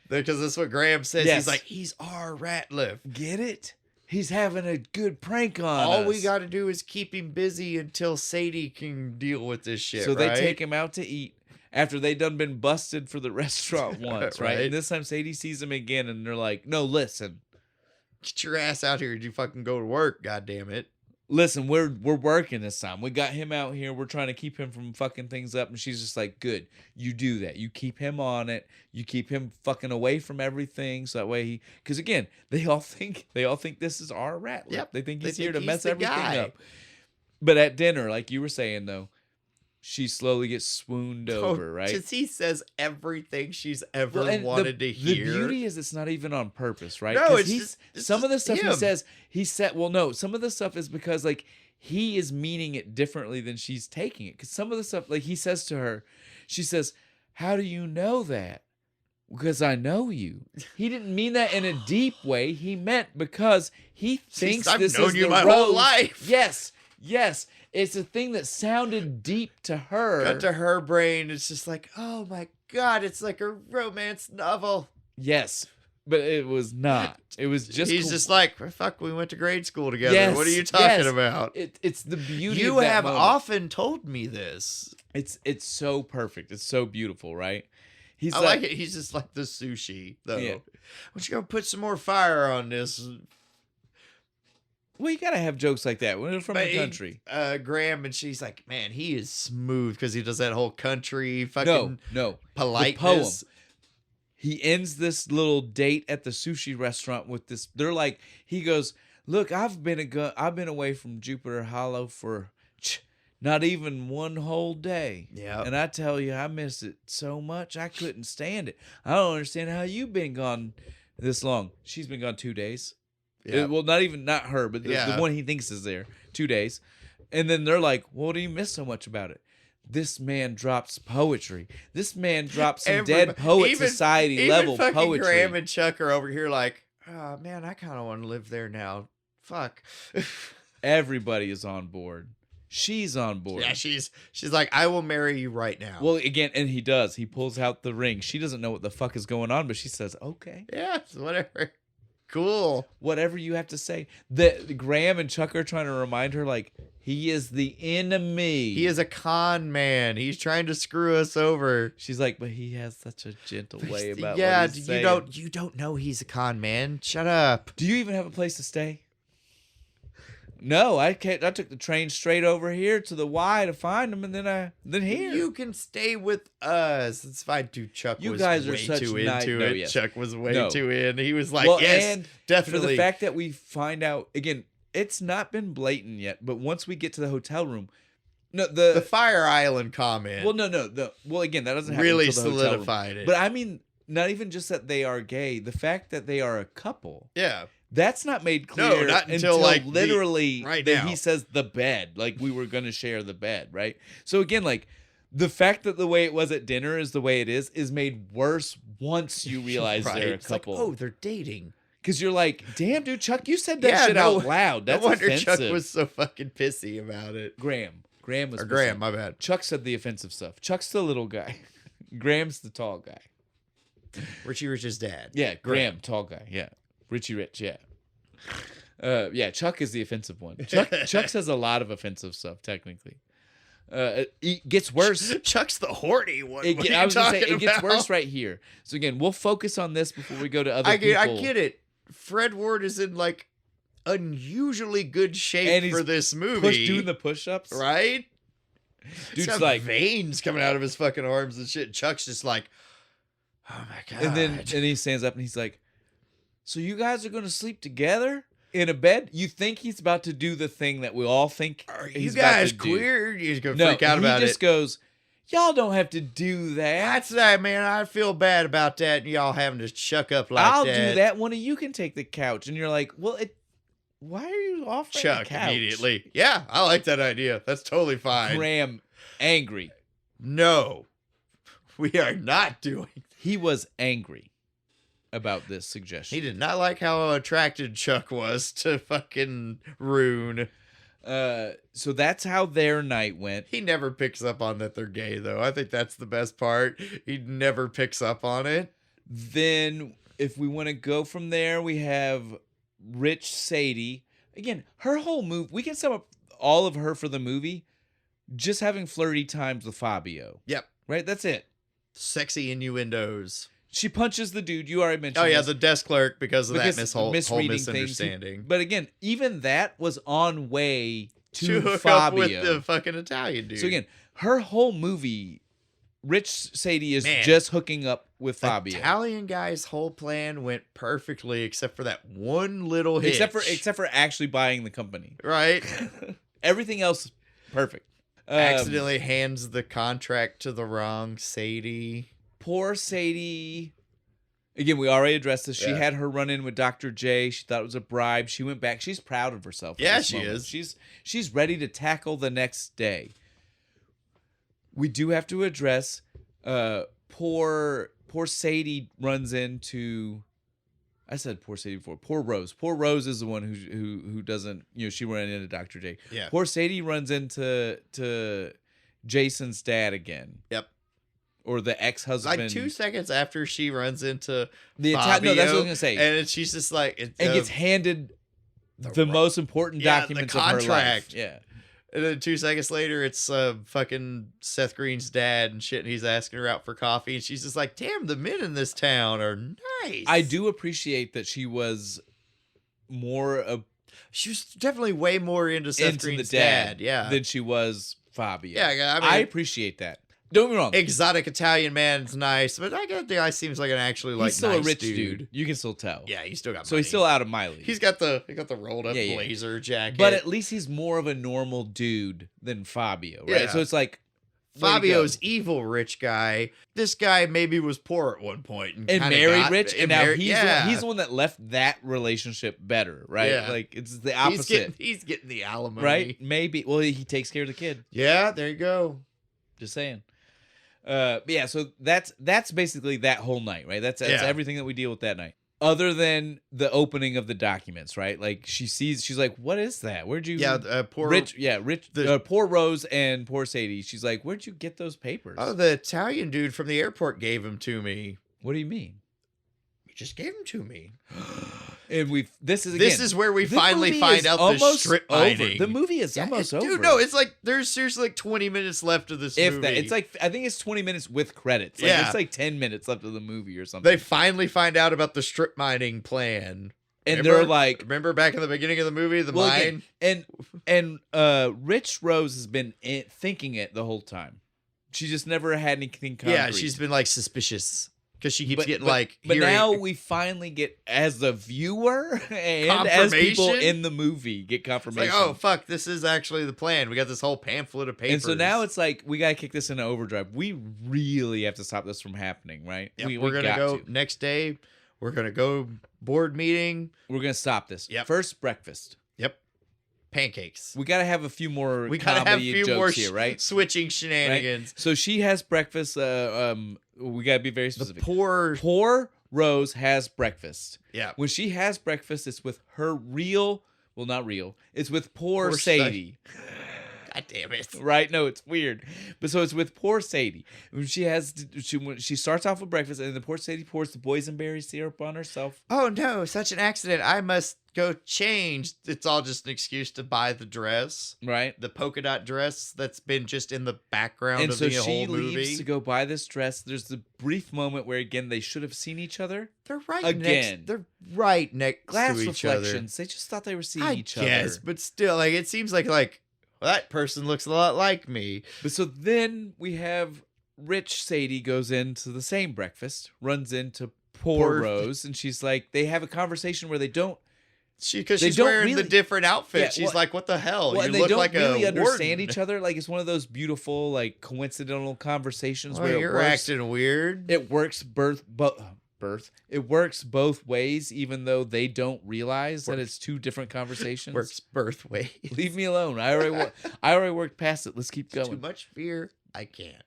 Because that's what Graham says. Yes. He's like, he's R. Ratliff. Get it? He's having a good prank on All us. we got to do is keep him busy until Sadie can deal with this shit. So they right? take him out to eat after they done been busted for the restaurant once, right? Right. And this time Sadie sees him again and they're like, no, listen. Get your ass out here. Did you fucking go to work? God damn it. Listen, we're working this time. We got him out here. We're trying to keep him from fucking things up. And she's just like, good. You do that. You keep him on it. You keep him fucking away from everything. So that way because again, they all think this is our Ratliff. Yep. They think They he's here think to mess he's the everything guy. up. But at dinner, like you were saying though, she slowly gets swooned over, right? Because he says everything she's ever Well, and wanted to hear. The beauty is it's not even on purpose, right? No, 'Cause it's some of the just stuff him. he said, well, no, some of the stuff is because like he is meaning it differently than she's taking it. Because some of the stuff, like he says to her, she says, how do you know that? Because I know you. He didn't mean that in a deep way. He meant because he thinks I've this known is you the my Rose. whole life. Yes. It's a thing that sounded deep to her. Got to her brain. It's just like, oh my God, it's like a romance novel. Yes, but it was not. It was just. He's cool. just like, fuck, we went to grade school together. Yes, What are you talking yes. about? It's the beauty. You of that have moment. often told me this. It's so perfect. It's so beautiful, right? He's I like it. He's just like the sushi, though. Yeah. Why don't you go put some more fire on this? Well, you gotta have jokes like that when you're from the country. Graham, and she's like, man, he is smooth because he does that whole country fucking No. politeness. The poem. He ends this little date at the sushi restaurant with this. They're like, he goes, look, I've been away from Jupiter Hollow for not even one whole day. Yeah. And I tell you, I miss it so much. I couldn't stand it. I don't understand how you've been gone this long. She's been gone 2 days. Yeah. Well, not her, but the one he thinks is there. 2 days. And then they're like, what do you miss so much about it? This man drops poetry. This man drops some Dead Poet Society level fucking poetry. Graham and Chuck are over here like, oh, man, I kind of want to live there now. Fuck. Everybody is on board. She's on board. Yeah, she's like, I will marry you right now. Well, again, and he does. He pulls out the ring. She doesn't know what the fuck is going on, but she says, okay. Yeah, whatever. Cool. Whatever you have to say. The Graham and Chuck are trying to remind her, like, he is the enemy. He is a con man. He's trying to screw us over. She's like, but he has such a gentle way about yeah, what he's saying. you don't know he's a con man. Shut up. Do you even have a place to stay? No, I can't. I took the train straight over here to the Y to find him, and then here. You can stay with us. It's fine. Dude, Chuck You was guys are way such too nice- into no, it. yes. Chuck was way No. too in. He was like, Well, yes, and definitely. For the fact that we find out again, it's not been blatant yet, but once we get to the hotel room, no, the Fire Island comment well, no, again, that doesn't happen really until the hotel room. solidified it. But I mean, not even just that they are gay, the fact that they are a couple. yeah. That's not made clear not until, like, literally right that now. he says the bed, like we were going to share the bed, right? So again, like the fact that the way it was at dinner is the way it is made worse once you realize Right. they're a It's like, couple. oh, they're dating. Because you're like, damn, dude, Chuck, you said that shit out loud. That's no wonder offensive. Chuck was so fucking pissy about it. Graham was Or pissy. Graham, my bad. Chuck said the offensive stuff. Chuck's the little guy. Graham's the tall guy. Richie Rich's dad. Yeah, Graham, tall guy. Yeah, Richie Rich. Yeah. Yeah, Chuck is the offensive one. Chuck says a lot of offensive stuff. Technically, it gets worse. Chuck's the horny one. I was gonna say it gets worse right here. So again, we'll focus on this before we go to other people. I get it. Fred Ward is in like unusually good shape And he's for this movie. doing the push-ups, right? Dude's He's got like, veins coming out of his fucking arms and shit. Chuck's just like, oh my god. and he stands up and he's like, "So you guys are gonna sleep together in a bed?" You think he's about to do the thing that we all think are you he's guys about to do. queer? He's gonna No, freak out about he just it. goes, "Y'all don't have to do that. That's that, man. I feel bad about that. And y'all having to shuck up like I'll that. do that. One of you can take the couch." And you're like, "Well, why are you offering Chuck the couch?" immediately. Yeah, I like that idea. That's totally fine. Graham, angry. No, we are not doing. He was angry about this suggestion. He did not like how attracted Chuck was to fucking Rune. So that's how their night went. He never picks up on that they're gay, though. I think that's the best part. He never picks up on it. Then, if we want to go from there, we have Rich Sadie. Again, her whole move, we can sum up all of her for the movie just having flirty times with Fabio. Yep. Right? That's it. Sexy innuendos. She punches the dude. You already mentioned Oh, yeah, this. the desk clerk because of Because that whole misreading misunderstanding. But again, even that was on way to hook Fabio. up with the fucking Italian dude. So again, her whole movie, Rich Sadie is Man. just hooking up with Fabio. Italian guy's whole plan went perfectly except for that one little hitch. Except for actually buying the company. right. Everything else, perfect. Accidentally hands the contract to the wrong Sadie. Poor Sadie. Again, we already addressed this. She Yeah. had her run in with Dr. J. She thought it was a bribe. She went back. She's proud of herself. at Yeah, this she moment. is. She's ready to tackle the next day. We do have to address poor Sadie runs into. I said poor Sadie before. Poor Rose. Poor Rose is the one who doesn't. She ran into Dr. J. Yeah. Poor Sadie runs into Jason's dad again. Yep. Or the ex-husband. Like 2 seconds after she runs into The Fabio, no, that's what I was gonna say. and she's just like, And gets handed the most important yeah, the documents of her life. contract. Yeah. And then 2 seconds later, it's fucking Seth Green's dad and shit. And he's asking her out for coffee. And she's just like, damn, the men in this town are nice. I do appreciate that she was more She was definitely way more into Seth Green's dad. Yeah. Than she was Fabio. Yeah. I mean, I appreciate that. Don't get me wrong. Exotic Italian man's nice, but I get the guy seems like an actually like he's still nice a rich dude. You can still tell. Yeah, he's still got So money. he's still out of my league. He got the rolled up blazer jacket. But at least he's more of a normal dude than Fabio, right? Yeah. So it's like Fabio's evil rich guy. This guy maybe was poor at one point and married rich, and now he's the one that left that relationship better, right? Yeah. Like it's the opposite. He's getting the alimony, right? Maybe. Well, he takes care of the kid. Yeah, there you go. Just saying. But yeah, so that's basically that whole night, right? That's everything that we deal with that night. Other than the opening of the documents, right? Like she's like, "What is that? Where'd you?" Yeah, poor poor Rose and poor Sadie. She's like, "Where'd you get those papers?" Oh, the Italian dude from the airport gave them to me. What do you mean? He just gave them to me. And this is where we finally find out the strip mining. The movie is almost over. Dude, no, it's like there's seriously like 20 minutes left of this movie. It's like I think it's 20 minutes with credits. Like, it's like 10 minutes left of the movie or something. They finally find out about the strip mining plan. And they're like, remember back in the beginning of the movie, the mine? And Rich Rose has been thinking it the whole time. She just never had anything concrete. Yeah, she's been like suspicious. Because she keeps getting like... But now we finally get, as the viewer and as people in the movie, get confirmation. It's like, oh, fuck, this is actually the plan. We got this whole pamphlet of papers. And so now it's like, we got to kick this into overdrive. We really have to stop this from happening, right? Yep, we're going to go next day. We're going to go board meeting. We're going to stop this. Yep. First, breakfast. Yep. Pancakes. We got to have a few more we gotta have a few jokes more here, right? Switching shenanigans. Right? So she has breakfast. We got to be very specific. The poor Rose has breakfast. Yeah. When she has breakfast, it's with her not real. It's with poor Sadie. God damn it. Right? No, it's weird. But so it's with poor Sadie. When she starts off with breakfast, and the poor Sadie pours the boysenberry syrup on herself. Oh no, such an accident. I must go change. It's all just an excuse to buy the dress. Right. The polka dot dress that's been just in the background of the whole movie. And so she leaves to go buy this dress. There's the brief moment where, again, they should have seen each other. They're right next Glass to each reflections. other. They just thought they were seeing each other. Yes, but still, like, it seems like well, that person looks a lot like me. But so then we have rich Sadie goes into the same breakfast, runs into poor Rose, and she's like, they have a conversation where they don't. Because she's wearing the different outfit. Yeah, she's like, what the hell? Well, you they look don't like really a understand warden. each other. Like, it's one of those beautiful, like, coincidental conversations where you're acting weird. It works It works both ways, even though they don't realize that it's two different conversations. Works both ways. Leave me alone. I already worked past it. Let's keep going. Too much fear. I can't.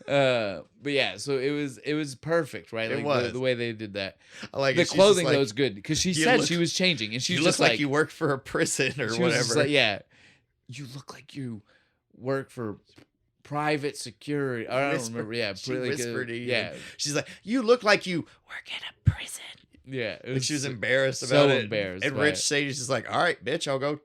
But yeah, so it was perfect, right? It was the way they did that. I like the clothing though is good because she said she was changing, and she was just like you work for a prison or whatever. Yeah, you look like you work for private security. I don't remember. Yeah, she whispered to you. Yeah, she's like, you look like you work at a prison. Yeah, and she was embarrassed about it. Embarrassed, and Rich Sadie's just like, all right, bitch, I'll go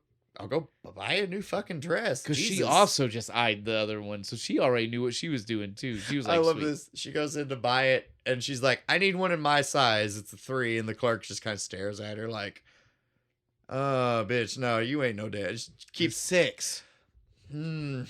buy a new fucking dress. Because she also just eyed the other one, so she already knew what she was doing too. She was like, I love this. She goes in to buy it, and she's like, I need one in my size. It's a 3, and the clerk just kind of stares at her like, oh, bitch, no, you ain't no dad. Just keep 6. Hmm.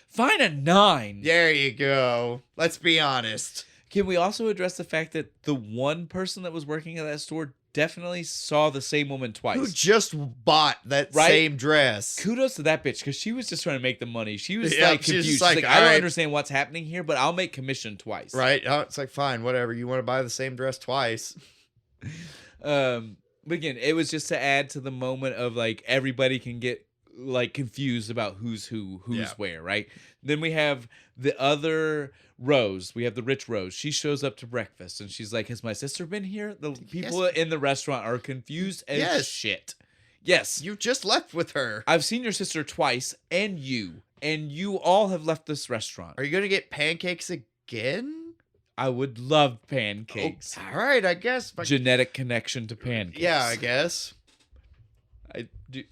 Find a 9. There you go. Let's be honest. Can we also address the fact that the one person that was working at that store definitely saw the same woman twice? Who just bought that same dress. Kudos to that bitch, because she was just trying to make the money. She was confused. She's like, I don't understand what's happening here, but I'll make commission twice. Right? It's like, fine, whatever. You want to buy the same dress twice. But again, it was just to add to the moment of like everybody can get like confused about who's where, right? Then we have the other Rose. We have the rich Rose. She shows up to breakfast and she's like, has my sister been here? The people in the restaurant are confused as shit. Yes. You just left with her. I've seen your sister twice and you all have left this restaurant. Are you going to get pancakes again? I would love pancakes. Oh, all right, I guess. Genetic connection to pancakes. Yeah, I guess.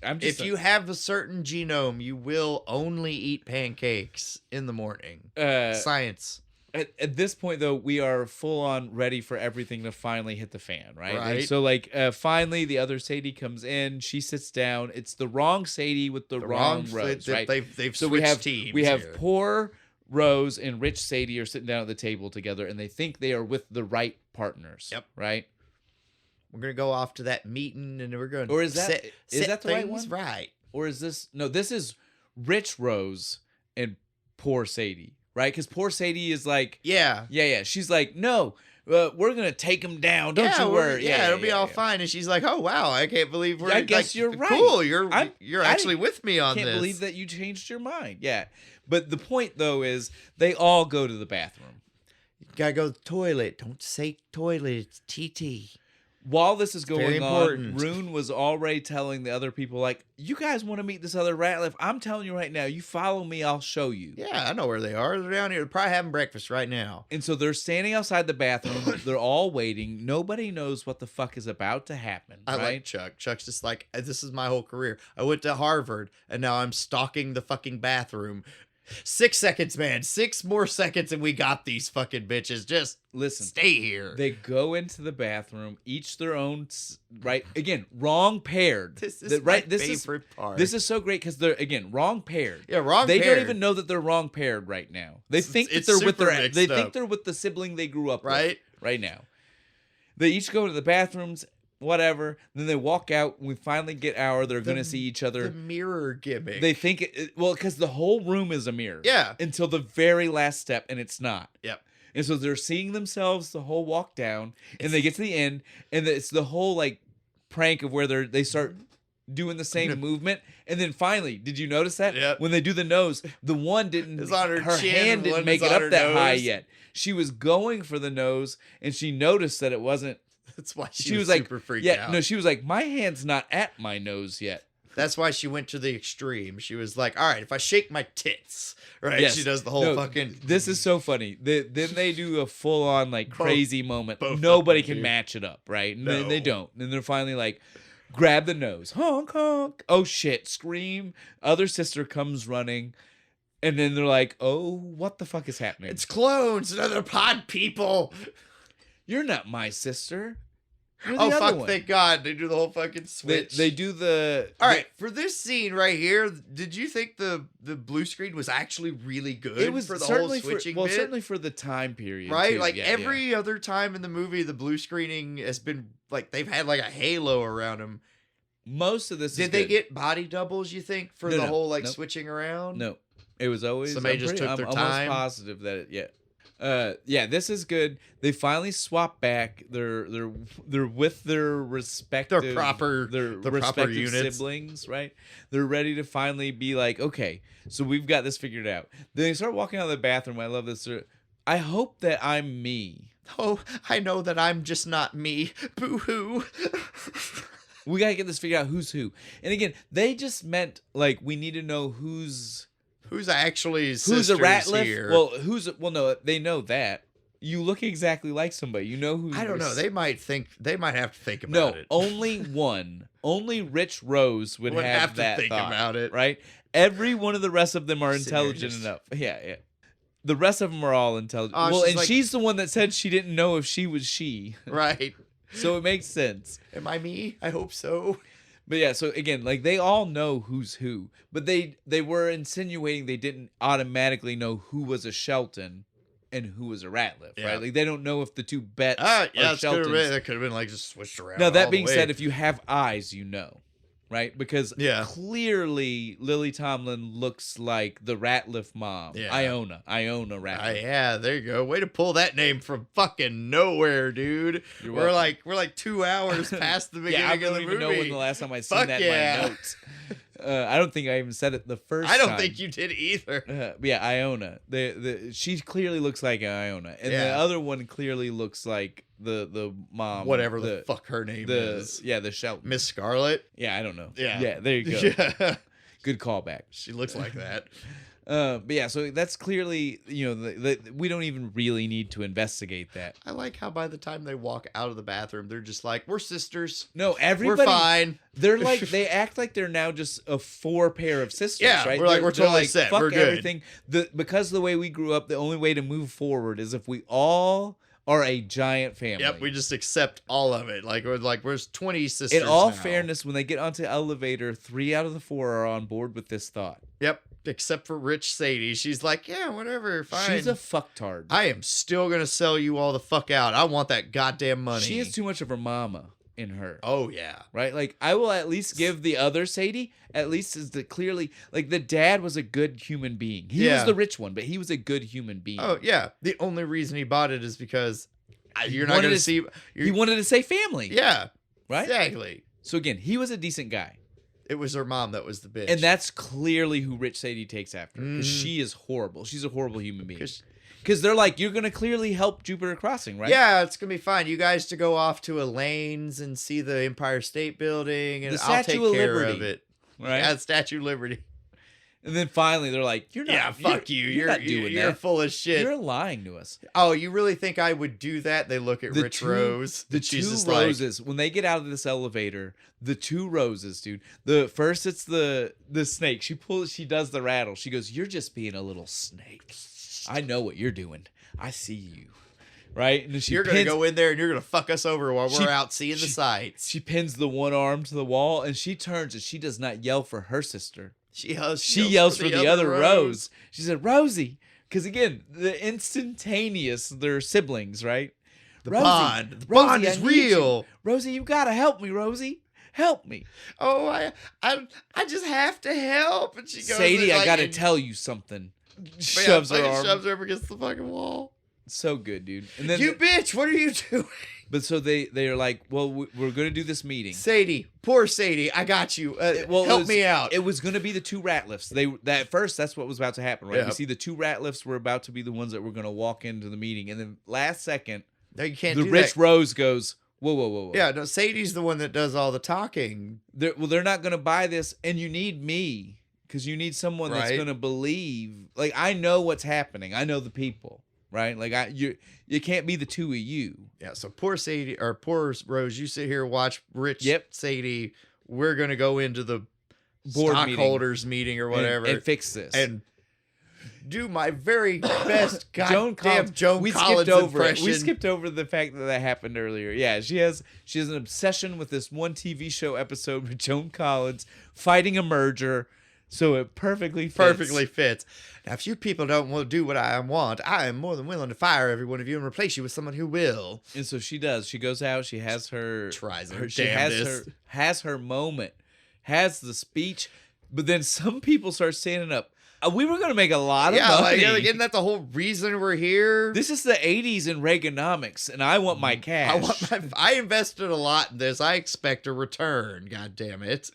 I'm just If you have a certain genome, you will only eat pancakes in the morning. Science. At this point, though, we are full on ready for everything to finally hit the fan, right? Right. And so, like, finally, the other Sadie comes in. She sits down. It's the wrong Sadie with the wrong Rose, right? They've so switched teams. we have here. poor Rose and rich Sadie are sitting down at the table together, and they think they are with the right partners. Yep. Right. We're gonna go off to that meeting, and we're going. Or is that set the right things one? Right. Or is this no? This is rich Rose and poor Sadie, right? Because poor Sadie is like, Yeah. yeah. She's like, no, we're gonna take him down. Don't you worry. Yeah, it'll be all fine. And she's like, "Oh wow, I can't believe we're." I guess like, you're right. Cool, you're I actually with me on Can't this. believe that you changed your mind. Yeah, but the point though is they all go to the bathroom. You gotta go to the toilet. Don't say toilet. It's TT. While this is Very going on, important. Rune was already telling the other people, like, you guys want to meet this other Ratliff? I'm telling you right now, you follow me, I'll show you. Yeah, I know where they are. They're down here. They're probably having breakfast right now. And so they're standing outside the bathroom. They're all waiting. Nobody knows what the fuck is about to happen. I right? like Chuck. Chuck's just like, this is my whole career. I went to Harvard, and now I'm stalking the fucking bathroom. 6 seconds, man. 6 more seconds, and we got these fucking bitches. Just Listen, stay here. they go into the bathroom, each their own, right? Again, wrong paired. This is right. my favorite part. This is so great because they're again wrong paired. Yeah, wrong They paired. don't even know that they're wrong paired right now. They think that it's they're with super their. mixed They up. think they're with the sibling they grew up Right? with right now. They each go to the bathrooms, whatever. Then they walk out. And we finally get our. They're gonna see each other. The mirror gimmick. They think well because the whole room is a mirror. Yeah. Until the very last step, and it's not. Yep. And so they're seeing themselves the whole walk down, and they get to the end, and it's the whole like prank of where they start doing the same movement, and then finally, did you notice that? Yep. When they do the nose, the one didn't. It's on her chin, hand didn't one make is it on up her that high nose. yet. She was going for the nose, and she noticed that it wasn't. That's why She was like, super freaked yeah, out. no, she was like, my hand's not at my nose yet. That's why she went to the extreme. She was like, all right, if I shake my tits, right? Yes. She does the whole No, fucking. This is so funny. Then they do a full on like crazy moment. both of Nobody them can do. match it up, right? And No. they don't. And they're finally like, grab the nose, honk honk. Oh shit! Scream. Other sister comes running, and then they're like, oh, what the fuck is happening? It's clones, another pod people. You're not my sister. You're the Oh other fuck! one. Thank God they do the whole fucking switch. They do the. All right, for this scene right here, did you think the blue screen was actually really good? It was for the whole certainly switching well, bit? certainly for the time period, Right? too. Like Yeah, every other time in the movie, the blue screening has been like they've had like a halo around them. most of this. Did is they good. get body doubles? You think for No, the no, whole like nope. switching around? No, it was always Somebody just took their I'm time? almost positive that yeah, this is good. They finally swap back. They're with their respective proper respective units. siblings, right? They're ready to finally be like, okay, so we've got this figured out. Then they start walking out of the bathroom. I love this. I hope that I'm me. Oh, I know that I'm just not me. Boo hoo. We gotta get this figured out. Who's who? And again, they just meant like we need to know who's actually a sisters Ratliff. here? Well, no, they know that. You look exactly like somebody. You know who. I don't know. They might have to think No, about it. only one. Only Rich Rose would have to that think thought, about it. right? Every one of the rest of them are Sitting here intelligent just- enough. Yeah. The rest of them are all intelligent. Oh, well, she's and like- she's the one that said she didn't know if she was she. Right. So it makes sense. Am I me? I hope so. But yeah, so again, like they all know who's who, but they were insinuating they didn't automatically know who was a Shelton and who was a Ratliff, Yeah. right? Like they don't know if the two bets Yeah, are Sheltons. that could have been like just switched around. Now, that all being the way. said, if you have eyes, you know, right? Because Yeah. clearly Lily Tomlin looks like the Ratliff mom. Yeah. Iona Ratliff. yeah, there you go. Way to pull that name from fucking nowhere, dude. You're We're welcome. like 2 hours past the beginning Yeah, I of don't the even movie. know when the last time I seen Fuck that yeah. in my notes. I don't think I even said it the first I don't time. think you did either. But yeah, Iona. She clearly looks like Iona, and the Yeah. other one clearly looks like the mom. Whatever the fuck her name is. Yeah, the Shelton. Miss Scarlet. Yeah, I don't know. Yeah. Yeah, there you go. Yeah. Good callback. She looks like that. But yeah, so that's clearly, we don't even really need to investigate that. I like how by the time they walk out of the bathroom, they're just like, we're sisters. No, everybody. We're fine. They're like, they act like they're now just a 4 pair of sisters, Yeah, right? we're like, They're we're totally like, set. Fuck We're good. everything. Because of the way we grew up, the only way to move forward is if we all are a giant family. Yep, we just accept all of it. Like we're 20 sisters. In all now. fairness, when they get onto the elevator, 3 out of the 4 are on board with this thought. Yep, except for Rich Sadie. She's like, yeah, whatever, fine. She's a fucktard. I am still gonna sell you all the fuck out. I want that goddamn money. She has too much of her mama in her. Oh yeah. Right? Like, I will at least give the other Sadie, at least is the clearly, like, the dad was a good human being. He was the rich one, but he was a good human being. Oh yeah. The only reason he bought it is because you're not gonna see. He wanted to say family. Yeah. Right? Exactly. So again, he was a decent guy. It was her mom that was the bitch. And that's clearly who Rich Sadie takes after. Because she is horrible. She's a horrible human being. Because they're like, you're going to clearly help Jupiter Crossing, right? Yeah, it's going to be fine. You guys to go off to Elaine's and see the Empire State Building, and I'll take care of it. Right? Yeah, Statue of Liberty. And then finally they're like, you're not. Yeah, fuck you. You're not doing that. You're full of shit. You're lying to us. Oh, you really think I would do that? They look at Rich Rose. The two roses, when they get out of this elevator, the 2 roses, dude. The first, it's the snake. She does the rattle. She goes, you're just being a little snake. I know what you're doing. I see you. Right? And then you're going to go in there and you're going to fuck us over while we're out seeing the sights. She pins the one arm to the wall and she turns and she does not yell for her sister. She yells for the other Rose. She said, Rosie. Because again, they're siblings, right? The bond is real. Rosie, you got to help me, Rosie. Help me. Oh, I just have to help. And she goes, Sadie, I got to tell you something. Shoves her arm. Shoves her up against the fucking wall. So good, dude. And then you bitch, what are you doing? But so they're like, well, we're going to do this meeting. Sadie, poor Sadie, I got you. Help me out. It was going to be the 2 rat lifts. At first, that's what was about to happen, right? Yep. We see the 2 rat lifts were about to be the ones that were going to walk into the meeting. And then last second, no, you can't the do Rich that. Rose goes, whoa. Yeah, no, Sadie's the one that does all the talking. They're not going to buy this, and you need me because you need someone that's going to believe. Like, I know what's happening. I know the people. Right, like you can't be the 2 of you. Yeah, so poor Sadie or poor Rose, you sit here watch Rich Sadie. We're gonna go into the board stockholders meeting or whatever and fix this and do my very best Joan Collins impression. We skipped over the fact that happened earlier. Yeah, she has an obsession with this one TV show episode with Joan Collins fighting a merger. So it perfectly fits. Now, if you people don't do what I want, I am more than willing to fire every one of you and replace you with someone who will. And so she does. She goes out. She has her damnedest. has her moment, has the speech. But then some people start standing up. We were going to make a lot of money. Yeah, like, isn't that the whole reason we're here? This is the 80s in Reaganomics, and I want my cash. I invested a lot in this. I expect a return. God damn it.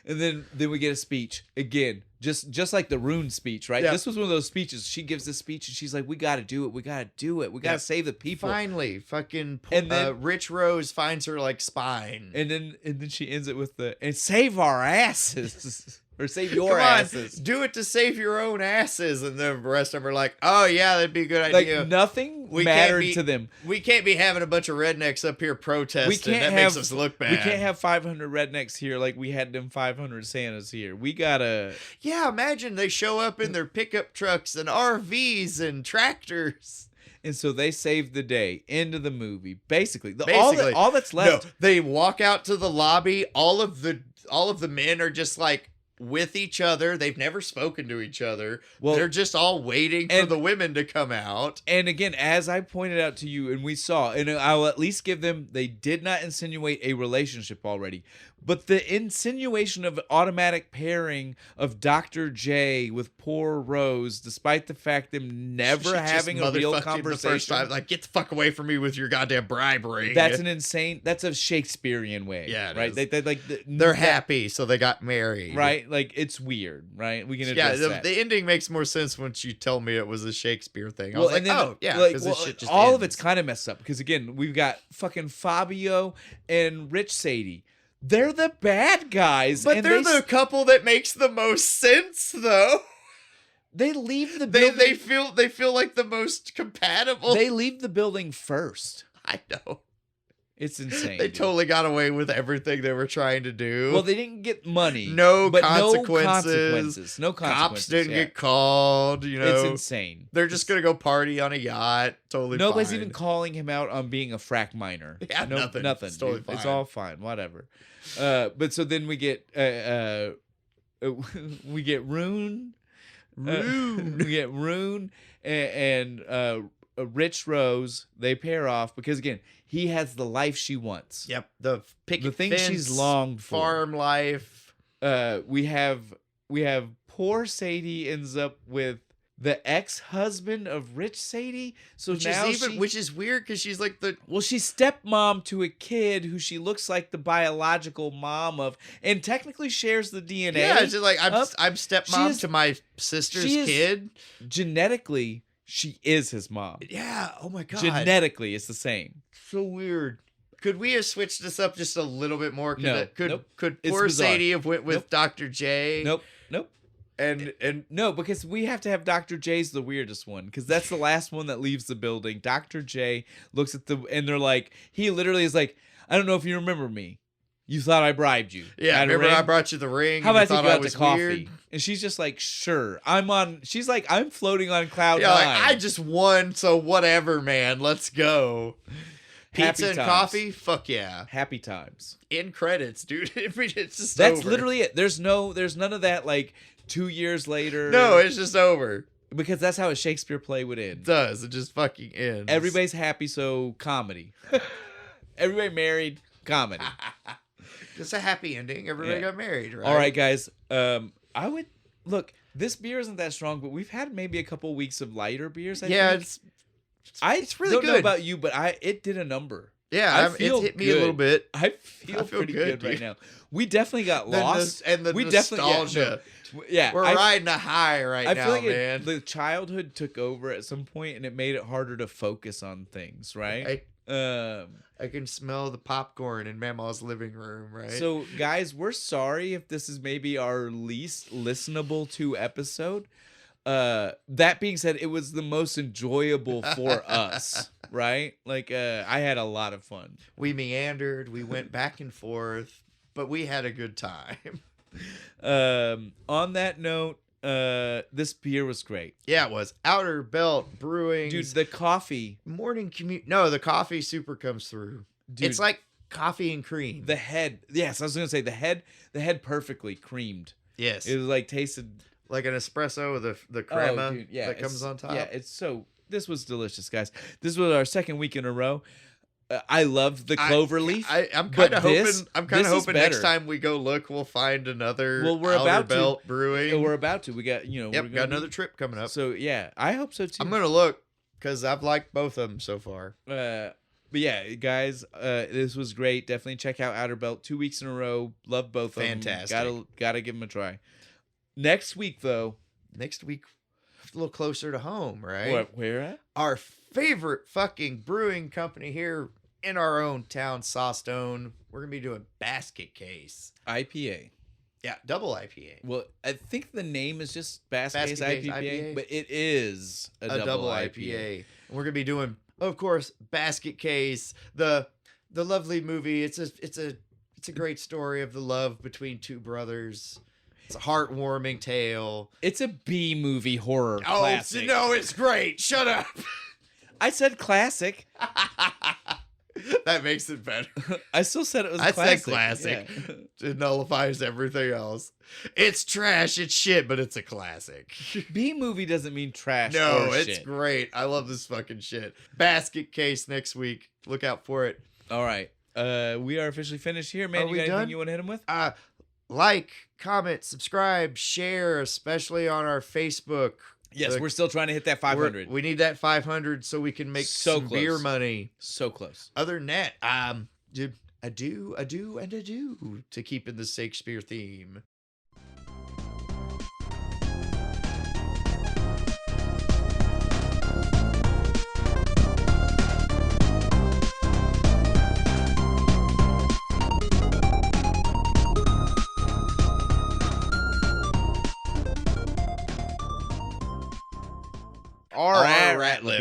And then we get a speech again, just like the Rune speech, right? Yeah. This was one of those speeches. She gives this speech and she's like, "We got to do it. We got to do it. We got to save the people." Finally, fucking and then, Rich Rose finds her like spine, and then she ends it with and save our asses. Or save your asses. Do it to save your own asses. And the rest of them are like, oh, yeah, that'd be a good idea. Like, nothing mattered to them. We can't be having a bunch of rednecks up here protesting. That makes us look bad. We can't have 500 rednecks here like we had them 500 Santas here. We gotta... Yeah, imagine they show up in their pickup trucks and RVs and tractors. And so they saved the day. End of the movie. Basically. All that's left... No, they walk out to the lobby. All of the men are just like... with each other. They've never spoken to each other. Well, they're just all waiting for the women to come out. And again, as I pointed out to you and we saw, and I'll at least give them, they did not insinuate a relationship already. But the insinuation of automatic pairing of Dr. J with poor Rose, despite the fact them never having a real conversation. The first time, like, get the fuck away from me with your goddamn bribery. That's a Shakespearean way. Yeah, right? They're happy, so they got married. Right? Like, it's weird, right? We can address that. The ending makes more sense once you tell me it was a Shakespeare thing. I was like, oh, yeah. This shit just all ends. Of it's kind of messed up. Because, again, we've got fucking Fabio and Rich Sadie. They're the bad guys. But they're the couple that makes the most sense, though. They leave the They building. they feel like the most compatible. They leave the building first. I know. It's insane. They dude. totally got away with everything they were trying to do. Well, they didn't get money. No but consequences. No consequences. Cops didn't yeah. get called. You know, It's insane. they're just gonna go party on a yacht. Totally. Nobody's fine. even calling him out on being a frack miner. Yeah, nothing. Nothing. It's totally dude. It's fine. all fine. Whatever. But so then we get we get Rune. Rune. We get Rune and Rich Rose. They pair off because again, he has the life she wants. Yep. The picket thing fence, she's longed for. farm life. We have poor Sadie ends up with the ex-husband of Rich Sadie. So Which now is even, which is weird because she's like the well, she's stepmom to a kid who she looks like the biological mom of, and technically shares the DNA. yeah. It's just like I'm up. stepmom is- to my sister's she is- kid. Genetically, she is his mom. Yeah. Oh my god. Genetically, it's the same. So weird. Could we have switched this up just a little bit more? No, Could nope. could It's poor bizarre. Sadie have went with Nope. Dr. J? Nope. And No, because we have to have Dr. J's the weirdest one, because that's the last one that leaves the building. Dr. J looks at and they're like, he literally is like, I don't know if you remember me. You thought I bribed you. yeah, At a remember I ring? brought you the ring? How and about I you take thought you I out to was coffee? weird? And she's just like, sure. She's like, I'm floating on cloud Yeah, nine. like I just won, so whatever, man. Let's go. Happy Pizza and times. coffee? Fuck yeah. Happy times. In credits, dude. I mean, it's just That's over. literally it. There's none of that like 2 years later. No, it's just over. because that's how a Shakespeare play would It end. does. It just fucking ends. Everybody's happy, so comedy. Everybody married, comedy. It's a happy ending. Everybody Yeah. got married, right? All right, guys. I would look. This beer isn't that strong, but we've had maybe a couple weeks of lighter beers. I Yeah, think. it's really don't know good. about you, but it did a number. Yeah, I feel it's hit me a good. little bit. I feel, I feel pretty good, good right dude. now. We definitely got The lost. and the we definitely nostalgia. yeah. We're I, riding a high right I now, feel like man. the childhood took over at some point, and it made it harder to focus on things. Right. I can smell the popcorn in Mama's living room, right? So, guys, we're sorry if this is maybe our least listenable to episode. That being said, it was the most enjoyable for us, right? Like, I had a lot of fun. we meandered, we went back and forth, but we had a good time. On that note, this beer was great. Yeah, it was Outer Belt Brewing. Dude, the coffee, morning commute. No, the coffee super comes through. dude, It's like coffee and cream. the head. Yes, I was gonna say the head perfectly creamed. yes, It was like tasted like an espresso with the crema dude, yeah, that comes on top. Yeah, it's so. This was delicious, guys. This was our second week in a row. I love the clover leaf. I'm but kind of hoping. this- I'm kind this of is hoping next better. time we go look, we'll find another. Well, we're Outer about to. Belt Brewing. Yeah, we're about to. We got Yep, we're got gonna another trip coming up. So yeah, I hope so too. I'm gonna look because I've liked both of them so far. But yeah, guys, this was great. Definitely check out Outer Belt. 2 weeks in a row. Love both of them. Fantastic. Gotta give them a try. Next week though, Next week, a little closer to home, right? where at? Our favorite fucking brewing company here in our own town, Sawstone. We're gonna be doing Basket Case. IPA. Yeah, double IPA. Well, I think the name is just Basket Case Basket Case IPA, IPA. but it is a double IPA. And we're gonna be doing, of course, Basket Case, the lovely movie. It's a great story of the love between two brothers. It's a heartwarming tale. It's a B movie horror Oh classic. no, it's great. Shut up. I said classic. That makes it better. I still said it was I classic. said classic. Yeah. It nullifies everything else. It's trash. It's shit, but it's a classic. B movie doesn't mean trash. No, or it's shit. great. I love this fucking shit. Basket Case next week. Look out for it. All right. We are officially finished here, man. Are You we got anything done? you want to hit him with? Like, comment, subscribe, share, especially on our Facebook. Yes, The- we're still trying to hit that 500. We need that 500 so we can make So some beer close. money. So close. Other than that, dude, I do to keep in the Shakespeare theme. Ratliff.